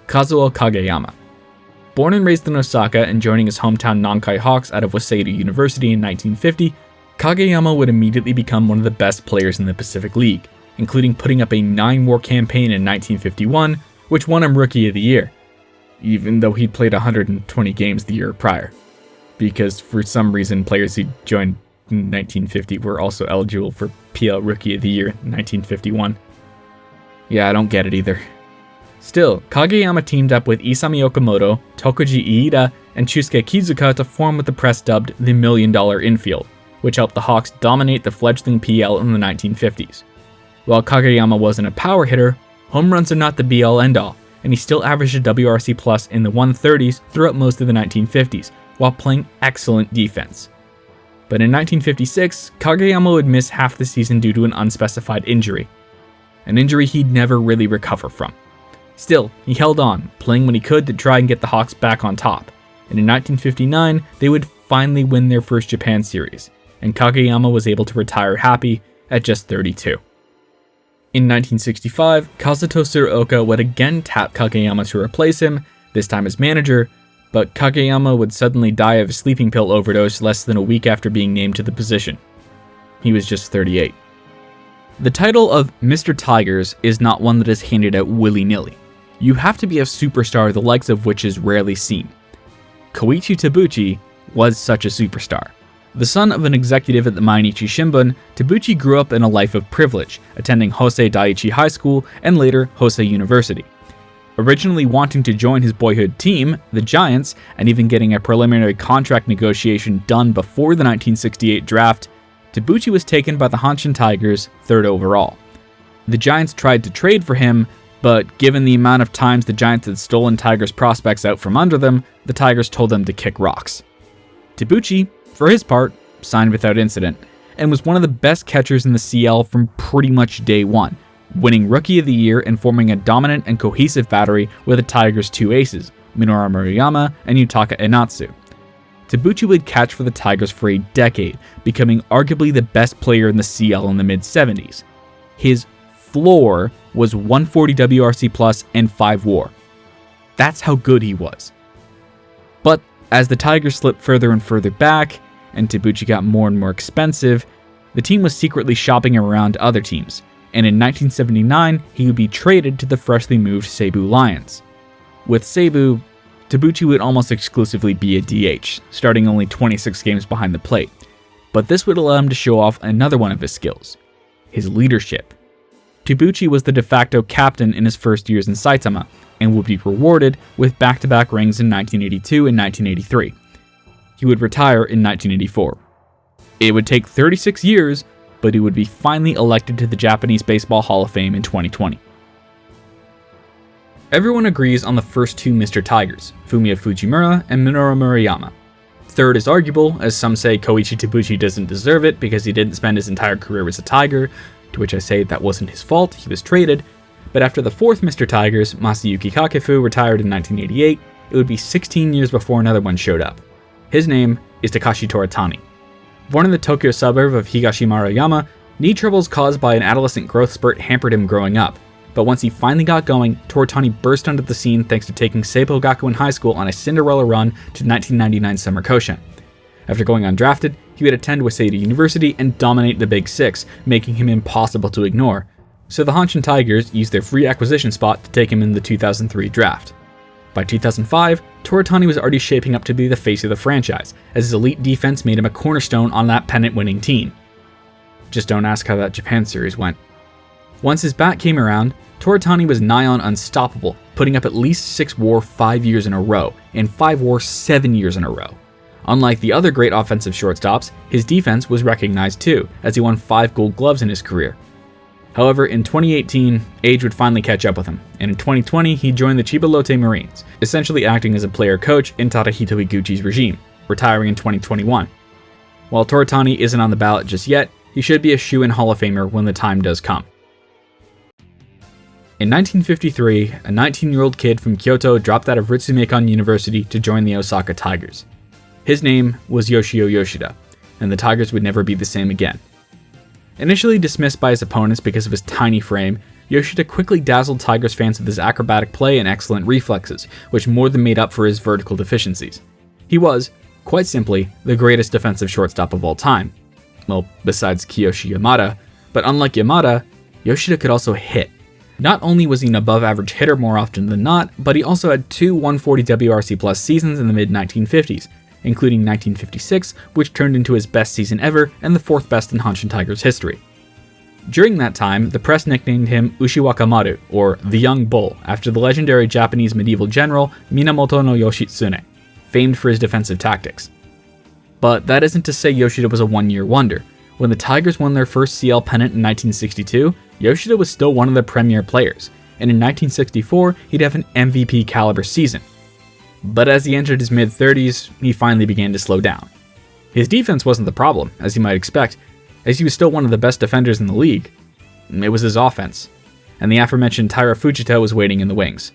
Kazuo Kageyama. Born and raised in Osaka and joining his hometown Nankai Hawks out of Waseda University in 1950, Kageyama would immediately become one of the best players in the Pacific League, including putting up a 9-WAR campaign in 1951, which won him Rookie of the Year. even though he'd played 120 games the year prior, because for some reason players who joined in 1950 were also eligible for PL Rookie of the Year in 1951. Yeah, I don't get it either. Still, Kageyama teamed up with Isami Okamoto, Tokuji Iida, and Shusuke Kizuka to form what the press dubbed the $1 Million Infield, which helped the Hawks dominate the fledgling PL in the 1950s. While Kageyama wasn't a power hitter, home runs are not the be-all end-all, and he still averaged a WRC plus in the 130s throughout most of the 1950s, while playing excellent defense. But in 1956, Kageyama would miss half the season due to an unspecified injury. An injury he'd never really recover from. Still, he held on, playing when he could to try and get the Hawks back on top, and in 1959, they would finally win their first Japan series, and Kageyama was able to retire happy at just 32. In 1965, Kazuto Tsuruoka would again tap Kageyama to replace him, this time as manager, but Kageyama would suddenly die of a sleeping pill overdose less than a week after being named to the position. He was just 38. The title of Mr. Tigers is not one that is handed out willy-nilly. You have to be a superstar the likes of which is rarely seen. Koichi Tabuchi was such a superstar. The son of an executive at the Mainichi Shimbun, Tabuchi grew up in a life of privilege, attending Hosei Daiichi High School and later Hosei University. Originally wanting to join his boyhood team, the Giants, and even getting a preliminary contract negotiation done before the 1968 draft, Tabuchi was taken by the Hanshin Tigers 3rd overall. The Giants tried to trade for him, but given the amount of times the Giants had stolen Tigers prospects out from under them, the Tigers told them to kick rocks. Tabuchi, for his part, signed without incident, and was one of the best catchers in the CL from pretty much day one, winning Rookie of the Year and forming a dominant and cohesive battery with the Tigers' two aces, Minoru Murayama and Yutaka Inatsu. Tabuchi would catch for the Tigers for a decade, becoming arguably the best player in the CL in the mid-70s. His floor was 140 WRC plus and 5 WAR. That's how good he was. But as the Tigers slipped further and further back, and Tabuchi got more and more expensive, the team was secretly shopping him around to other teams, and in 1979, he would be traded to the freshly moved Seibu Lions. With Seibu, Tabuchi would almost exclusively be a DH, starting only 26 games behind the plate, but this would allow him to show off another one of his skills, his leadership. Tabuchi was the de facto captain in his first years in Saitama, and would be rewarded with back-to-back rings in 1982 and 1983. He would retire in 1984. It would take 36 years, but he would be finally elected to the Japanese Baseball Hall of Fame in 2020. Everyone agrees on the first two Mr. Tigers, Fumiya Fujimura and Minoru Murayama. Third is arguable, as some say Koichi Tabuchi doesn't deserve it because he didn't spend his entire career as a Tiger, to which I say that wasn't his fault, he was traded. But after the fourth Mr. Tigers, Masayuki Kakefu, retired in 1988, it would be 16 years before another one showed up. His name is Takashi Toritani. Born in the Tokyo suburb of Higashimarayama, knee troubles caused by an adolescent growth spurt hampered him growing up. But once he finally got going, Toritani burst onto the scene thanks to taking Seipo Gakuen High School on a Cinderella run to 1999 Summer Koshin. After going undrafted, he would attend Waseda University and dominate the Big Six, making him impossible to ignore. So the Hanshin Tigers used their free acquisition spot to take him in the 2003 draft. By 2005, Toritani was already shaping up to be the face of the franchise, as his elite defense made him a cornerstone on that pennant-winning team. Just don't ask how that Japan series went. Once his bat came around, Toritani was nigh on unstoppable, putting up at least 6 WAR 5 years in a row, and 5 WAR 7 years in a row. Unlike the other great offensive shortstops, his defense was recognized too, as he won 5 Gold Gloves in his career. However, in 2018, age would finally catch up with him, and in 2020 he joined the Chiba Lotte Marines, essentially acting as a player coach in Tadahito Iguchi's regime, retiring in 2021. While Toritani isn't on the ballot just yet, he should be a shoo-in Hall of Famer when the time does come. In 1953, a 19-year-old kid from Kyoto dropped out of Ritsumeikan University to join the Osaka Tigers. His name was Yoshio Yoshida, and the Tigers would never be the same again. Initially dismissed by his opponents because of his tiny frame, Yoshida quickly dazzled Tigers fans with his acrobatic play and excellent reflexes, which more than made up for his vertical deficiencies. He was, quite simply, the greatest defensive shortstop of all time. Well, besides Kiyoshi Yamada, but unlike Yamada, Yoshida could also hit. Not only was he an above-average hitter more often than not, but he also had 2 140 WRC plus seasons in the mid-1950s, including 1956, which turned into his best season ever and the 4th best in Hanshin Tigers history. During that time, the press nicknamed him Ushiwaka Maru, or the Young Bull, after the legendary Japanese medieval general Minamoto no Yoshitsune, famed for his defensive tactics. But that isn't to say Yoshida was a one-year wonder. When the Tigers won their first CL pennant in 1962, Yoshida was still one of the premier players, and in 1964, he'd have an MVP caliber season. But as he entered his mid-30s, he finally began to slow down. His defense wasn't the problem, as you might expect, as he was still one of the best defenders in the league. It was his offense, and the aforementioned Taira Fujita was waiting in the wings.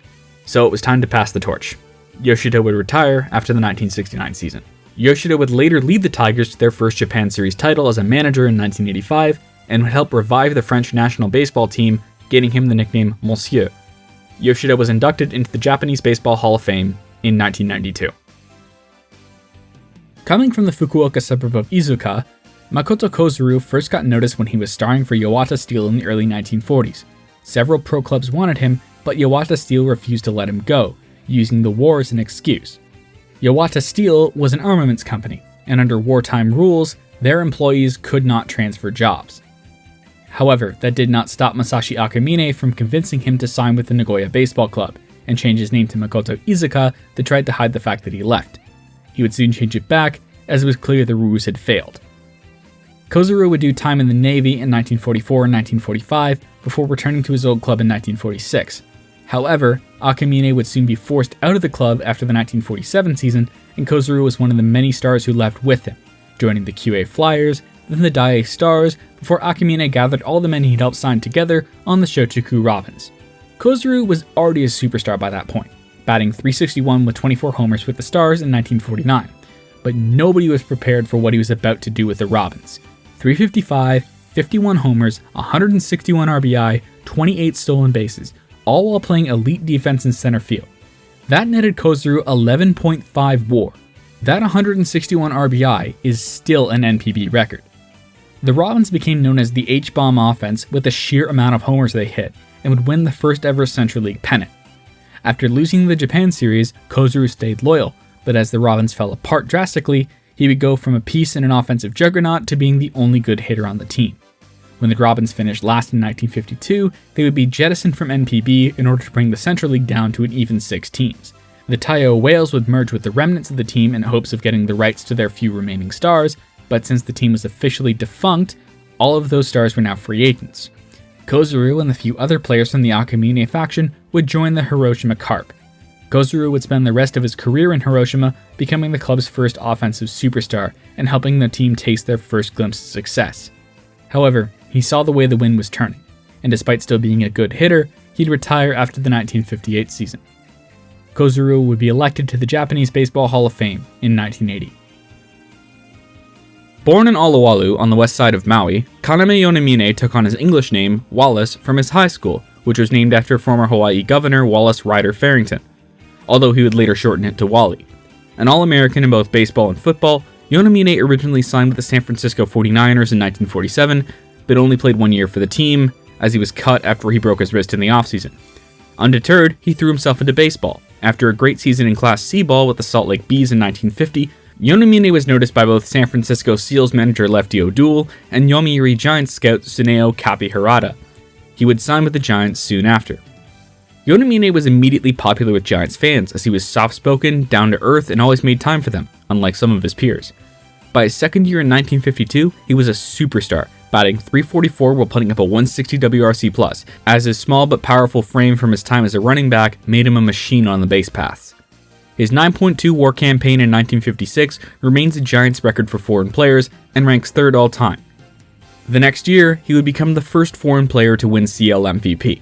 So it was time to pass the torch. Yoshida would retire after the 1969 season. Yoshida would later lead the Tigers to their first Japan Series title as a manager in 1985, and would help revive the French national baseball team, gaining him the nickname Monsieur. Yoshida was inducted into the Japanese Baseball Hall of Fame in 1992. Coming from the Fukuoka suburb of Izuka, Makoto Kozuru first got noticed when he was starring for Yawata Steel in the early 1940s. Several pro clubs wanted him, but Yawata Steel refused to let him go, using the war as an excuse. Yawata Steel was an armaments company, and under wartime rules, their employees could not transfer jobs. However, that did not stop Masashi Akamine from convincing him to sign with the Nagoya Baseball Club, and change his name to Makoto Izuka that tried to hide the fact that he left. He would soon change it back, as it was clear the ruse had failed. Kozuru would do time in the Navy in 1944 and 1945 before returning to his old club in 1946. However, Akamine would soon be forced out of the club after the 1947 season, and Kozuru was one of the many stars who left with him, joining the QA Flyers, then the Daiei Stars, before Akamine gathered all the men he'd helped sign together on the Shochuku Robins. Kozuru was already a superstar by that point, batting .361 with 24 homers with the Stars in 1949, but nobody was prepared for what he was about to do with the Robins. .355, 51 homers, 161 RBI, 28 stolen bases, all while playing elite defense in center field. That netted Kozuru 11.5 WAR. That 161 RBI is still an NPB record. The Robins became known as the H-bomb offense with the sheer amount of homers they hit, and would win the first ever Central League pennant. After losing the Japan Series, Kozuru stayed loyal, but as the Robins fell apart drastically, he would go from a piece in an offensive juggernaut to being the only good hitter on the team. When the Robins finished last in 1952, they would be jettisoned from NPB in order to bring the Central League down to an even 6 teams. The Taiyo Whales would merge with the remnants of the team in hopes of getting the rights to their few remaining stars, but since the team was officially defunct, all of those stars were now free agents. Kozuru and the few other players from the Akamine faction would join the Hiroshima Carp. Kozuru would spend the rest of his career in Hiroshima, becoming the club's first offensive superstar and helping the team taste their first glimpse of success. However, he saw the way the wind was turning, and despite still being a good hitter, he'd retire after the 1958 season. Kozuru would be elected to the Japanese Baseball Hall of Fame in 1980. Born in Oluwalu on the west side of Maui, Kaname Yonamine took on his English name, Wallace, from his high school, which was named after former Hawaii Governor Wallace Ryder Farrington, although he would later shorten it to Wally. An All-American in both baseball and football, Yonamine originally signed with the San Francisco 49ers in 1947, but only played 1 year for the team, as he was cut after he broke his wrist in the offseason. Undeterred, he threw himself into baseball. After a great season in Class C ball with the Salt Lake Bees in 1950, Yonamine was noticed by both San Francisco Seals manager Lefty O'Doul and Yomiuri Giants scout Tsuneo Kapi Harada. He would sign with the Giants soon after. Yonamine was immediately popular with Giants fans as he was soft-spoken, down-to-earth, and always made time for them, unlike some of his peers. By his second year in 1952, he was a superstar, batting .344 while putting up a 160 WRC+, as his small but powerful frame from his time as a running back made him a machine on the base paths. His 9.2 WAR campaign in 1956 remains the Giants' record for foreign players and ranks third all-time. The next year, he would become the first foreign player to win CL MVP.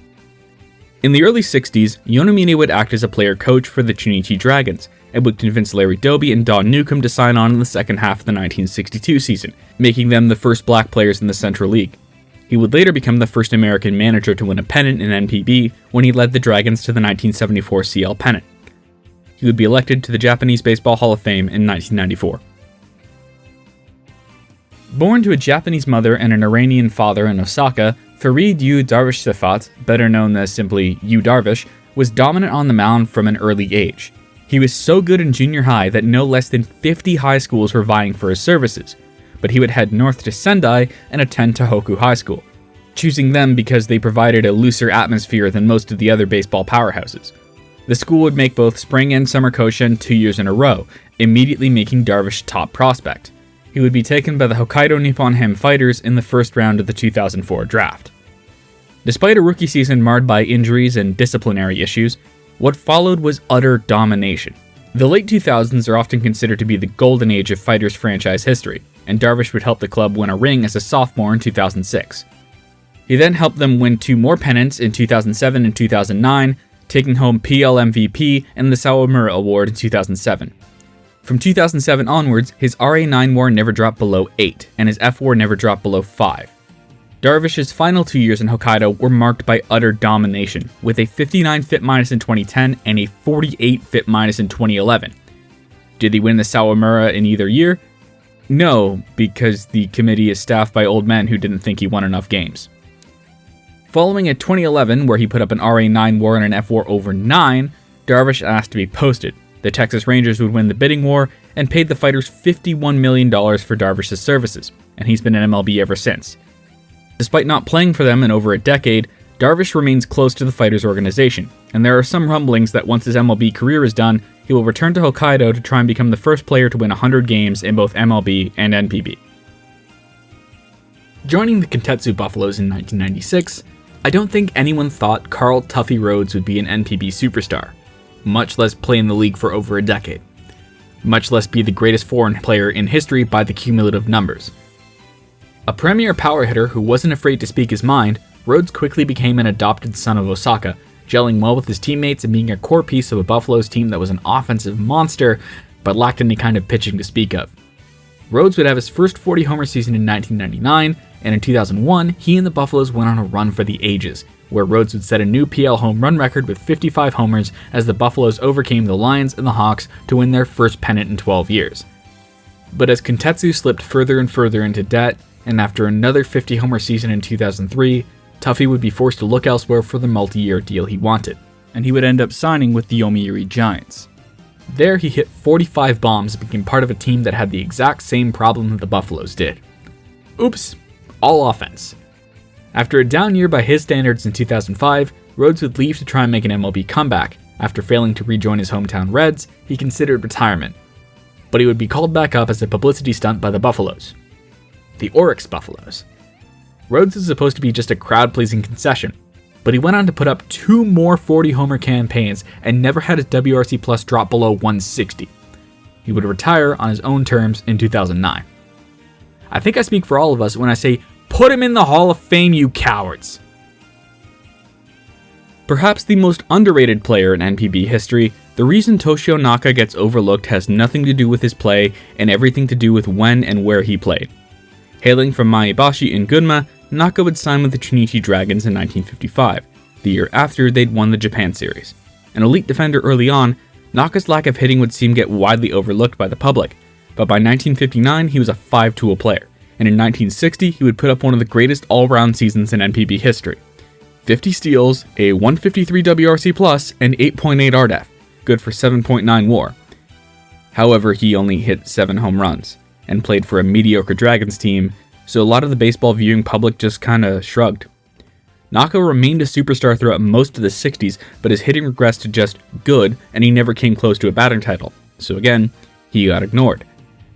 In the early 60s, Yonamine would act as a player coach for the Chunichi Dragons, and would convince Larry Doby and Don Newcomb to sign on in the second half of the 1962 season, making them the first black players in the Central League. He would later become the first American manager to win a pennant in NPB when he led the Dragons to the 1974 CL pennant. He would be elected to the Japanese Baseball Hall of Fame in 1994. Born to a Japanese mother and an Iranian father in Osaka, Farid Yu Darvish Safat, better known as simply Yu Darvish, was dominant on the mound from an early age. He was so good in junior high that no less than 50 high schools were vying for his services, but he would head north to Sendai and attend Tohoku High School, choosing them because they provided a looser atmosphere than most of the other baseball powerhouses. The school would make both spring and summer Koshien 2 years in a row, immediately making Darvish top prospect. He would be taken by the Hokkaido Nippon Ham Fighters in the first round of the 2004 draft. Despite a rookie season marred by injuries and disciplinary issues, what followed was utter domination. The late 2000s are often considered to be the golden age of Fighters franchise history, and Darvish would help the club win a ring as a sophomore in 2006. He then helped them win 2 more pennants in 2007 and 2009, taking home PL MVP and the Sawamura Award in 2007. From 2007 onwards, his RA9 WAR never dropped below 8, and his F WAR never dropped below 5. Darvish's final 2 years in Hokkaido were marked by utter domination, with a 59 FIP- in 2010 and a 48 FIP- in 2011. Did he win the Sawamura in either year? No, because the committee is staffed by old men who didn't think he won enough games. Following a 2011 where he put up an RA9 WAR and an F WAR over 9, Darvish asked to be posted. The Texas Rangers would win the bidding war and paid the Fighters $51 million for Darvish's services, and he's been in MLB ever since. Despite not playing for them in over a decade, Darvish remains close to the Fighters organization, and there are some rumblings that once his MLB career is done, he will return to Hokkaido to try and become the first player to win 100 games in both MLB and NPB. Joining the Kintetsu Buffaloes in 1996, I don't think anyone thought Carl Tuffy Rhodes would be an NPB superstar, much less play in the league for over a decade, much less be the greatest foreign player in history by the cumulative numbers. A premier power hitter who wasn't afraid to speak his mind, Rhodes quickly became an adopted son of Osaka, gelling well with his teammates and being a core piece of a Buffaloes team that was an offensive monster, but lacked any kind of pitching to speak of. Rhodes would have his first 40-homer season in 1999, and in 2001, he and the Buffaloes went on a run for the ages, where Rhodes would set a new PL home run record with 55 homers as the Buffaloes overcame the Lions and the Hawks to win their first pennant in 12 years. But as Kintetsu slipped further and further into debt, and after another 50-homer season in 2003, Tuffy would be forced to look elsewhere for the multi-year deal he wanted, and he would end up signing with the Yomiuri Giants. There he hit 45 bombs and became part of a team that had the exact same problem that the Buffaloes did. Oops, all offense. After a down year by his standards in 2005, Rhodes would leave to try and make an MLB comeback. After failing to rejoin his hometown Reds, he considered retirement. But he would be called back up as a publicity stunt by the Buffaloes. The Oryx Buffaloes. Rhodes is supposed to be just a crowd-pleasing concession, but he went on to put up 2 more 40-homer campaigns and never had his WRC Plus drop below 160. He would retire on his own terms in 2009. I think I speak for all of us when I say, put him in the Hall of Fame, you cowards! Perhaps the most underrated player in NPB history, the reason Toshio Naka gets overlooked has nothing to do with his play and everything to do with when and where he played. Hailing from Maebashi in Gunma, Naka would sign with the Chunichi Dragons in 1955, the year after they'd won the Japan Series. An elite defender early on, Naka's lack of hitting would seem get widely overlooked by the public, but by 1959 he was a 5-tool player, and in 1960 he would put up one of the greatest all-round seasons in NPB history. 50 steals, a 153 WRC+, and 8.8 RDEF, good for 7.9 WAR. However, he only hit 7 home runs, and played for a mediocre Dragons team, so a lot of the baseball viewing public just kinda shrugged. Naka remained a superstar throughout most of the 60s, but his hitting regressed to just good, and he never came close to a batting title, so again, he got ignored.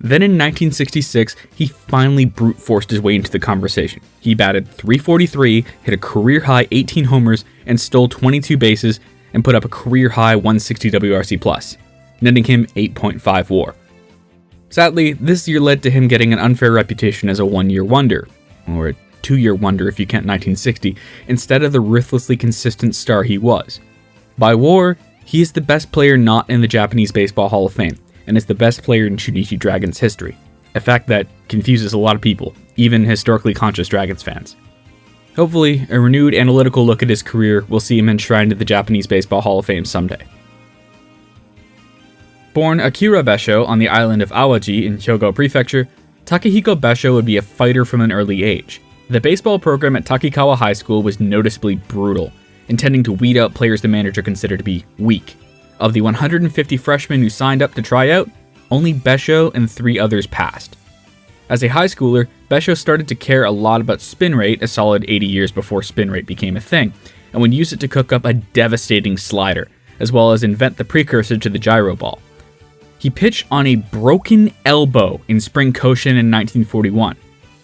Then in 1966, he finally brute forced his way into the conversation. He batted .343, hit a career-high 18 homers, and stole 22 bases, and put up a career-high 160 WRC+, netting him 8.5 WAR. Sadly, this year led to him getting an unfair reputation as a one-year wonder, or a two-year wonder if you count 1960, instead of the ruthlessly consistent star he was. By WAR, he is the best player not in the Japanese Baseball Hall of Fame, and is the best player in Chunichi Dragons history, a fact that confuses a lot of people, even historically conscious Dragons fans. Hopefully, a renewed analytical look at his career will see him enshrined at the Japanese Baseball Hall of Fame someday. Born Akira Besho on the island of Awaji in Hyogo Prefecture, Takahiko Besho would be a fighter from an early age. The baseball program at Takikawa High School was noticeably brutal, intending to weed out players the manager considered to be weak. Of the 150 freshmen who signed up to try out, only Besho and 3 others passed. As a high schooler, Besho started to care a lot about spin rate a solid 80 years before spin rate became a thing, and would use it to cook up a devastating slider, as well as invent the precursor to the gyro ball. He pitched on a broken elbow in spring Koshin in 1941,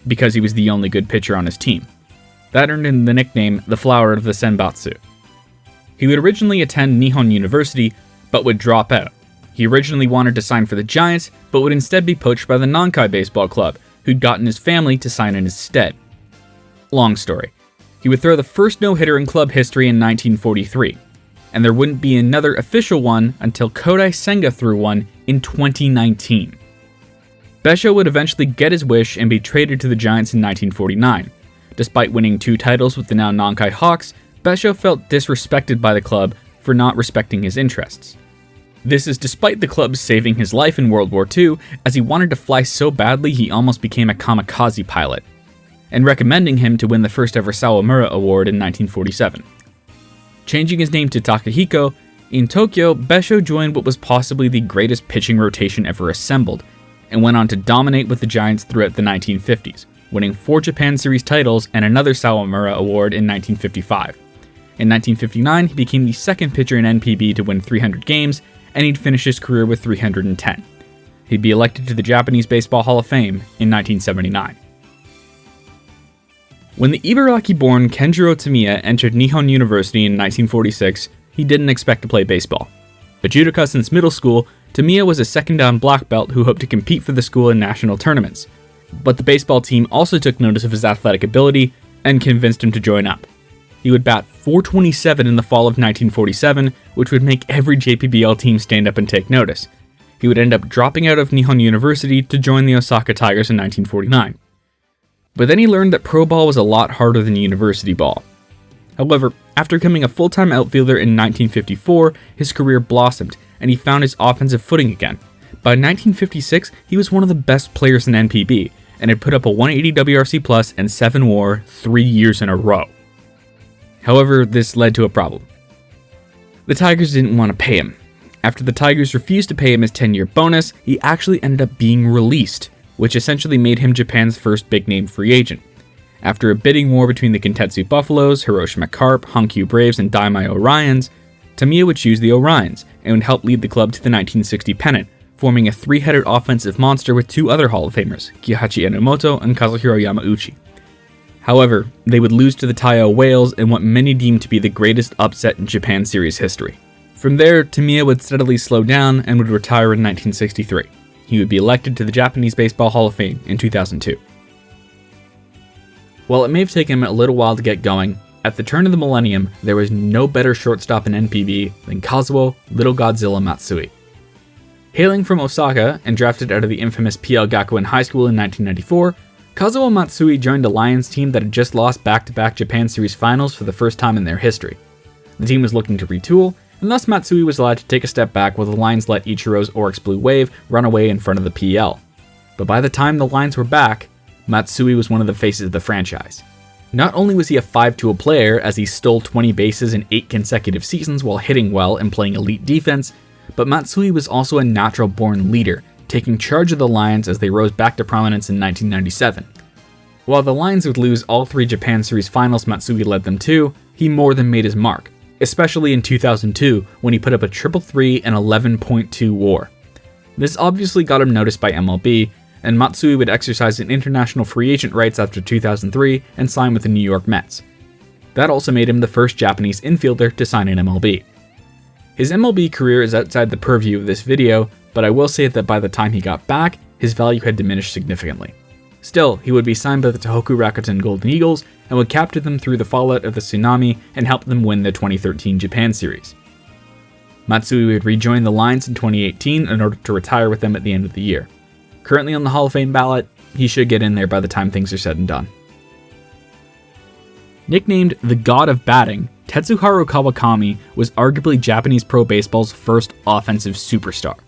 because he was the only good pitcher on his team. That earned him the nickname the Flower of the Senbatsu. He would originally attend Nihon University, but would drop out. He originally wanted to sign for the Giants, but would instead be poached by the Nankai Baseball Club, who'd gotten his family to sign in his stead. Long story. He would throw the first no-hitter in club history in 1943, and there wouldn't be another official one until Kodai Senga threw one in 2019. Besho would eventually get his wish and be traded to the Giants in 1949. Despite winning 2 titles with the now Nankai Hawks, Besho felt disrespected by the club for not respecting his interests. This is despite the club saving his life in World War II, as he wanted to fly so badly he almost became a kamikaze pilot, and recommending him to win the first ever Sawamura Award in 1947. Changing his name to Takahiko, in Tokyo, Besho joined what was possibly the greatest pitching rotation ever assembled, and went on to dominate with the Giants throughout the 1950s, winning 4 Japan Series titles and another Sawamura Award in 1955. In 1959, he became the second pitcher in NPB to win 300 games, and he'd finish his career with 310. He'd be elected to the Japanese Baseball Hall of Fame in 1979. When the Ibaraki-born Kenjiro Tamiya entered Nihon University in 1946, he didn't expect to play baseball. A judoka since middle school, Tamiya was a second-dan black belt who hoped to compete for the school in national tournaments. But the baseball team also took notice of his athletic ability and convinced him to join up. He would bat .427 in the fall of 1947, which would make every JPBL team stand up and take notice. He would end up dropping out of Nihon University to join the Osaka Tigers in 1949. But then he learned that pro ball was a lot harder than university ball. However, after becoming a full-time outfielder in 1954, his career blossomed, and he found his offensive footing again. By 1956, he was one of the best players in NPB, and had put up a 180 WRC+ and 7 WAR 3 years in a row. However, this led to a problem. The Tigers didn't want to pay him. After the Tigers refused to pay him his 10-year bonus, he actually ended up being released, which essentially made him Japan's first big-name free agent. After a bidding war between the Kintetsu Buffaloes, Hiroshima Carp, Hankyu Braves, and Daimai Orions, Tamiya would choose the Orions, and would help lead the club to the 1960 pennant, forming a 3-headed offensive monster with 2 other Hall of Famers, Kiyohachi Enomoto and Kazuhiro Yamauchi. However, they would lose to the Taiyo Whales in what many deemed to be the greatest upset in Japan Series history. From there, Tamiya would steadily slow down and would retire in 1963. He would be elected to the Japanese Baseball Hall of Fame in 2002. While it may have taken him a little while to get going, at the turn of the millennium, there was no better shortstop in NPB than Kazuo Little Godzilla Matsui. Hailing from Osaka and drafted out of the infamous PL Gakuen High School in 1994, Kazuo Matsui joined a Lions team that had just lost back-to-back Japan Series finals for the first time in their history. The team was looking to retool, and thus Matsui was allowed to take a step back while the Lions let Ichiro's Oryx Blue Wave run away in front of the PL. But by the time the Lions were back, Matsui was one of the faces of the franchise. Not only was he a 5-tool player, as he stole 20 bases in 8 consecutive seasons while hitting well and playing elite defense, but Matsui was also a natural-born leader, taking charge of the Lions as they rose back to prominence in 1997. While the Lions would lose all 3 Japan Series finals Matsui led them to, he more than made his mark, especially in 2002 when he put up a 333 and 11.2 WAR. This obviously got him noticed by MLB, and Matsui would exercise an international free agent rights after 2003 and sign with the New York Mets. That also made him the first Japanese infielder to sign in MLB. His MLB career is outside the purview of this video, but I will say that by the time he got back, his value had diminished significantly. Still, he would be signed by the Tohoku Rakuten Golden Eagles and would capture them through the fallout of the tsunami and help them win the 2013 Japan Series. Matsui would rejoin the Lions in 2018 in order to retire with them at the end of the year. Currently on the Hall of Fame ballot, he should get in there by the time things are said and done. Nicknamed the God of Batting, Tetsuharu Kawakami was arguably Japanese pro baseball's first offensive superstar.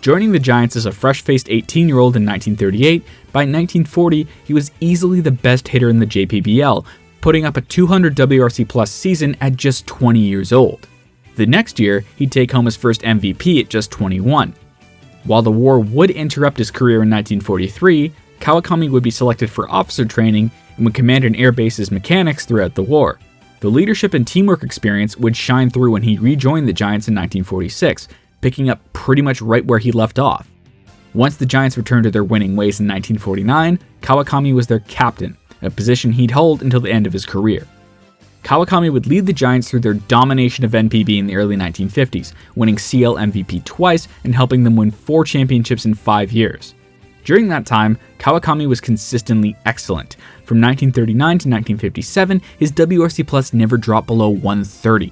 Joining the Giants as a fresh-faced 18-year-old in 1938, by 1940 he was easily the best hitter in the JPBL, putting up a 200 WRC plus season at just 20 years old. The next year, he'd take home his first MVP at just 21. While the war would interrupt his career in 1943, Kawakami would be selected for officer training and would command an air base's mechanics throughout the war. The leadership and teamwork experience would shine through when he rejoined the Giants in 1946, picking up pretty much right where he left off. Once the Giants returned to their winning ways in 1949, Kawakami was their captain, a position he'd hold until the end of his career. Kawakami would lead the Giants through their domination of NPB in the early 1950s, winning CL MVP twice and helping them win 4 championships in 5 years. During that time, Kawakami was consistently excellent. From 1939 to 1957, his WRC Plus never dropped below 130.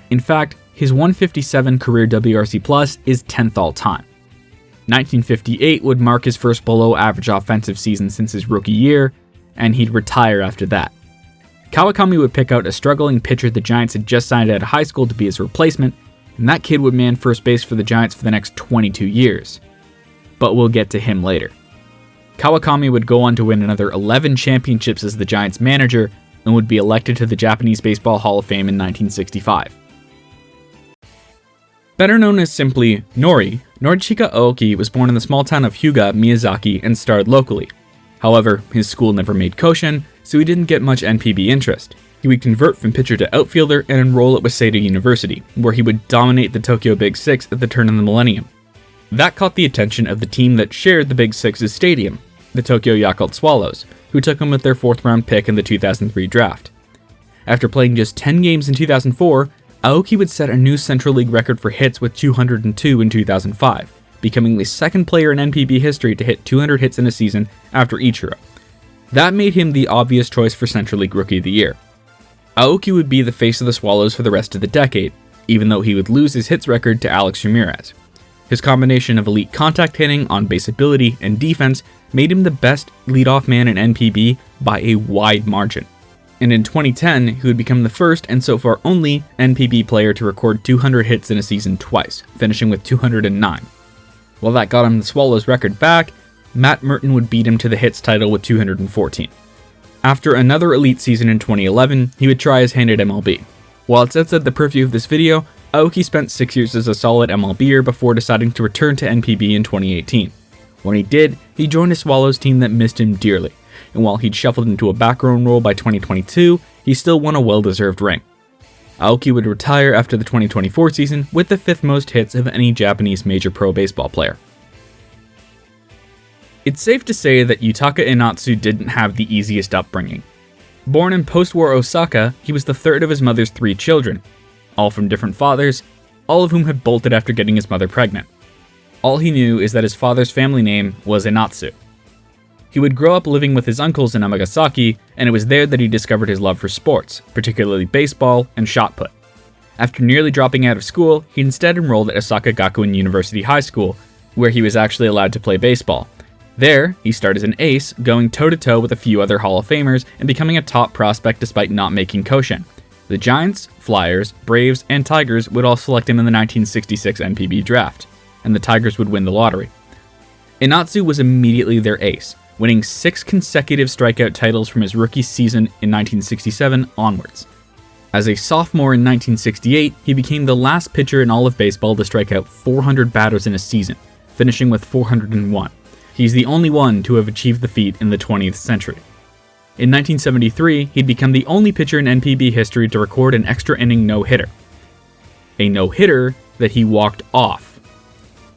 In fact, his 157 career WRC Plus is 10th all time. 1958 would mark his first below average offensive season since his rookie year, and he'd retire after that. Kawakami would pick out a struggling pitcher the Giants had just signed out of high school to be his replacement, and that kid would man first base for the Giants for the next 22 years. But we'll get to him later. Kawakami would go on to win another 11 championships as the Giants manager and would be elected to the Japanese Baseball Hall of Fame in 1965. Better known as simply Nori, Norichika Aoki was born in the small town of Hyuga, Miyazaki, and starred locally. However, his school never made Koshin, so he didn't get much NPB interest. He would convert from pitcher to outfielder and enroll at Waseda University, where he would dominate the Tokyo Big Six at the turn of the millennium. That caught the attention of the team that shared the Big Six's stadium, the Tokyo Yakult Swallows, who took him with their 4th round pick in the 2003 draft. After playing just 10 games in 2004, Aoki would set a new Central League record for hits with 202 in 2005, becoming the second player in NPB history to hit 200 hits in a season after Ichiro. That made him the obvious choice for Central League Rookie of the Year. Aoki would be the face of the Swallows for the rest of the decade, even though he would lose his hits record to Alex Ramirez. His combination of elite contact hitting, on-base ability, and defense made him the best leadoff man in NPB by a wide margin. And in 2010, he would become the first and so far only NPB player to record 200 hits in a season twice, finishing with 209. While that got him the Swallows record back, Matt Merton would beat him to the hits title with 214. After another elite season in 2011, he would try his hand at MLB. While it's outside the purview of this video, Aoki spent 6 years as a solid MLBer before deciding to return to NPB in 2018. When he did, he joined a Swallows team that missed him dearly, and while he'd shuffled into a background role by 2022, he still won a well-deserved ring. Aoki would retire after the 2024 season with the 5th most hits of any Japanese major pro baseball player. It's safe to say that Yutaka Inatsu didn't have the easiest upbringing. Born in post-war Osaka, he was the 3rd of his mother's 3 children, all from different fathers, all of whom had bolted after getting his mother pregnant. All he knew is that his father's family name was Inatsu. He would grow up living with his uncles in Amagasaki, and it was there that he discovered his love for sports, particularly baseball and shot put. After nearly dropping out of school, he instead enrolled at Osaka Gakuen University High School, where he was actually allowed to play baseball. There, he started as an ace, going toe-to-toe with a few other Hall of Famers and becoming a top prospect despite not making Koshin. The Giants, Flyers, Braves, and Tigers would all select him in the 1966 NPB draft, and the Tigers would win the lottery. Inatsu was immediately their ace, winning 6 consecutive strikeout titles from his rookie season in 1967 onwards. As a sophomore in 1968, he became the last pitcher in all of baseball to strike out 400 batters in a season, finishing with 401. He's the only one to have achieved the feat in the 20th century. In 1973, he'd become the only pitcher in NPB history to record an extra inning no-hitter. A no-hitter that he walked off.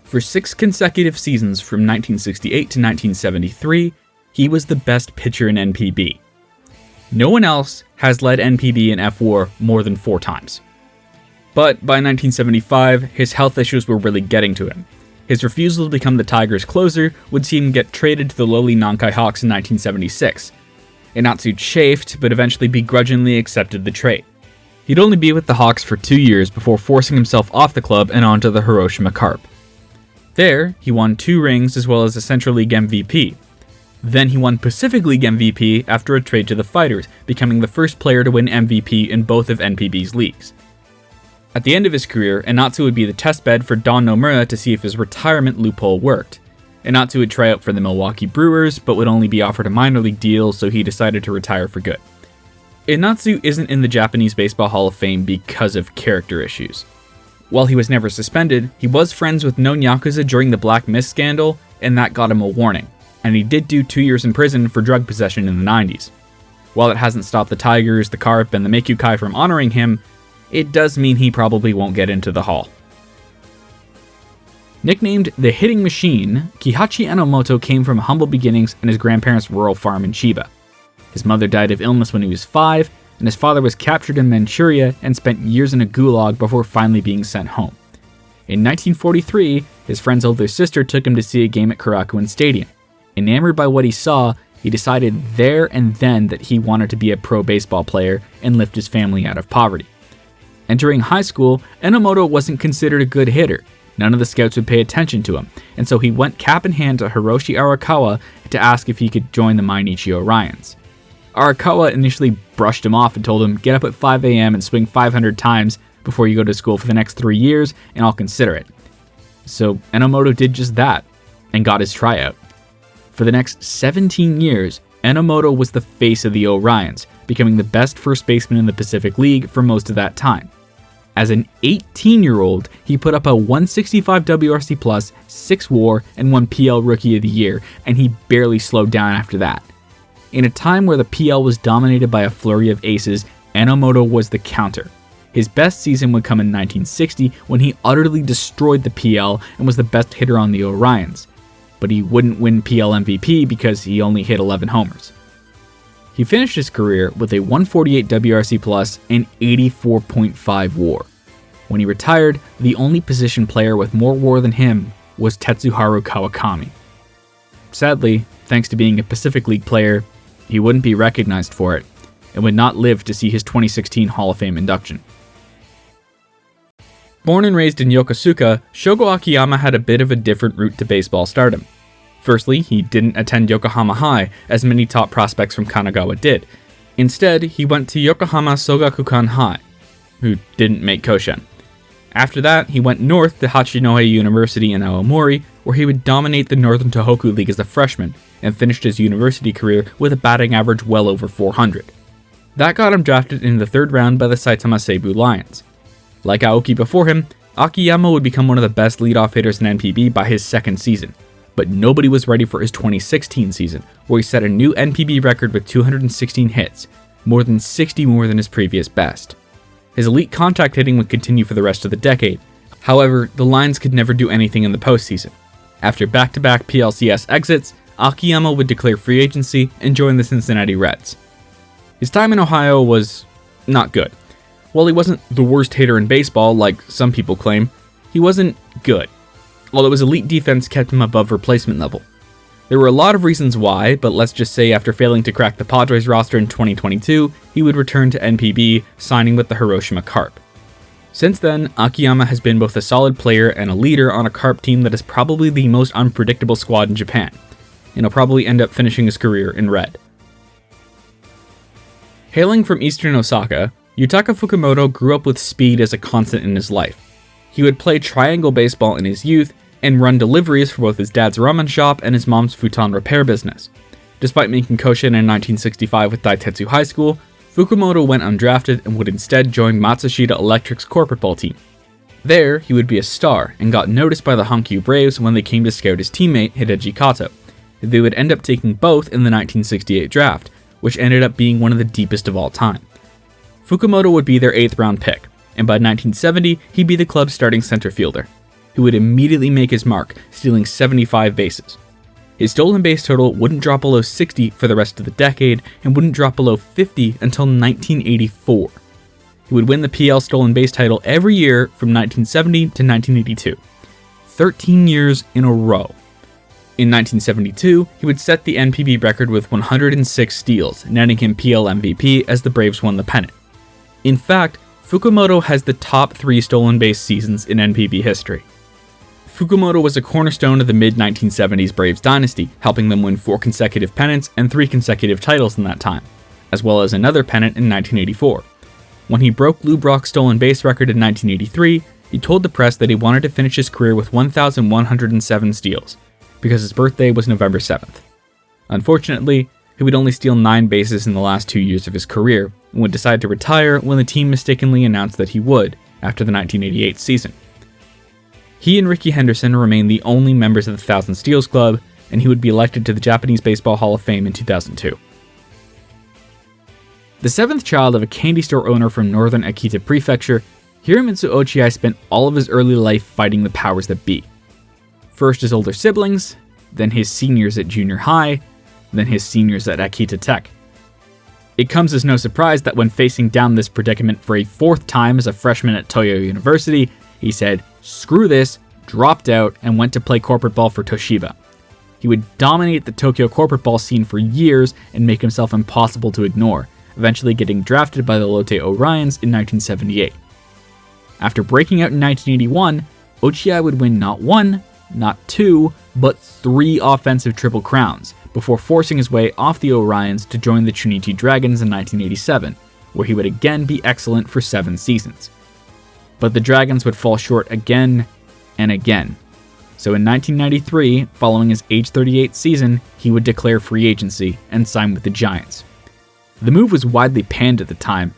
For 6 consecutive seasons from 1968 to 1973, he was the best pitcher in NPB. No one else has led NPB in F4 more than 4 times. But by 1975, his health issues were really getting to him. His refusal to become the Tigers' closer would see him get traded to the lowly Nankai Hawks in 1976. Inatsu chafed, but eventually begrudgingly accepted the trade. He'd only be with the Hawks for 2 years before forcing himself off the club and onto the Hiroshima Carp. There, he won 2 rings as well as a Central League MVP. Then he won Pacific League MVP after a trade to the Fighters, becoming the first player to win MVP in both of NPB's leagues. At the end of his career, Enatsu would be the testbed for Don Nomura to see if his retirement loophole worked. Enatsu would try out for the Milwaukee Brewers, but would only be offered a minor league deal, so he decided to retire for good. Enatsu isn't in the Japanese Baseball Hall of Fame because of character issues. While he was never suspended, he was friends with known Yakuza during the Black Mist scandal, and that got him a warning, and he did do 2 years in prison for drug possession in the 90s. While it hasn't stopped the Tigers, the Carp, and the Meikyukai from honoring him, it does mean he probably won't get into the Hall. Nicknamed the Hitting Machine, Kihachi Enomoto came from humble beginnings in his grandparents' rural farm in Chiba. His mother died of illness when he was 5, and his father was captured in Manchuria and spent years in a gulag before finally being sent home. In 1943, his friend's older sister took him to see a game at Korakuen Stadium. Enamored by what he saw, he decided there and then that he wanted to be a pro baseball player and lift his family out of poverty. Entering high school, Enomoto wasn't considered a good hitter. None of the scouts would pay attention to him, and so he went cap in hand to Hiroshi Arakawa to ask if he could join the Mainichi Orions. Arakawa initially brushed him off and told him, "Get up at 5 a.m. and swing 500 times before you go to school for the next 3 years, and I'll consider it." So Enomoto did just that, and got his tryout. For the next 17 years, Enomoto was the face of the Orions, becoming the best first baseman in the Pacific League for most of that time. As an 18-year-old, he put up a 165 WRC+, 6 WAR, and 1 PL Rookie of the Year, and he barely slowed down after that. In a time where the PL was dominated by a flurry of aces, Enomoto was the counter. His best season would come in 1960 when he utterly destroyed the PL and was the best hitter on the Orions. But he wouldn't win PL MVP because he only hit 11 homers. He finished his career with a 148 WRC+ and 84.5 WAR. When he retired, the only position player with more WAR than him was Tetsuharu Kawakami. Sadly, thanks to being a Pacific League player, he wouldn't be recognized for it, and would not live to see his 2016 Hall of Fame induction. Born and raised in Yokosuka, Shogo Akiyama had a bit of a different route to baseball stardom. Firstly, he didn't attend Yokohama High, as many top prospects from Kanagawa did. Instead, he went to Yokohama Sogakukan High, who didn't make Koshin. After that, he went north to Hachinohe University in Aomori, where he would dominate the Northern Tohoku League as a freshman, and finished his university career with a batting average well over 400. That got him drafted in the 3rd round by the Saitama Seibu Lions. Like Aoki before him, Akiyama would become one of the best leadoff hitters in NPB by his 2nd season, but nobody was ready for his 2016 season, where he set a new NPB record with 216 hits, more than 60 more than his previous best. His elite contact hitting would continue for the rest of the decade. However, the Lions could never do anything in the postseason. After back-to-back PLCS exits, Akiyama would declare free agency and join the Cincinnati Reds. His time in Ohio was not good. While he wasn't the worst hitter in baseball, like some people claim, he wasn't good, although his elite defense kept him above replacement level. There were a lot of reasons why, but let's just say after failing to crack the Padres roster in 2022, he would return to NPB, signing with the Hiroshima Carp. Since then, Akiyama has been both a solid player and a leader on a Carp team that is probably the most unpredictable squad in Japan, and he'll probably end up finishing his career in red. Hailing from eastern Osaka, Yutaka Fukumoto grew up with speed as a constant in his life. He would play triangle baseball in his youth and run deliveries for both his dad's ramen shop and his mom's futon repair business. Despite making Koshin in 1965 with Daitetsu High School, Fukumoto went undrafted and would instead join Matsushita Electric's corporate ball team. There, he would be a star and got noticed by the Hankyu Braves when they came to scout his teammate Hideji Kato. They would end up taking both in the 1968 draft, which ended up being one of the deepest of all time. Fukumoto would be their 8th round pick, and by 1970, he'd be the club's starting center fielder, who would immediately make his mark, stealing 75 bases. His stolen base total wouldn't drop below 60 for the rest of the decade, and wouldn't drop below 50 until 1984. He would win the PL stolen base title every year from 1970 to 1982, 13 years in a row. In 1972, he would set the NPB record with 106 steals, netting him PL MVP as the Braves won the pennant. In fact, Fukumoto has the top 3 stolen base seasons in NPB history. Fukumoto was a cornerstone of the mid-1970s Braves dynasty, helping them win 4 consecutive pennants and 3 consecutive titles in that time, as well as another pennant in 1984. When he broke Lou Brock's stolen base record in 1983, he told the press that he wanted to finish his career with 1,107 steals, because his birthday was November 7th. Unfortunately, he would only steal 9 bases in the last 2 years of his career, and would decide to retire when the team mistakenly announced that he would, after the 1988 season. He and Rickey Henderson remained the only members of the 1,000 Steals Club, and he would be elected to the Japanese Baseball Hall of Fame in 2002. The 7th child of a candy store owner from northern Akita Prefecture, Hiromitsu Ochiai spent all of his early life fighting the powers that be. First his older siblings, then his seniors at junior high, then his seniors at Akita Tech. It comes as no surprise that when facing down this predicament for a 4th time as a freshman at Toyo University, he said, "Screw this," dropped out, and went to play corporate ball for Toshiba. He would dominate the Tokyo corporate ball scene for years and make himself impossible to ignore, eventually getting drafted by the Lotte Orions in 1978. After breaking out in 1981, Ochiai would win not 1, not 2, but 3 offensive Triple Crowns, before forcing his way off the Orions to join the Chunichi Dragons in 1987, where he would again be excellent for 7 seasons. But the Dragons would fall short again and again. So in 1993, following his age 38 season, he would declare free agency and sign with the Giants. The move was widely panned at the time,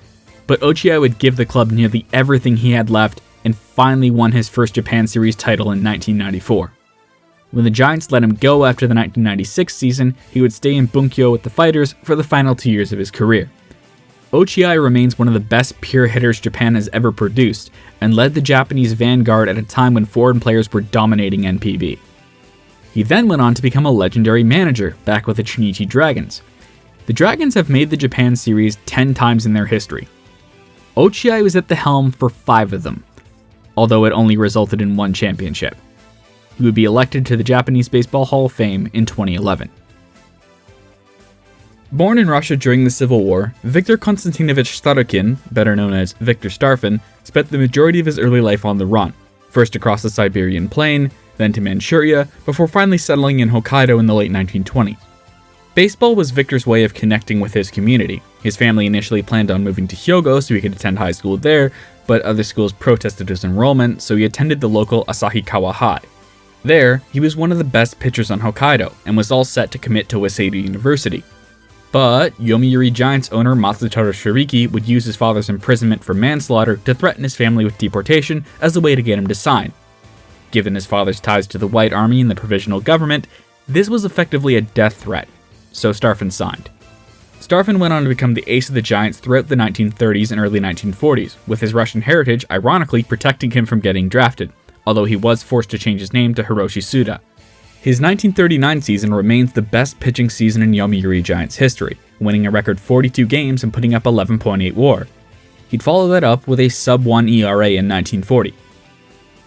but Ochiai would give the club nearly everything he had left and finally won his first Japan Series title in 1994. When the Giants let him go after the 1996 season, he would stay in Bunkyo with the Fighters for the final 2 years of his career. Ochiai remains one of the best pure hitters Japan has ever produced, and led the Japanese vanguard at a time when foreign players were dominating NPB. He then went on to become a legendary manager, back with the Chunichi Dragons. The Dragons have made the Japan Series 10 times in their history. Ochiai was at the helm for 5 of them, although it only resulted in 1 championship. He would be elected to the Japanese Baseball Hall of Fame in 2011. Born in Russia during the Civil War, Viktor Konstantinovich Starokin, better known as Viktor Starfin, spent the majority of his early life on the run, first across the Siberian plain, then to Manchuria, before finally settling in Hokkaido in the late 1920s. Baseball was Victor's way of connecting with his community. His family initially planned on moving to Hyogo so he could attend high school there, but other schools protested his enrollment, so he attended the local Asahikawa High. There, he was one of the best pitchers on Hokkaido, and was all set to commit to Waseda University. But Yomiuri Giants owner Matsutaro Shiriki would use his father's imprisonment for manslaughter to threaten his family with deportation as a way to get him to sign. Given his father's ties to the White Army and the provisional government, this was effectively a death threat, so Starfin signed. Starfin went on to become the ace of the Giants throughout the 1930s and early 1940s, with his Russian heritage ironically protecting him from getting drafted, although he was forced to change his name to Hiroshi Suda. His 1939 season remains the best pitching season in Yomiuri Giants history, winning a record 42 games and putting up 11.8 WAR. He'd follow that up with a sub-1 ERA in 1940.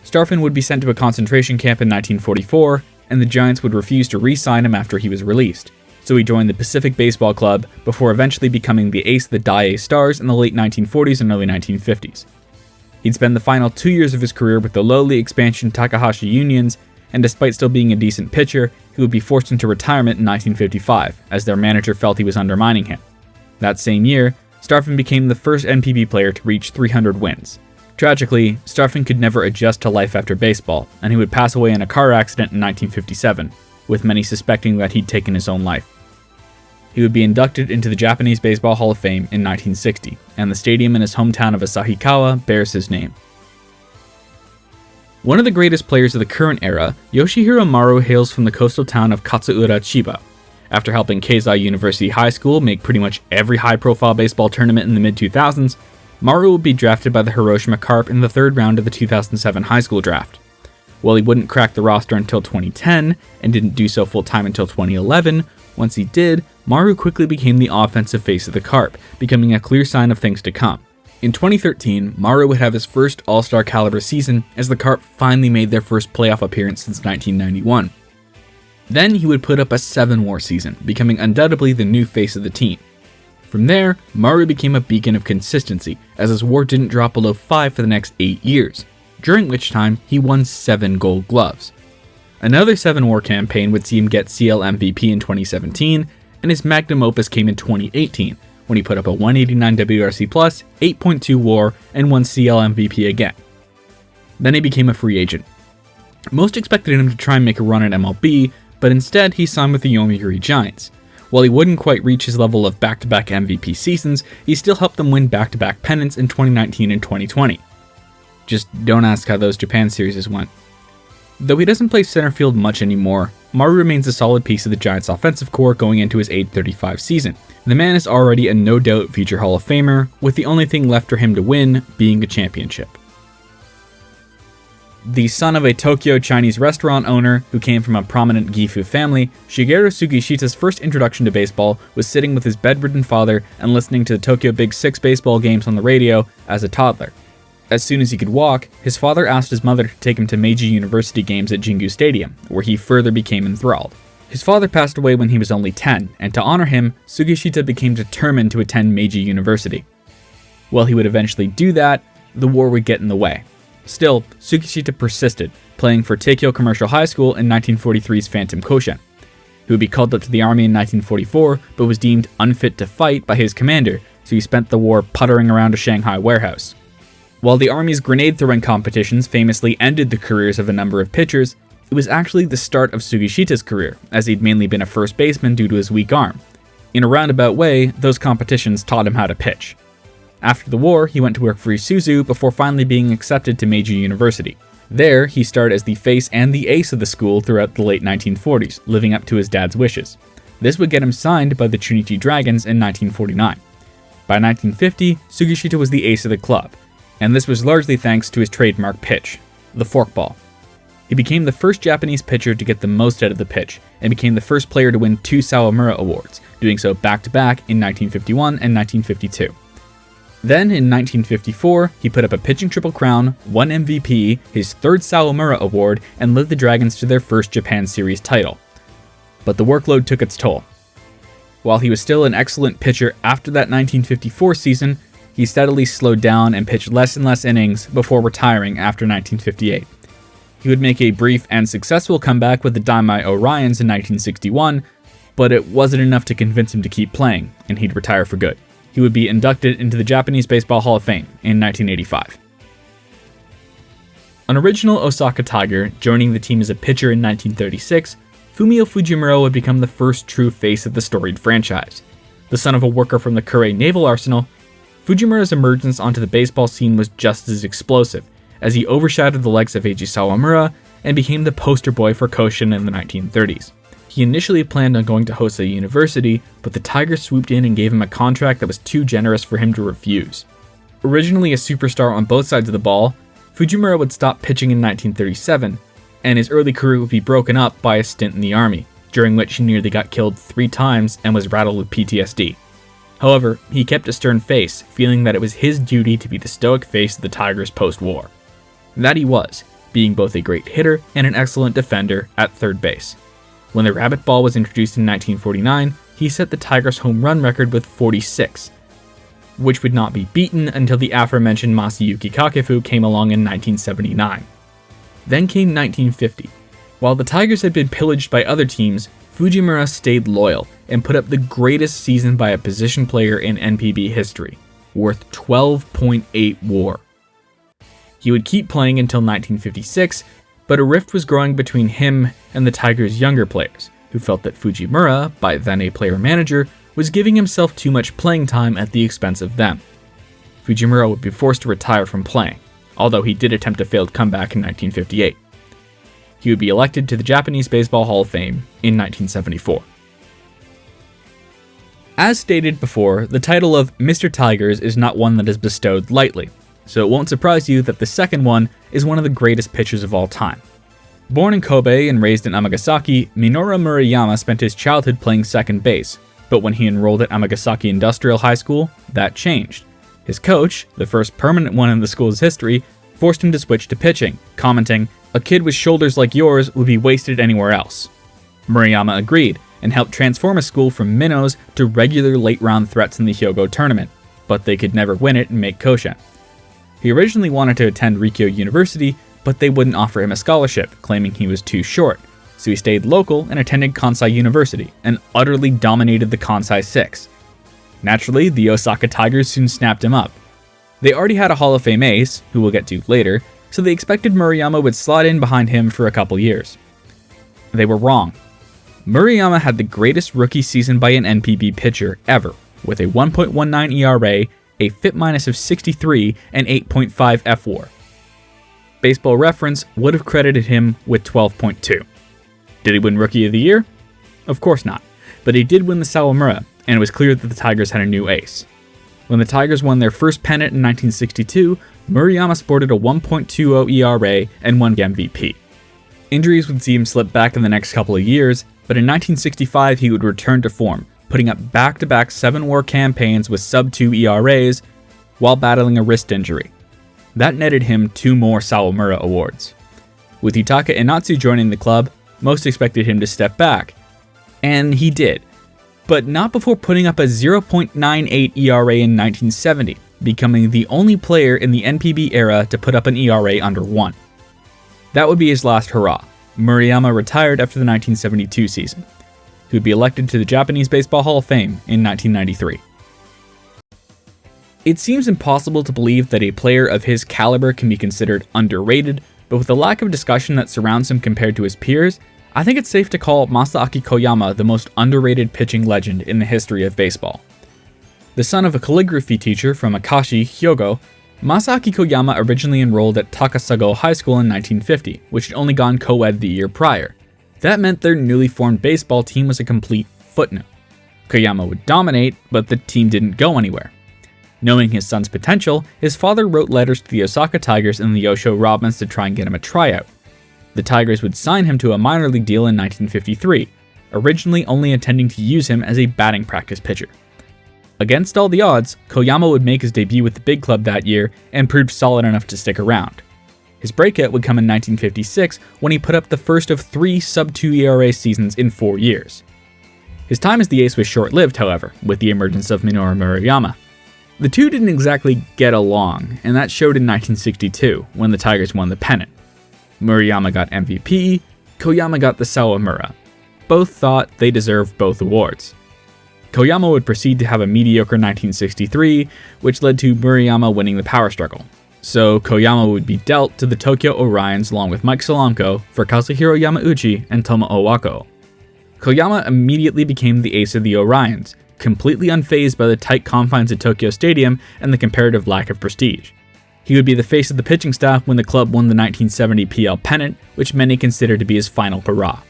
Starfin would be sent to a concentration camp in 1944, and the Giants would refuse to re-sign him after he was released, so he joined the Pacific Baseball Club before eventually becoming the ace of the Daiei Stars in the late 1940s and early 1950s. He'd spend the final 2 years of his career with the lowly expansion Takahashi Unions, and despite still being a decent pitcher, he would be forced into retirement in 1955, as their manager felt he was undermining him. That same year, Starfin became the first NPB player to reach 300 wins. Tragically, Starfin could never adjust to life after baseball, and he would pass away in a car accident in 1957, with many suspecting that he'd taken his own life. He would be inducted into the Japanese Baseball Hall of Fame in 1960, and the stadium in his hometown of Asahikawa bears his name. One of the greatest players of the current era, Yoshihiro Maru hails from the coastal town of Katsuura, Chiba. After helping Keizai University High School make pretty much every high-profile baseball tournament in the mid-2000s, Maru would be drafted by the Hiroshima Carp in the 3rd round of the 2007 high school draft. While he wouldn't crack the roster until 2010, and didn't do so full-time until 2011, once he did, Maru quickly became the offensive face of the Carp, becoming a clear sign of things to come. In 2013, Maru would have his first All-Star caliber season as the Carp finally made their first playoff appearance since 1991. Then he would put up a 7-WAR season, becoming undoubtedly the new face of the team. From there, Maru became a beacon of consistency, as his WAR didn't drop below 5 for the next 8 years, during which time he won 7 Gold Gloves. Another 7-WAR campaign would see him get CL MVP in 2017, and his magnum opus came in 2018, when he put up a 189 WRC+, 8.2 WAR, and won CL MVP again. Then he became a free agent. Most expected him to try and make a run at MLB, but instead he signed with the Yomiuri Giants. While he wouldn't quite reach his level of back-to-back MVP seasons, he still helped them win back-to-back pennants in 2019 and 2020. Just don't ask how those Japan series went. Though he doesn't play center field much anymore, Mori remains a solid piece of the Giants' offensive core going into his age 35 season. The man is already a no-doubt future Hall of Famer, with the only thing left for him to win being a championship. The son of a Tokyo Chinese restaurant owner who came from a prominent Gifu family, Shigeru Sugishita's first introduction to baseball was sitting with his bedridden father and listening to the Tokyo Big Six baseball games on the radio as a toddler. As soon as he could walk, his father asked his mother to take him to Meiji University games at Jingu Stadium, where he further became enthralled. His father passed away when he was only 10, and to honor him, Sugishita became determined to attend Meiji University. While he would eventually do that, the war would get in the way. Still, Sugishita persisted, playing for Teikyo Commercial High School in 1943's Phantom Koshin. He would be called up to the army in 1944, but was deemed unfit to fight by his commander, so he spent the war puttering around a Shanghai warehouse. While the army's grenade-throwing competitions famously ended the careers of a number of pitchers, it was actually the start of Sugishita's career, as he'd mainly been a first baseman due to his weak arm. In a roundabout way, those competitions taught him how to pitch. After the war, he went to work for Isuzu before finally being accepted to Meiji University. There, he starred as the face and the ace of the school throughout the late 1940s, living up to his dad's wishes. This would get him signed by the Chunichi Dragons in 1949. By 1950, Sugishita was the ace of the club, and this was largely thanks to his trademark pitch, the forkball. He became the first Japanese pitcher to get the most out of the pitch, and became the first player to win 2 Sawamura Awards, doing so back-to-back in 1951 and 1952. Then, in 1954, he put up a pitching triple crown, won MVP, his 3rd Sawamura Award, and led the Dragons to their first Japan Series title. But the workload took its toll. While he was still an excellent pitcher after that 1954 season, he steadily slowed down and pitched less and less innings before retiring after 1958. He would make a brief and successful comeback with the Daimai Orions in 1961, but it wasn't enough to convince him to keep playing, and he'd retire for good. He would be inducted into the Japanese Baseball Hall of Fame in 1985. An original Osaka Tiger, joining the team as a pitcher in 1936, Fumio Fujimura would become the first true face of the storied franchise. The son of a worker from the Kure Naval Arsenal, Fujimura's emergence onto the baseball scene was just as explosive, as he overshadowed the likes of Eiji Sawamura and became the poster boy for Koshin in the 1930s. He initially planned on going to Hosei University, but the Tigers swooped in and gave him a contract that was too generous for him to refuse. Originally a superstar on both sides of the ball, Fujimura would stop pitching in 1937, and his early career would be broken up by a stint in the army, during which he nearly got killed 3 times and was rattled with PTSD. However, he kept a stern face, feeling that it was his duty to be the stoic face of the Tigers post-war. That he was, being both a great hitter and an excellent defender at third base. When the rabbit ball was introduced in 1949, he set the Tigers' home run record with 46, which would not be beaten until the aforementioned Masayuki Kakefu came along in 1979. Then came 1950. While the Tigers had been pillaged by other teams, Fujimura stayed loyal and put up the greatest season by a position player in NPB history, worth 12.8 WAR. He would keep playing until 1956, but a rift was growing between him and the Tigers' younger players, who felt that Fujimura, by then a player-manager, was giving himself too much playing time at the expense of them. Fujimura would be forced to retire from playing, although he did attempt a failed comeback in 1958. He would be elected to the Japanese Baseball Hall of Fame in 1974. As stated before, the title of Mr. Tigers is not one that is bestowed lightly, so it won't surprise you that the second one is one of the greatest pitchers of all time. Born in Kobe and raised in Amagasaki, Minoru Murayama spent his childhood playing second base, but when he enrolled at Amagasaki Industrial High School, that changed. His coach, the first permanent one in the school's history, forced him to switch to pitching, commenting, "A kid with shoulders like yours would be wasted anywhere else." Murayama agreed, and helped transform a school from minnows to regular late-round threats in the Hyogo tournament, but they could never win it and make Koshin. He originally wanted to attend Rikyo University, but they wouldn't offer him a scholarship, claiming he was too short, so he stayed local and attended Kansai University, and utterly dominated the Kansai Six. Naturally, the Osaka Tigers soon snapped him up. They already had a Hall of Fame ace, who we'll get to later, so they expected Murayama would slot in behind him for a couple years. They were wrong. Murayama had the greatest rookie season by an NPB pitcher ever, with a 1.19 ERA, a FIP minus of 63, and 8.5 fWAR. Baseball Reference would have credited him with 12.2. Did he win Rookie of the Year? Of course not, but he did win the Sawamura, and it was clear that the Tigers had a new ace. When the Tigers won their first pennant in 1962, Murayama sported a 1.20 ERA and won MVP. Injuries would see him slip back in the next couple of years, but in 1965 he would return to form, putting up back-to-back 7-WAR campaigns with sub-2 ERAs while battling a wrist injury. That netted him 2 more Sawamura awards. With Yutaka Inatsu joining the club, most expected him to step back, and he did, but not before putting up a 0.98 ERA in 1970, becoming the only player in the NPB era to put up an ERA under 1. That would be his last hurrah. Murayama retired after the 1972 season. He would be elected to the Japanese Baseball Hall of Fame in 1993. It seems impossible to believe that a player of his caliber can be considered underrated, but with the lack of discussion that surrounds him compared to his peers, I think it's safe to call Masaaki Koyama the most underrated pitching legend in the history of baseball. The son of a calligraphy teacher from Akashi, Hyogo, Masaaki Koyama originally enrolled at Takasago High School in 1950, which had only gone co-ed the year prior. That meant their newly formed baseball team was a complete footnote. Koyama would dominate, but the team didn't go anywhere. Knowing his son's potential, his father wrote letters to the Osaka Tigers and the Yoshio Robins to try and get him a tryout. The Tigers would sign him to a minor league deal in 1953, originally only intending to use him as a batting practice pitcher. Against all the odds, Koyama would make his debut with the big club that year and proved solid enough to stick around. His breakout would come in 1956 when he put up the first of 3 sub-2 ERA seasons in 4 years. His time as the ace was short-lived, however, with the emergence of Minoru Murayama. The two didn't exactly get along, and that showed in 1962 when the Tigers won the pennant. Murayama got MVP, Koyama got the Sawamura. Both thought they deserved both awards. Koyama would proceed to have a mediocre 1963, which led to Murayama winning the power struggle. So Koyama would be dealt to the Tokyo Orions along with Mike Solamko for Kazuhiro Yamauchi and Toma Owako. Koyama immediately became the ace of the Orions, completely unfazed by the tight confines of Tokyo Stadium and the comparative lack of prestige. He would be the face of the pitching staff when the club won the 1970 PL pennant, which many consider to be his final hurrah.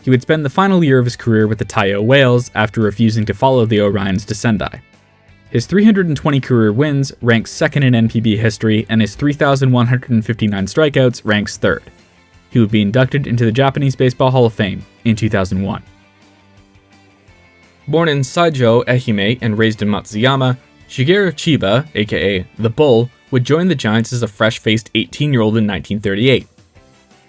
He would spend the final year of his career with the Taiyo Whales after refusing to follow the Orions to Sendai. His 320 career wins ranks second in NPB history, and his 3,159 strikeouts ranks third. He would be inducted into the Japanese Baseball Hall of Fame in 2001. Born in Saijo, Ehime, and raised in Matsuyama, Shigeru Chiba, aka The Bull, would join the Giants as a fresh-faced 18-year-old in 1938.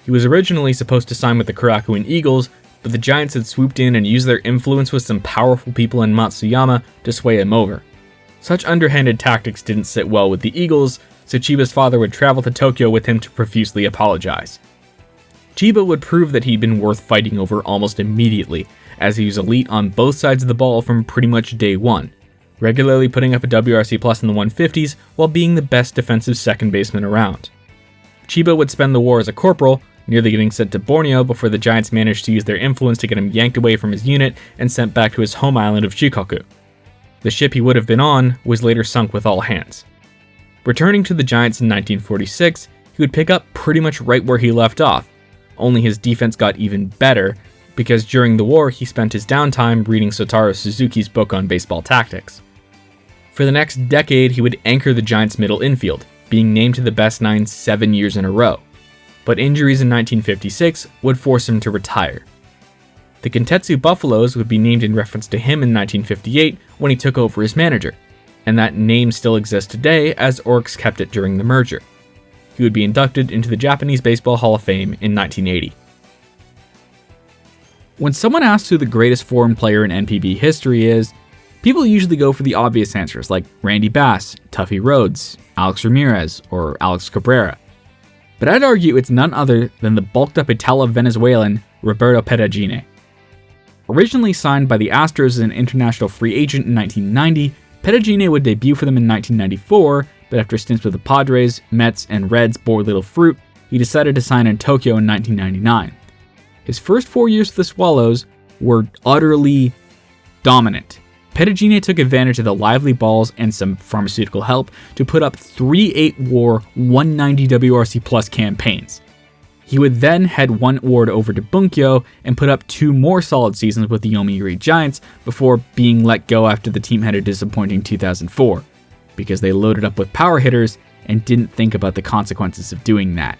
He was originally supposed to sign with the Kurakuin Eagles, but the Giants had swooped in and used their influence with some powerful people in Matsuyama to sway him over. Such underhanded tactics didn't sit well with the Eagles, so Chiba's father would travel to Tokyo with him to profusely apologize. Chiba would prove that he'd been worth fighting over almost immediately, as he was elite on both sides of the ball from pretty much day one, regularly putting up a WRC plus in the 150s while being the best defensive second baseman around. Chiba would spend the war as a corporal, nearly getting sent to Borneo before the Giants managed to use their influence to get him yanked away from his unit and sent back to his home island of Shikoku. The ship he would have been on was later sunk with all hands. Returning to the Giants in 1946, he would pick up pretty much right where he left off, only his defense got even better, because during the war he spent his downtime reading Sotaro Suzuki's book on baseball tactics. For the next decade, he would anchor the Giants' middle infield, being named to the best 9 7 years in a row. But injuries in 1956 would force him to retire. The Kintetsu Buffaloes would be named in reference to him in 1958 when he took over as manager, and that name still exists today as Orix kept it during the merger. He would be inducted into the Japanese Baseball Hall of Fame in 1980. When someone asks who the greatest foreign player in NPB history is, people usually go for the obvious answers like Randy Bass, Tuffy Rhodes, Alex Ramirez, or Alex Cabrera. But I'd argue it's none other than the bulked-up Italo-Venezuelan Roberto Peragine. Originally signed by the Astros as an international free agent in 1990, Pettigene would debut for them in 1994, but after stints with the Padres, Mets, and Reds bore little fruit, he decided to sign in Tokyo in 1999. His first 4 years with the Swallows were utterly dominant. Pettigene took advantage of the lively balls and some pharmaceutical help to put up 3 8-WAR 190 WRC plus campaigns. He would then head one award over to Bunkyo and put up 2 more solid seasons with the Yomiuri Giants before being let go after the team had a disappointing 2004, because they loaded up with power hitters and didn't think about the consequences of doing that.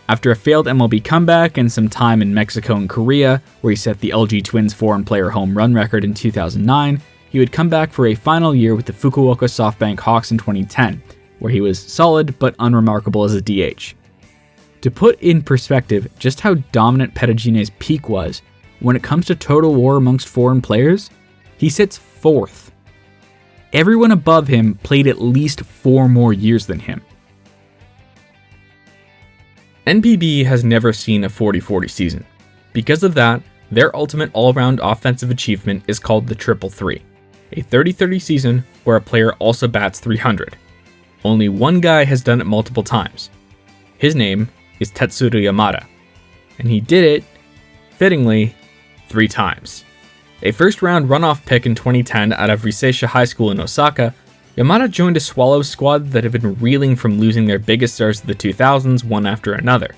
After a failed MLB comeback and some time in Mexico and Korea, where he set the LG Twins foreign player home run record in 2009, he would come back for a final year with the Fukuoka SoftBank Hawks in 2010, where he was solid but unremarkable as a DH. To put in perspective just how dominant Pettigene's peak was, when it comes to total WAR amongst foreign players, he sits 4th. Everyone above him played at least 4 more years than him. NPB has never seen a 40-40 season. Because of that, their ultimate all-around offensive achievement is called the Triple Three, a 30-30 season where a player also bats 300. Only one guy has done it multiple times. His name is Tetsuya Yoneda, and he did it, fittingly, 3 times. A first-round runoff pick in 2010 out of Riseisha High School in Osaka, Yamada joined a Swallows squad that had been reeling from losing their biggest stars of the 2000s one after another.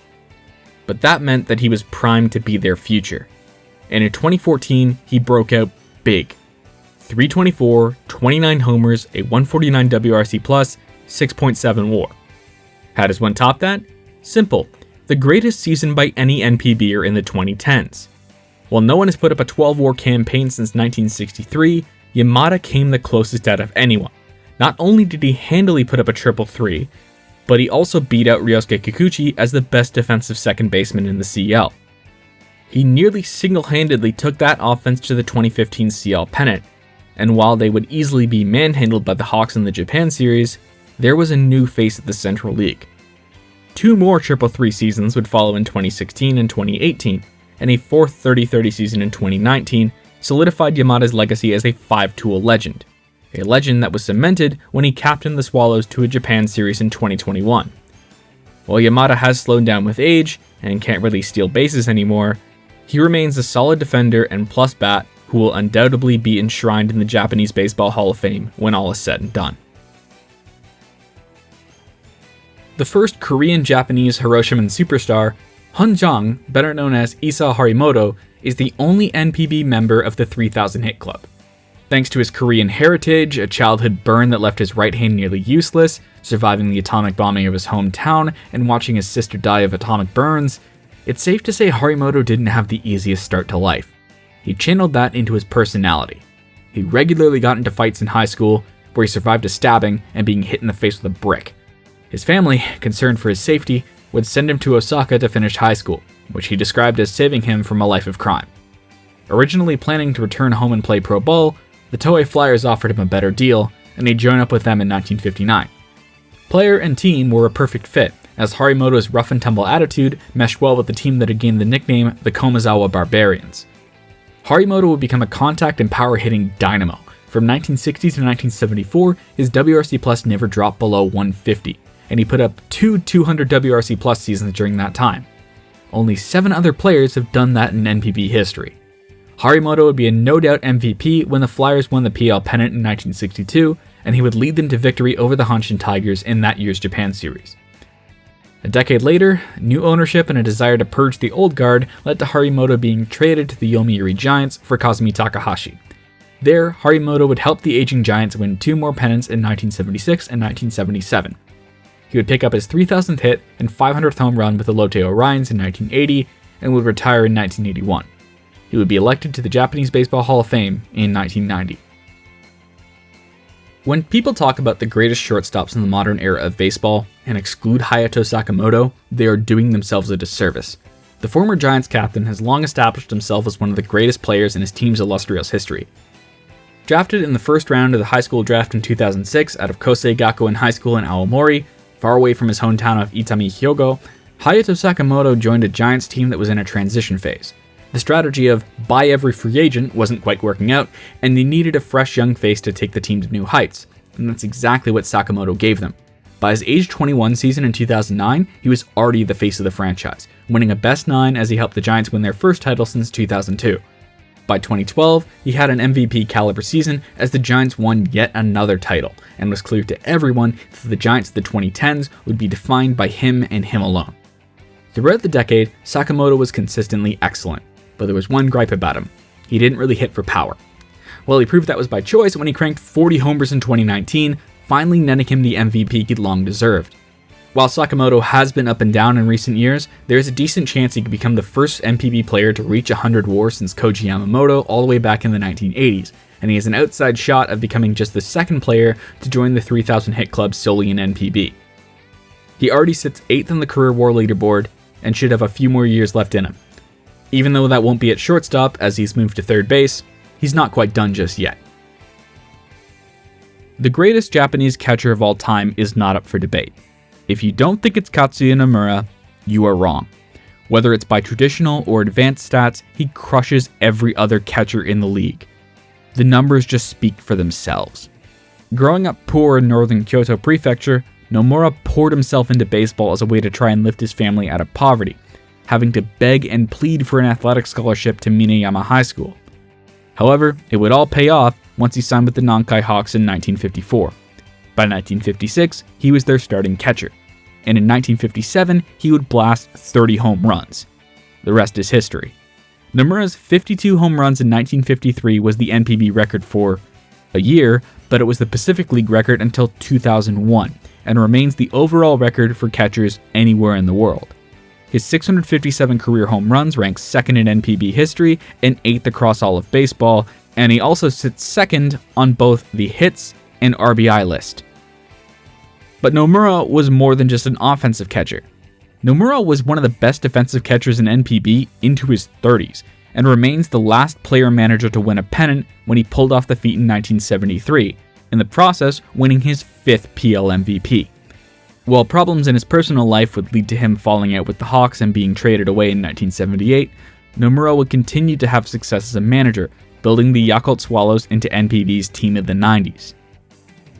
But that meant that he was primed to be their future. And in 2014, he broke out big. 324, 29 homers, a 149 WRC+, 6.7 WAR. How does one top that? Simple. The greatest season by any NPBer in the 2010s. While no one has put up a 12 WAR campaign since 1963, Yamada came the closest out of anyone. Not only did he handily put up a triple 3, but he also beat out Ryosuke Kikuchi as the best defensive second baseman in the CL. He nearly single-handedly took that offense to the 2015 CL pennant, and while they would easily be manhandled by the Hawks in the Japan series, there was a new face of the Central League. 2 more triple 3 seasons would follow in 2016 and 2018, and a 4th 30-30 season in 2019 solidified Yamada's legacy as a 5-tool legend. A legend that was cemented when he captained the Swallows to a Japan series in 2021. While Yamada has slowed down with age and can't really steal bases anymore, he remains a solid defender and plus bat who will undoubtedly be enshrined in the Japanese Baseball Hall of Fame when all is said and done. The first Korean-Japanese Hiroshiman superstar, Hun Jang, better known as Isao Harimoto, is the only NPB member of the 3000 hit club. Thanks to his Korean heritage, a childhood burn that left his right hand nearly useless, surviving the atomic bombing of his hometown, and watching his sister die of atomic burns, it's safe to say Harimoto didn't have the easiest start to life. He channeled that into his personality. He regularly got into fights in high school, where he survived a stabbing and being hit in the face with a brick. His family, concerned for his safety, would send him to Osaka to finish high school, which he described as saving him from a life of crime. Originally planning to return home and play pro ball, the Toei Flyers offered him a better deal, and he joined up with them in 1959. Player and team were a perfect fit, as Harimoto's rough-and-tumble attitude meshed well with the team that had gained the nickname the Komazawa Barbarians. Harimoto would become a contact and power-hitting dynamo. From 1960 to 1974, his WRC Plus never dropped below 150, and he put up 2 200 WRC Plus seasons during that time. Only 7 other players have done that in NPB history. Harimoto would be a no-doubt MVP when the Flyers won the PL pennant in 1962, and he would lead them to victory over the Hanshin Tigers in that year's Japan series. A decade later, new ownership and a desire to purge the old guard led to Harimoto being traded to the Yomiuri Giants for Kazumi Takahashi. There, Harimoto would help the aging Giants win 2 more pennants in 1976 and 1977. He would pick up his 3,000th hit and 500th home run with the Lotte Orions in 1980 and would retire in 1981. He would be elected to the Japanese Baseball Hall of Fame in 1990. When people talk about the greatest shortstops in the modern era of baseball and exclude Hayato Sakamoto, they are doing themselves a disservice. The former Giants captain has long established himself as one of the greatest players in his team's illustrious history. Drafted in the first round of the high school draft in 2006 out of Kosei Gakuen High School in Aomori, far away from his hometown of Itami, Hyogo, Hayato Sakamoto joined a Giants team that was in a transition phase. The strategy of buy every free agent wasn't quite working out, and they needed a fresh young face to take the team to new heights, and that's exactly what Sakamoto gave them. By his age 21 season in 2009, he was already the face of the franchise, winning a best 9 as he helped the Giants win their first title since 2002. By 2012, he had an MVP caliber season as the Giants won yet another title, and was clear to everyone that the Giants of the 2010s would be defined by him and him alone. Throughout the decade, Sakamoto was consistently excellent, but there was one gripe about him: he didn't really hit for power. Well, he proved that was by choice when he cranked 40 homers in 2019, finally netting him the MVP he'd long deserved. While Sakamoto has been up and down in recent years, there is a decent chance he could become the first NPB player to reach 100 WAR since Koji Yamamoto all the way back in the 1980s, and he has an outside shot of becoming just the second player to join the 3,000 hit club solely in NPB. He already sits 8th on the career WAR leaderboard and should have a few more years left in him. Even though that won't be at shortstop as he's moved to third base, he's not quite done just yet. The greatest Japanese catcher of all time is not up for debate. If you don't think it's Katsuya Nomura, you are wrong. Whether it's by traditional or advanced stats, he crushes every other catcher in the league. The numbers just speak for themselves. Growing up poor in northern Kyoto Prefecture, Nomura poured himself into baseball as a way to try and lift his family out of poverty, having to beg and plead for an athletic scholarship to Minayama High School. However, it would all pay off once he signed with the Nankai Hawks in 1954. By 1956, he was their starting catcher, and in 1957, he would blast 30 home runs. The rest is history. Nomura's 52 home runs in 1953 was the NPB record for a year, but it was the Pacific League record until 2001, and remains the overall record for catchers anywhere in the world. His 657 career home runs ranks second in NPB history and 8th across all of baseball, and he also sits second on both the hits and RBI list. But Nomura was more than just an offensive catcher. Nomura was one of the best defensive catchers in NPB into his 30s, and remains the last player manager to win a pennant when he pulled off the feat in 1973, in the process winning his 5th PL MVP. While problems in his personal life would lead to him falling out with the Hawks and being traded away in 1978, Nomura would continue to have success as a manager, building the Yakult Swallows into NPB's team of the 90s.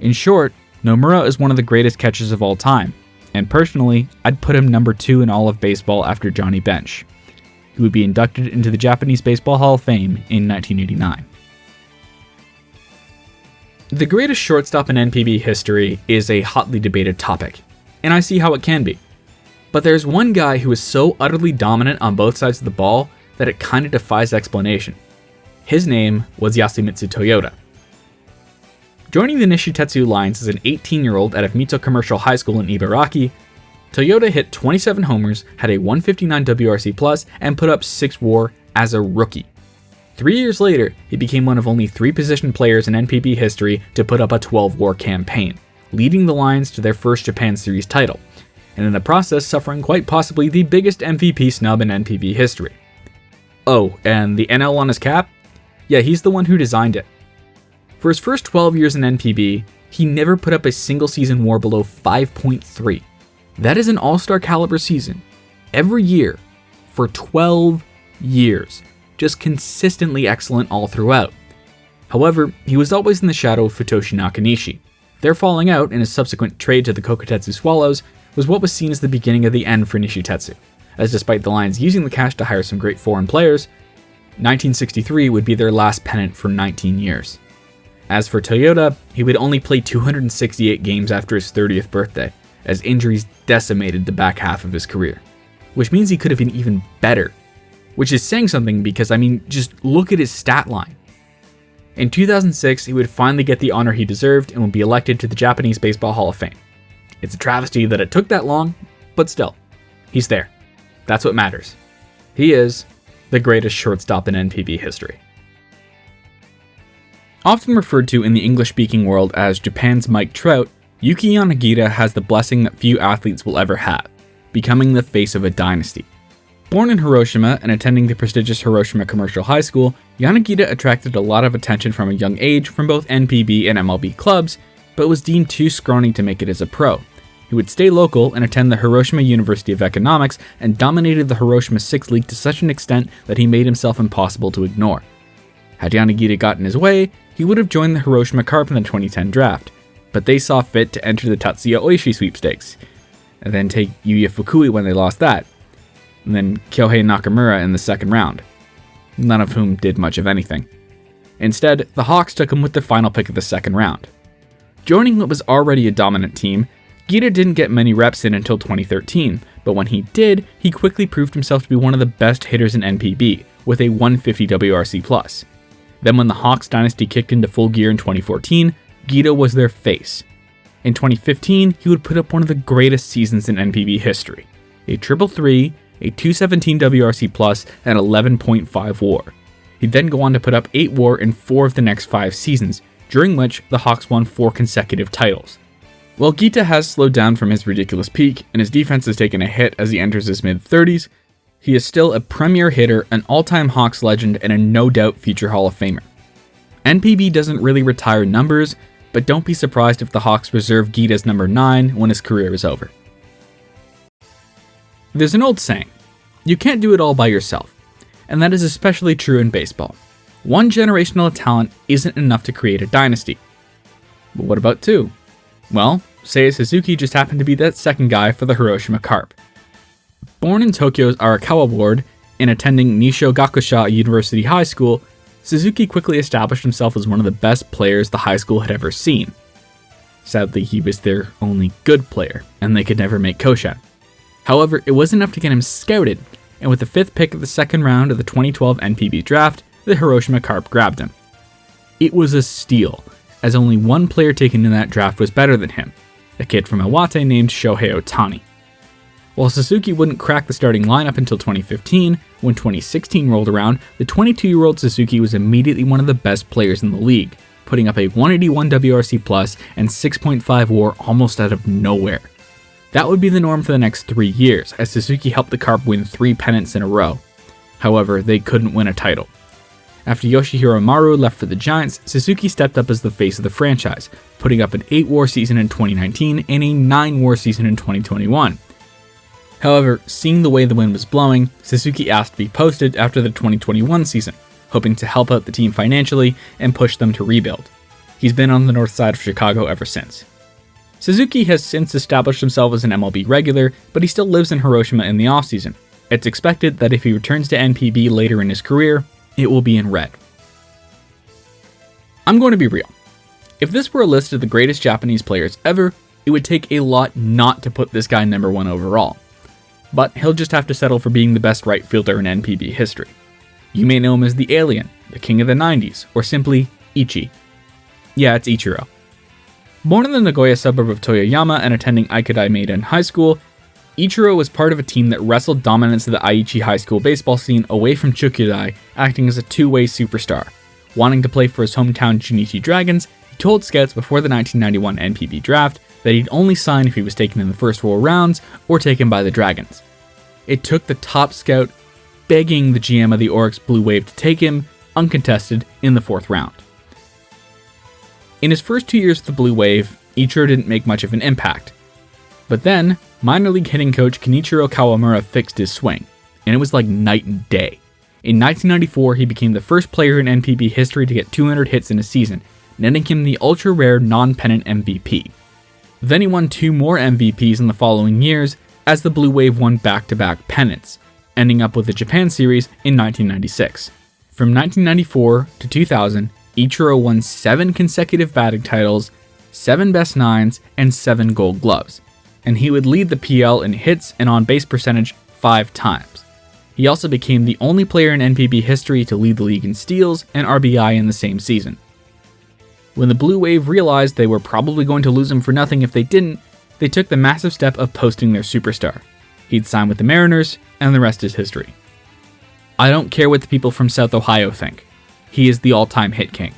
In short, Nomura is one of the greatest catchers of all time, and personally, I'd put him number 2 in all of baseball after Johnny Bench. He would be inducted into the Japanese Baseball Hall of Fame in 1989. The greatest shortstop in NPB history is a hotly debated topic, and I see how it can be. But there's one guy who is so utterly dominant on both sides of the ball that it kinda defies explanation. His name was Yasumitsu Toyota. Joining the Nishitetsu Lions as an 18-year-old out of Mito Commercial High School in Ibaraki, Toyota hit 27 homers, had a 159 WRC+, and put up 6 WAR as a rookie. 3 years later, he became one of only 3 position players in NPB history to put up a 12 WAR campaign, leading the Lions to their first Japan Series title, and in the process suffering quite possibly the biggest MVP snub in NPB history. Oh, and the NL on his cap? Yeah, he's the one who designed it. For his first 12 years in NPB, he never put up a single season WAR below 5.3. That is an all-star caliber season, every year, for 12 years, just consistently excellent all throughout. However, he was always in the shadow of Futoshi Nakanishi. Their falling out in his subsequent trade to the Kokutetsu Swallows was what was seen as the beginning of the end for Nishitetsu, as despite the Lions using the cash to hire some great foreign players, 1963 would be their last pennant for 19 years. As for Toyota, he would only play 268 games after his 30th birthday, as injuries decimated the back half of his career, which means he could have been even better, which is saying something because, just look at his stat line. In 2006, he would finally get the honor he deserved and would be elected to the Japanese Baseball Hall of Fame. It's a travesty that it took that long, but still, he's there. That's what matters. He is the greatest shortstop in NPB history. Often referred to in the English-speaking world as Japan's Mike Trout, Yuki Yanagita has the blessing that few athletes will ever have, becoming the face of a dynasty. Born in Hiroshima and attending the prestigious Hiroshima Commercial High School, Yanagita attracted a lot of attention from a young age from both NPB and MLB clubs, but was deemed too scrawny to make it as a pro, He would stay local and attend the Hiroshima University of Economics and dominated the Hiroshima 6 League to such an extent that he made himself impossible to ignore. Had Yanagita gotten his way, he would have joined the Hiroshima Carp in the 2010 draft, but they saw fit to enter the Tatsuya Oishi sweepstakes, and then take Yuya Fukui when they lost that, and then Kyohei Nakamura in the second round, none of whom did much of anything. Instead, the Hawks took him with the final pick of the second round. Joining what was already a dominant team, Gita didn't get many reps in until 2013, but when he did, he quickly proved himself to be one of the best hitters in NPB, with a 150 WRC+. Then when the Hawks dynasty kicked into full gear in 2014, Gita was their face. In 2015, he would put up one of the greatest seasons in NPB history, a 333, a 217 WRC+, and 11.5 WAR. He'd then go on to put up 8 WAR in 4 of the next 5 seasons, during which the Hawks won 4 consecutive titles. While Gita has slowed down from his ridiculous peak, and his defense has taken a hit as he enters his mid-30s, he is still a premier hitter, an all-time Hawks legend, and a no-doubt future Hall of Famer. NPB doesn't really retire numbers, but don't be surprised if the Hawks reserve Gita's number 9 when his career is over. There's an old saying, you can't do it all by yourself, and that is especially true in baseball. One generational talent isn't enough to create a dynasty. But what about 2? Well, Seiya Suzuki just happened to be that second guy for the Hiroshima Carp. Born in Tokyo's Arakawa ward and attending Nisho Gakusha University High School, Suzuki quickly established himself as one of the best players the high school had ever seen. Sadly, he was their only good player, and they could never make Koshan. However, it was enough to get him scouted, and with the 5th pick of the second round of the 2012 NPB draft, the Hiroshima Carp grabbed him. It was a steal, as only one player taken in that draft was better than him, a kid from Iwate named Shohei Ohtani. While Suzuki wouldn't crack the starting lineup until 2015, when 2016 rolled around, the 22-year-old Suzuki was immediately one of the best players in the league, putting up a 181 WRC+ and 6.5 WAR almost out of nowhere. That would be the norm for the next 3 years, as Suzuki helped the Carp win 3 pennants in a row. However, they couldn't win a title. After Yoshihiro Maru left for the Giants, Suzuki stepped up as the face of the franchise, putting up an 8 WAR season in 2019 and a 9 WAR season in 2021. However, seeing the way the wind was blowing, Suzuki asked to be posted after the 2021 season, hoping to help out the team financially and push them to rebuild. He's been on the north side of Chicago ever since. Suzuki has since established himself as an MLB regular, but he still lives in Hiroshima in the offseason. It's expected that if he returns to NPB later in his career, it will be in red. I'm going to be real. If this were a list of the greatest Japanese players ever, it would take a lot not to put this guy number 1 overall. But he'll just have to settle for being the best right fielder in NPB history. You may know him as the Alien, the King of the 90s, or simply Ichi. Yeah, it's Ichiro. Born in the Nagoya suburb of Toyoyama and attending Aikadai Maiden High School, Ichiro was part of a team that wrestled dominance of the Aichi high school baseball scene away from Chukyudai, acting as a two-way superstar. Wanting to play for his hometown Junichi Dragons, he told scouts before the 1991 NPB draft that he'd only sign if he was taken in the first 4 rounds or taken by the Dragons. It took the top scout begging the GM of the Oryx Blue Wave to take him, uncontested, in the 4th round. In his first 2 years with the Blue Wave, Ichiro didn't make much of an impact. But then, minor league hitting coach Kenichiro Kawamura fixed his swing, and it was like night and day. In 1994, he became the first player in NPB history to get 200 hits in a season, netting him the ultra-rare non-pennant MVP. Then he won 2 more MVPs in the following years, as the Blue Wave won back-to-back pennants, ending up with the Japan Series in 1996. From 1994 to 2000, Ichiro won 7 consecutive batting titles, 7 best nines, and 7 gold gloves, and he would lead the PL in hits and on-base percentage 5 times. He also became the only player in NPB history to lead the league in steals and RBI in the same season. When the Blue Wave realized they were probably going to lose him for nothing if they didn't, they took the massive step of posting their superstar. He'd signed with the Mariners, and the rest is history. I don't care what the people from South Ohio think. He is the all-time hit king.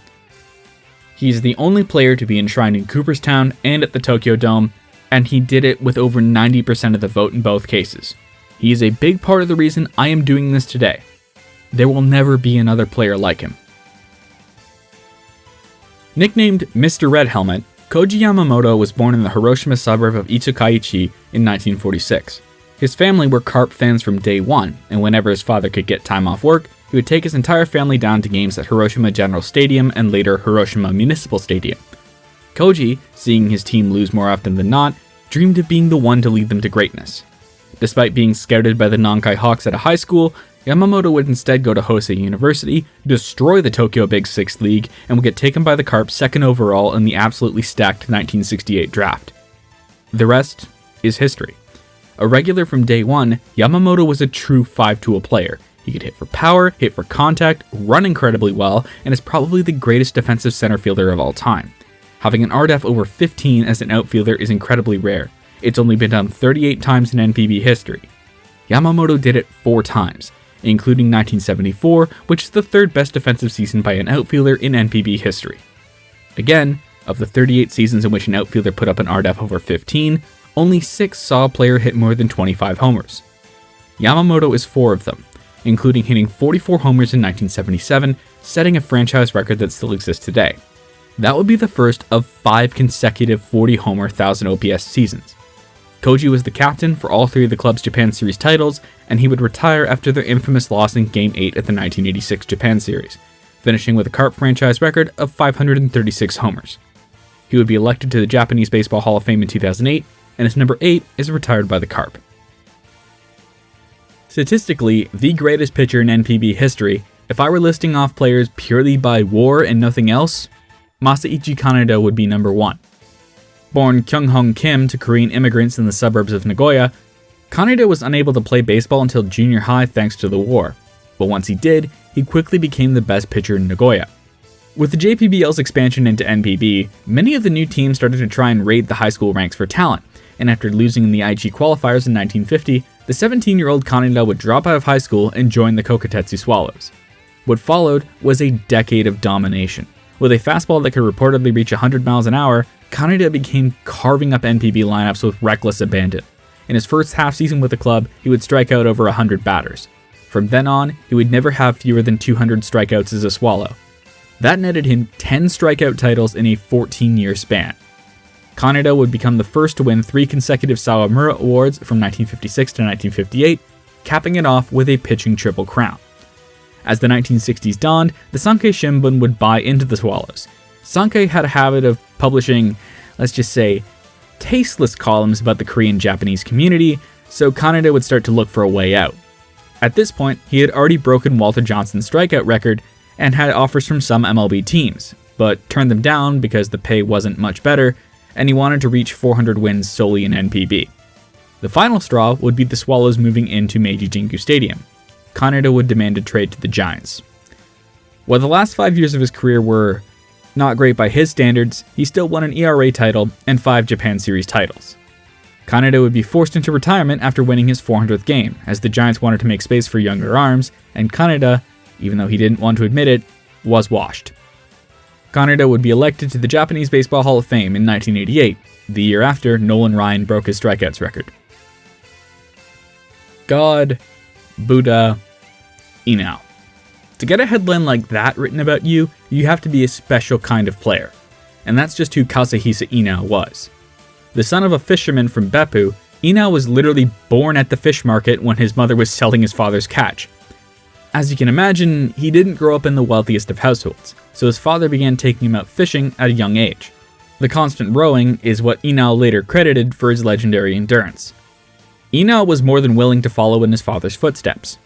He is the only player to be enshrined in Cooperstown and at the Tokyo Dome, and he did it with over 90% of the vote in both cases. He is a big part of the reason I am doing this today. There will never be another player like him. Nicknamed Mr. Red Helmet, Koji Yamamoto was born in the Hiroshima suburb of Itsukaichi in 1946. His family were Carp fans from day one, and whenever his father could get time off work, he would take his entire family down to games at Hiroshima General Stadium and later Hiroshima Municipal Stadium. Koji, seeing his team lose more often than not, dreamed of being the one to lead them to greatness. Despite being scouted by the Nankai Hawks at a high school, Yamamoto would instead go to Hosei University, destroy the Tokyo Big Six League, and would get taken by the Carp second overall in the absolutely stacked 1968 draft. The rest is history. A regular from day one, Yamamoto was a true 5-tool player. He could hit for power, hit for contact, run incredibly well, and is probably the greatest defensive center fielder of all time. Having an RDEF over 15 as an outfielder is incredibly rare. It's only been done 38 times in NPB history. Yamamoto did it 4 times, including 1974, which is the 3rd best defensive season by an outfielder in NPB history. Again, of the 38 seasons in which an outfielder put up an RDEF over 15, only 6 saw a player hit more than 25 homers. Yamamoto is 4 of them, including hitting 44 homers in 1977, setting a franchise record that still exists today. That would be the first of 5 consecutive 40-homer 1000 OPS seasons. Koji was the captain for all 3 of the club's Japan Series titles, and he would retire after their infamous loss in Game 8 at the 1986 Japan Series, finishing with a Carp franchise record of 536 homers. He would be elected to the Japanese Baseball Hall of Fame in 2008, and his number 8 is retired by the Carp. Statistically, the greatest pitcher in NPB history, if I were listing off players purely by WAR and nothing else, Masaichi Kaneda would be number 1. Born Kyunghong Kim to Korean immigrants in the suburbs of Nagoya, Kaneda was unable to play baseball until junior high thanks to the war, but once he did, he quickly became the best pitcher in Nagoya. With the JPBL's expansion into NPB, many of the new teams started to try and raid the high school ranks for talent, and after losing in the IG qualifiers in 1950, the 17-year-old Kaneda would drop out of high school and join the Kokotetsu Swallows. What followed was a decade of domination. With a fastball that could reportedly reach 100 miles an hour, Kaneda became carving up NPB lineups with reckless abandon. In his first half season with the club, he would strike out over 100 batters. From then on, he would never have fewer than 200 strikeouts as a Swallow. That netted him 10 strikeout titles in a 14-year span. Kaneda would become the first to win 3 consecutive Sawamura Awards from 1956 to 1958, capping it off with a pitching triple crown. As the 1960s dawned, the Sankei Shimbun would buy into the Swallows. Sankei had a habit of publishing, let's just say, tasteless columns about the Korean-Japanese community, so Kaneda would start to look for a way out. At this point, he had already broken Walter Johnson's strikeout record and had offers from some MLB teams, but turned them down because the pay wasn't much better, and he wanted to reach 400 wins solely in NPB. The final straw would be the Swallows moving into Meiji Jingu Stadium. Kaneda would demand a trade to the Giants. While the last 5 years of his career were not great by his standards, he still won an ERA title and 5 Japan Series titles. Kaneda would be forced into retirement after winning his 400th game, as the Giants wanted to make space for younger arms, and Kaneda, even though he didn't want to admit it, was washed. Kaneda would be elected to the Japanese Baseball Hall of Fame in 1988, the year after Nolan Ryan broke his strikeouts record. God, Buddha, Inao. To get a headline like that written about you, you have to be a special kind of player. And that's just who Kazuhisa Inao was. The son of a fisherman from Beppu, Inao was literally born at the fish market when his mother was selling his father's catch. As you can imagine, he didn't grow up in the wealthiest of households, so his father began taking him out fishing at a young age. The constant rowing is what Inao later credited for his legendary endurance. Inao was more than willing to follow in his father's footsteps.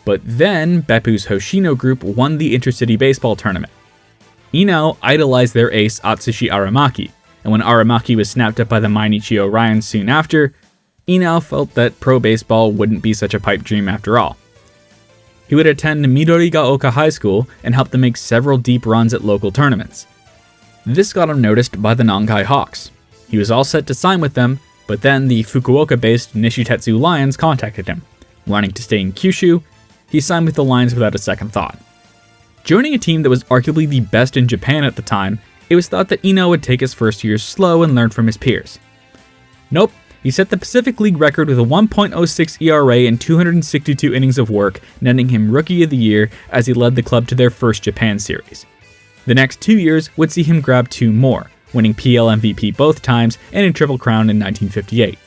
But then, Beppu's Hoshino group won the Intercity Baseball Tournament. Inao idolized their ace Atsushi Aramaki, and when Aramaki was snapped up by the Mainichi Orions soon after, Inao felt that pro baseball wouldn't be such a pipe dream after all. He would attend Midorigaoka High School and help them make several deep runs at local tournaments. This got him noticed by the Nankai Hawks. He was all set to sign with them, but then the Fukuoka-based Nishitetsu Lions contacted him. Wanting to stay in Kyushu, he signed with the Lions without a second thought. Joining a team that was arguably the best in Japan at the time, it was thought that Inao would take his first year slow and learn from his peers. Nope, he set the Pacific League record with a 1.06 ERA and 262 innings of work, netting him Rookie of the Year as he led the club to their first Japan Series. The next 2 years would see him grab 2 more, winning PL MVP both times and a Triple Crown in 1958.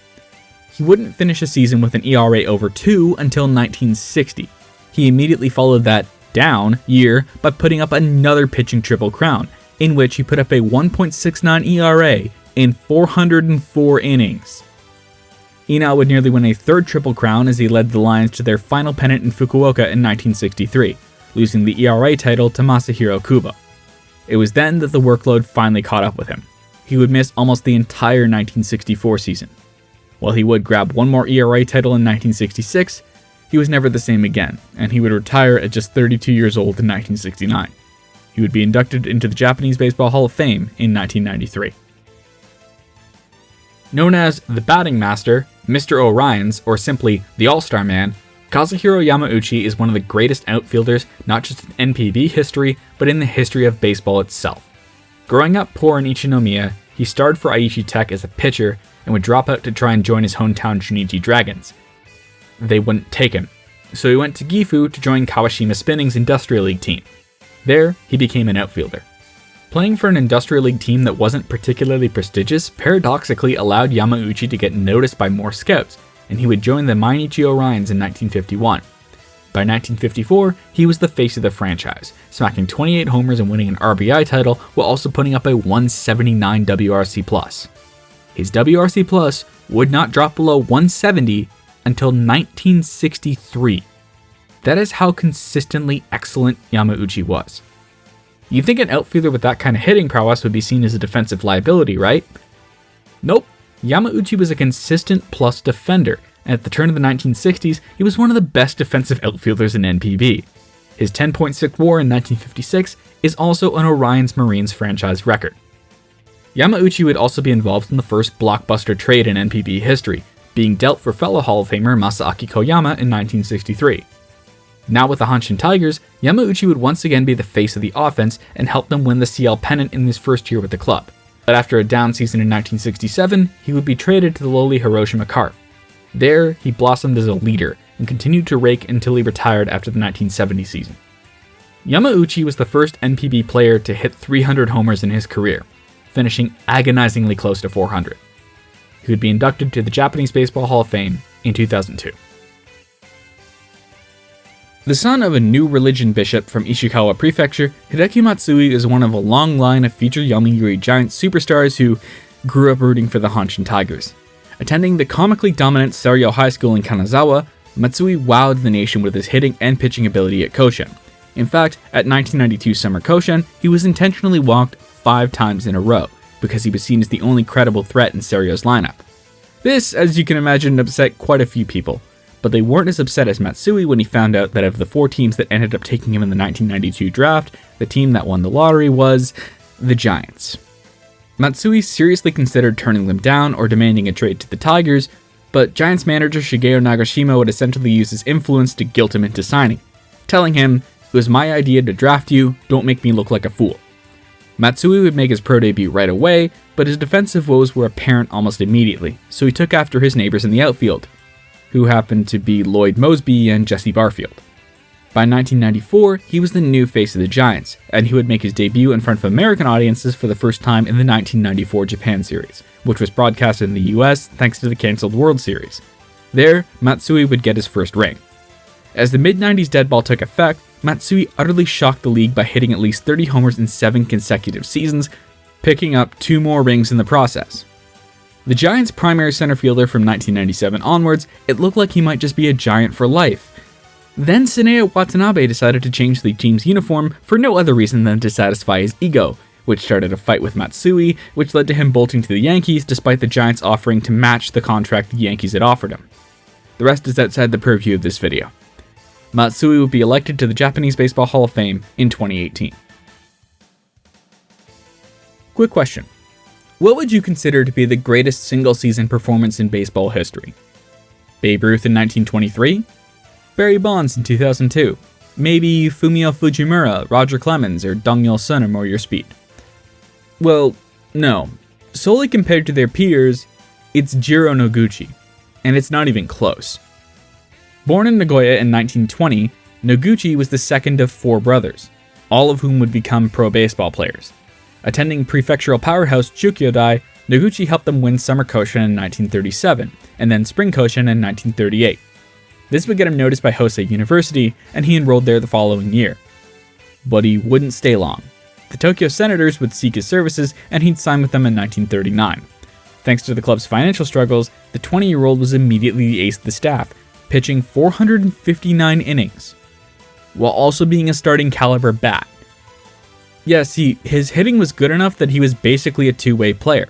He wouldn't finish a season with an ERA over 2 until 1960. He immediately followed that down year by putting up another pitching Triple Crown, in which he put up a 1.69 ERA in 404 innings. Ina would nearly win a third Triple Crown as he led the Lions to their final pennant in Fukuoka in 1963, losing the ERA title to Masahiro Kubo. It was then that the workload finally caught up with him. He would miss almost the entire 1964 season. While he would grab one more ERA title in 1966, he was never the same again, and he would retire at just 32 years old in 1969. He would be inducted into the Japanese Baseball Hall of Fame in 1993. Known as the Batting Master, Mr. Orions, or simply the All-Star Man, Kazuhiro Yamauchi is one of the greatest outfielders not just in NPB history, but in the history of baseball itself. Growing up poor in Ichinomiya, he starred for Aichi Tech as a pitcher and would drop out to try and join his hometown Shinichi Dragons. They wouldn't take him, so he went to Gifu to join Kawashima Spinning's Industrial League team. There, he became an outfielder. Playing for an Industrial League team that wasn't particularly prestigious paradoxically allowed Yamauchi to get noticed by more scouts, and he would join the Mainichi Orions in 1951. By 1954, he was the face of the franchise, smacking 28 homers and winning an RBI title while also putting up a 179 WRC+. His WRC+ would not drop below 170 until 1963. That is how consistently excellent Yamauchi was. You'd think an outfielder with that kind of hitting prowess would be seen as a defensive liability, right? Nope. Yamauchi was a consistent plus defender, and at the turn of the 1960s, he was one of the best defensive outfielders in NPB. His 10.6 WAR in 1956 is also an Orion's Marines franchise record. Yamauchi would also be involved in the first blockbuster trade in NPB history, being dealt for fellow Hall of Famer Masaaki Koyama in 1963. Now with the Hanshin Tigers, Yamauchi would once again be the face of the offense and help them win the CL pennant in his first year with the club. But after a down season in 1967, he would be traded to the lowly Hiroshima Carp. There, he blossomed as a leader and continued to rake until he retired after the 1970 season. Yamauchi was the first NPB player to hit 300 homers in his career, finishing agonizingly close to 400. He would be inducted to the Japanese Baseball Hall of Fame in 2002. The son of a new religion bishop from Ishikawa Prefecture, Hideki Matsui is one of a long line of future Yomiuri Giants superstars who grew up rooting for the Hanshin Tigers. Attending the comically dominant Seiryo High School in Kanazawa, Matsui wowed the nation with his hitting and pitching ability at Koshin. In fact, at 1992 Summer Koshin, he was intentionally walked 5 times in a row, because he was seen as the only credible threat in Seiryo's lineup. This, as you can imagine, upset quite a few people, but they weren't as upset as Matsui when he found out that of the 4 teams that ended up taking him in the 1992 draft, the team that won the lottery was the Giants. Matsui seriously considered turning them down or demanding a trade to the Tigers, but Giants manager Shigeo Nagashima would essentially use his influence to guilt him into signing, telling him, "It was my idea to draft you, don't make me look like a fool." Matsui would make his pro debut right away, but his defensive woes were apparent almost immediately, so he took after his neighbors in the outfield, who happened to be Lloyd Mosby and Jesse Barfield. By 1994, he was the new face of the Giants, and he would make his debut in front of American audiences for the first time in the 1994 Japan Series, which was broadcast in the US thanks to the cancelled World Series. There, Matsui would get his first ring. As the mid-90s dead ball took effect, Matsui utterly shocked the league by hitting at least 30 homers in 7 consecutive seasons, picking up 2 more rings in the process. The Giants' primary center fielder from 1997 onwards, it looked like he might just be a Giant for life. Then Suneo Watanabe decided to change the team's uniform for no other reason than to satisfy his ego, which started a fight with Matsui, which led to him bolting to the Yankees despite the Giants offering to match the contract the Yankees had offered him. The rest is outside the purview of this video. Matsui would be elected to the Japanese Baseball Hall of Fame in 2018. Quick question. What would you consider to be the greatest single-season performance in baseball history? Babe Ruth in 1923? Barry Bonds in 2002? Maybe Fumio Fujimura, Roger Clemens, or Dong-Yul Sun are more your speed? Well, no. Solely compared to their peers, it's Jiro Noguchi, and it's not even close. Born in Nagoya in 1920, Noguchi was the second of 4 brothers, all of whom would become pro baseball players. Attending prefectural powerhouse Chukyodai, Noguchi helped them win Summer Koshin in 1937, and then Spring Koshin in 1938. This would get him noticed by Hosei University, and he enrolled there the following year. But he wouldn't stay long. The Tokyo Senators would seek his services, and he'd sign with them in 1939. Thanks to the club's financial struggles, the 20-year-old was immediately the ace of the staff, pitching 459 innings, while also being a starting caliber bat. Yes, his hitting was good enough that he was basically a two-way player.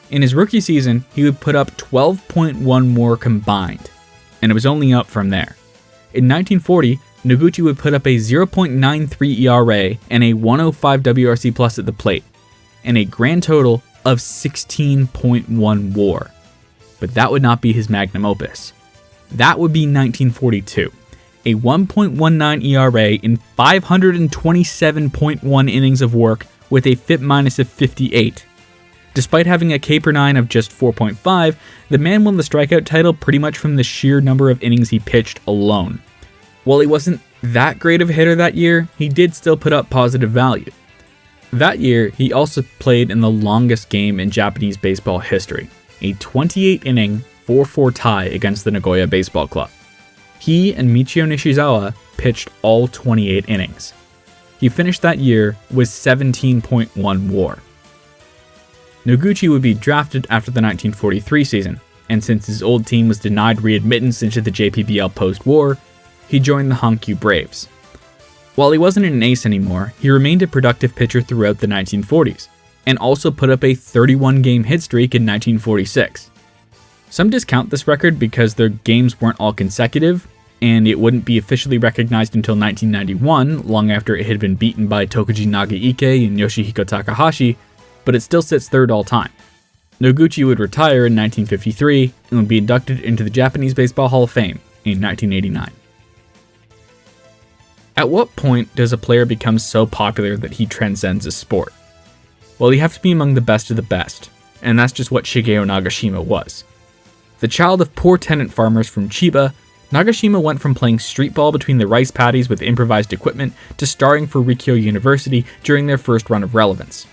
In his rookie season, he would put up 12.1 WAR combined, and it was only up from there. In 1940, Noguchi would put up a 0.93 ERA and a 105 WRC plus at the plate, and a grand total of 16.1 WAR. But that would not be his magnum opus. That would be 1942, a 1.19 ERA in 527.1 innings of work with a FIP minus of 58. Despite having a K/9 of just 4.5, the man won the strikeout title pretty much from the sheer number of innings he pitched alone. While he wasn't that great of a hitter that year, he did still put up positive value. That year, he also played in the longest game in Japanese baseball history, a 28-inning 4-4 tie against the Nagoya Baseball Club. He and Michio Nishizawa pitched all 28 innings. He finished that year with 17.1 WAR. Noguchi would be drafted after the 1943 season, and since his old team was denied readmittance into the JPBL post-war, he joined the Hankyu Braves. While he wasn't an ace anymore, he remained a productive pitcher throughout the 1940s, and also put up a 31-game hit streak in 1946. Some discount this record because their games weren't all consecutive, and it wouldn't be officially recognized until 1991, long after it had been beaten by Tokuji Nagaike and Yoshihiko Takahashi, but it still sits third all time. Noguchi would retire in 1953 and would be inducted into the Japanese Baseball Hall of Fame in 1989. At what point does a player become so popular that he transcends a sport? Well, you have to be among the best of the best, and that's just what Shigeo Nagashima was. The child of poor tenant farmers from Chiba, Nagashima went from playing street ball between the rice paddies with improvised equipment to starring for Rikyo University during their first run of relevance.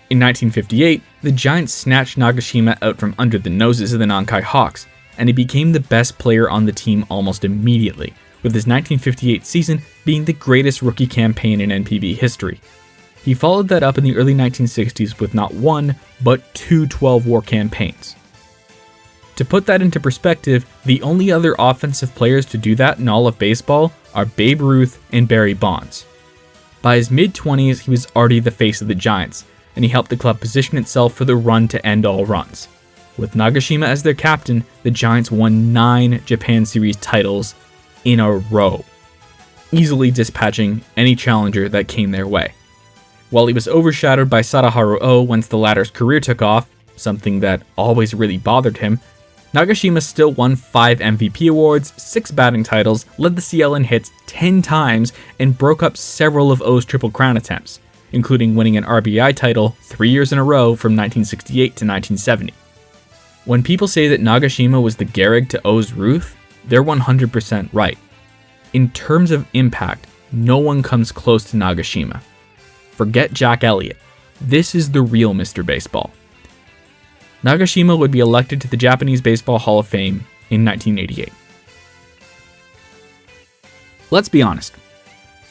In 1958, the Giants snatched Nagashima out from under the noses of the Nankai Hawks, and he became the best player on the team almost immediately, with his 1958 season being the greatest rookie campaign in NPB history. He followed that up in the early 1960s with not one, but two 12-WAR campaigns. To put that into perspective, the only other offensive players to do that in all of baseball are Babe Ruth and Barry Bonds. By his mid-20s, he was already the face of the Giants, and he helped the club position itself for the run to end all runs. With Nagashima as their captain, the Giants won 9 Japan Series titles in a row, easily dispatching any challenger that came their way. While he was overshadowed by Sadaharu Oh once the latter's career took off, something that always really bothered him, Nagashima still won 5 MVP awards, 6 batting titles, led the CL in hits 10 times, and broke up several of Oh's Triple Crown attempts, including winning an RBI title 3 years in a row from 1968 to 1970. When people say that Nagashima was the Gehrig to Oh's Ruth, they're 100% right. In terms of impact, no one comes close to Nagashima. Forget Jack Elliott. This is the real Mr. Baseball. Nagashima would be elected to the Japanese Baseball Hall of Fame in 1988. Let's be honest.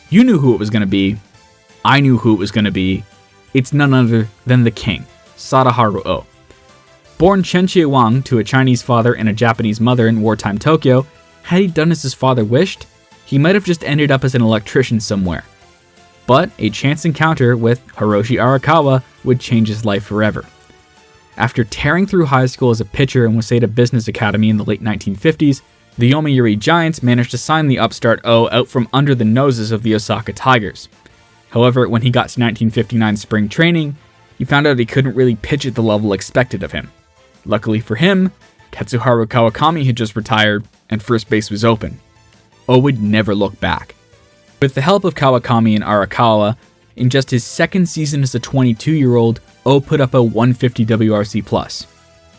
You knew who it was going to be. I knew who it was going to be. It's none other than the king, Sadaharu Oh. Born Chen Chie-wang to a Chinese father and a Japanese mother in wartime Tokyo, had he done as his father wished, he might have just ended up as an electrician somewhere. But a chance encounter with Hiroshi Arakawa would change his life forever. After tearing through high school as a pitcher in Waseda Business Academy in the late 1950s, the Yomiuri Giants managed to sign the upstart Oh out from under the noses of the Osaka Tigers. However, when he got to 1959 spring training, he found out he couldn't really pitch at the level expected of him. Luckily for him, Tetsuharu Kawakami had just retired and first base was open. Oh would never look back. With the help of Kawakami and Arakawa, in just his second season as a 22-year-old, Oh put up a 150 WRC+.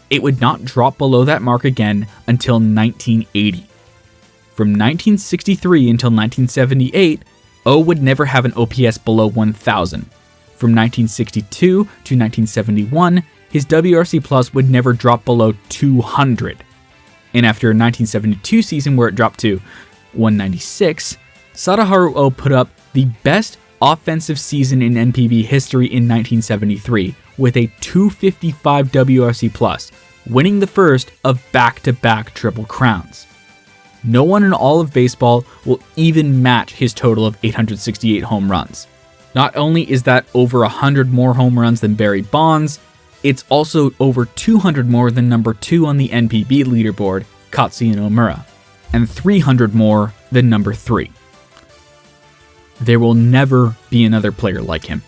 It would not drop below that mark again until 1980. From 1963 until 1978, Oh would never have an OPS below 1,000. From 1962 to 1971, his WRC plus would never drop below 200. And after a 1972 season where it dropped to 196, Sadaharu O put up the best offensive season in NPB history in 1973 with a 255 WRC plus, winning the first of back-to-back Triple Crowns. No one in all of baseball will even match his total of 868 home runs. Not only is that over 100 more home runs than Barry Bonds, it's also over 200 more than number 2 on the NPB leaderboard, Katsuya Nomura, and 300 more than number 3. There will never be another player like him.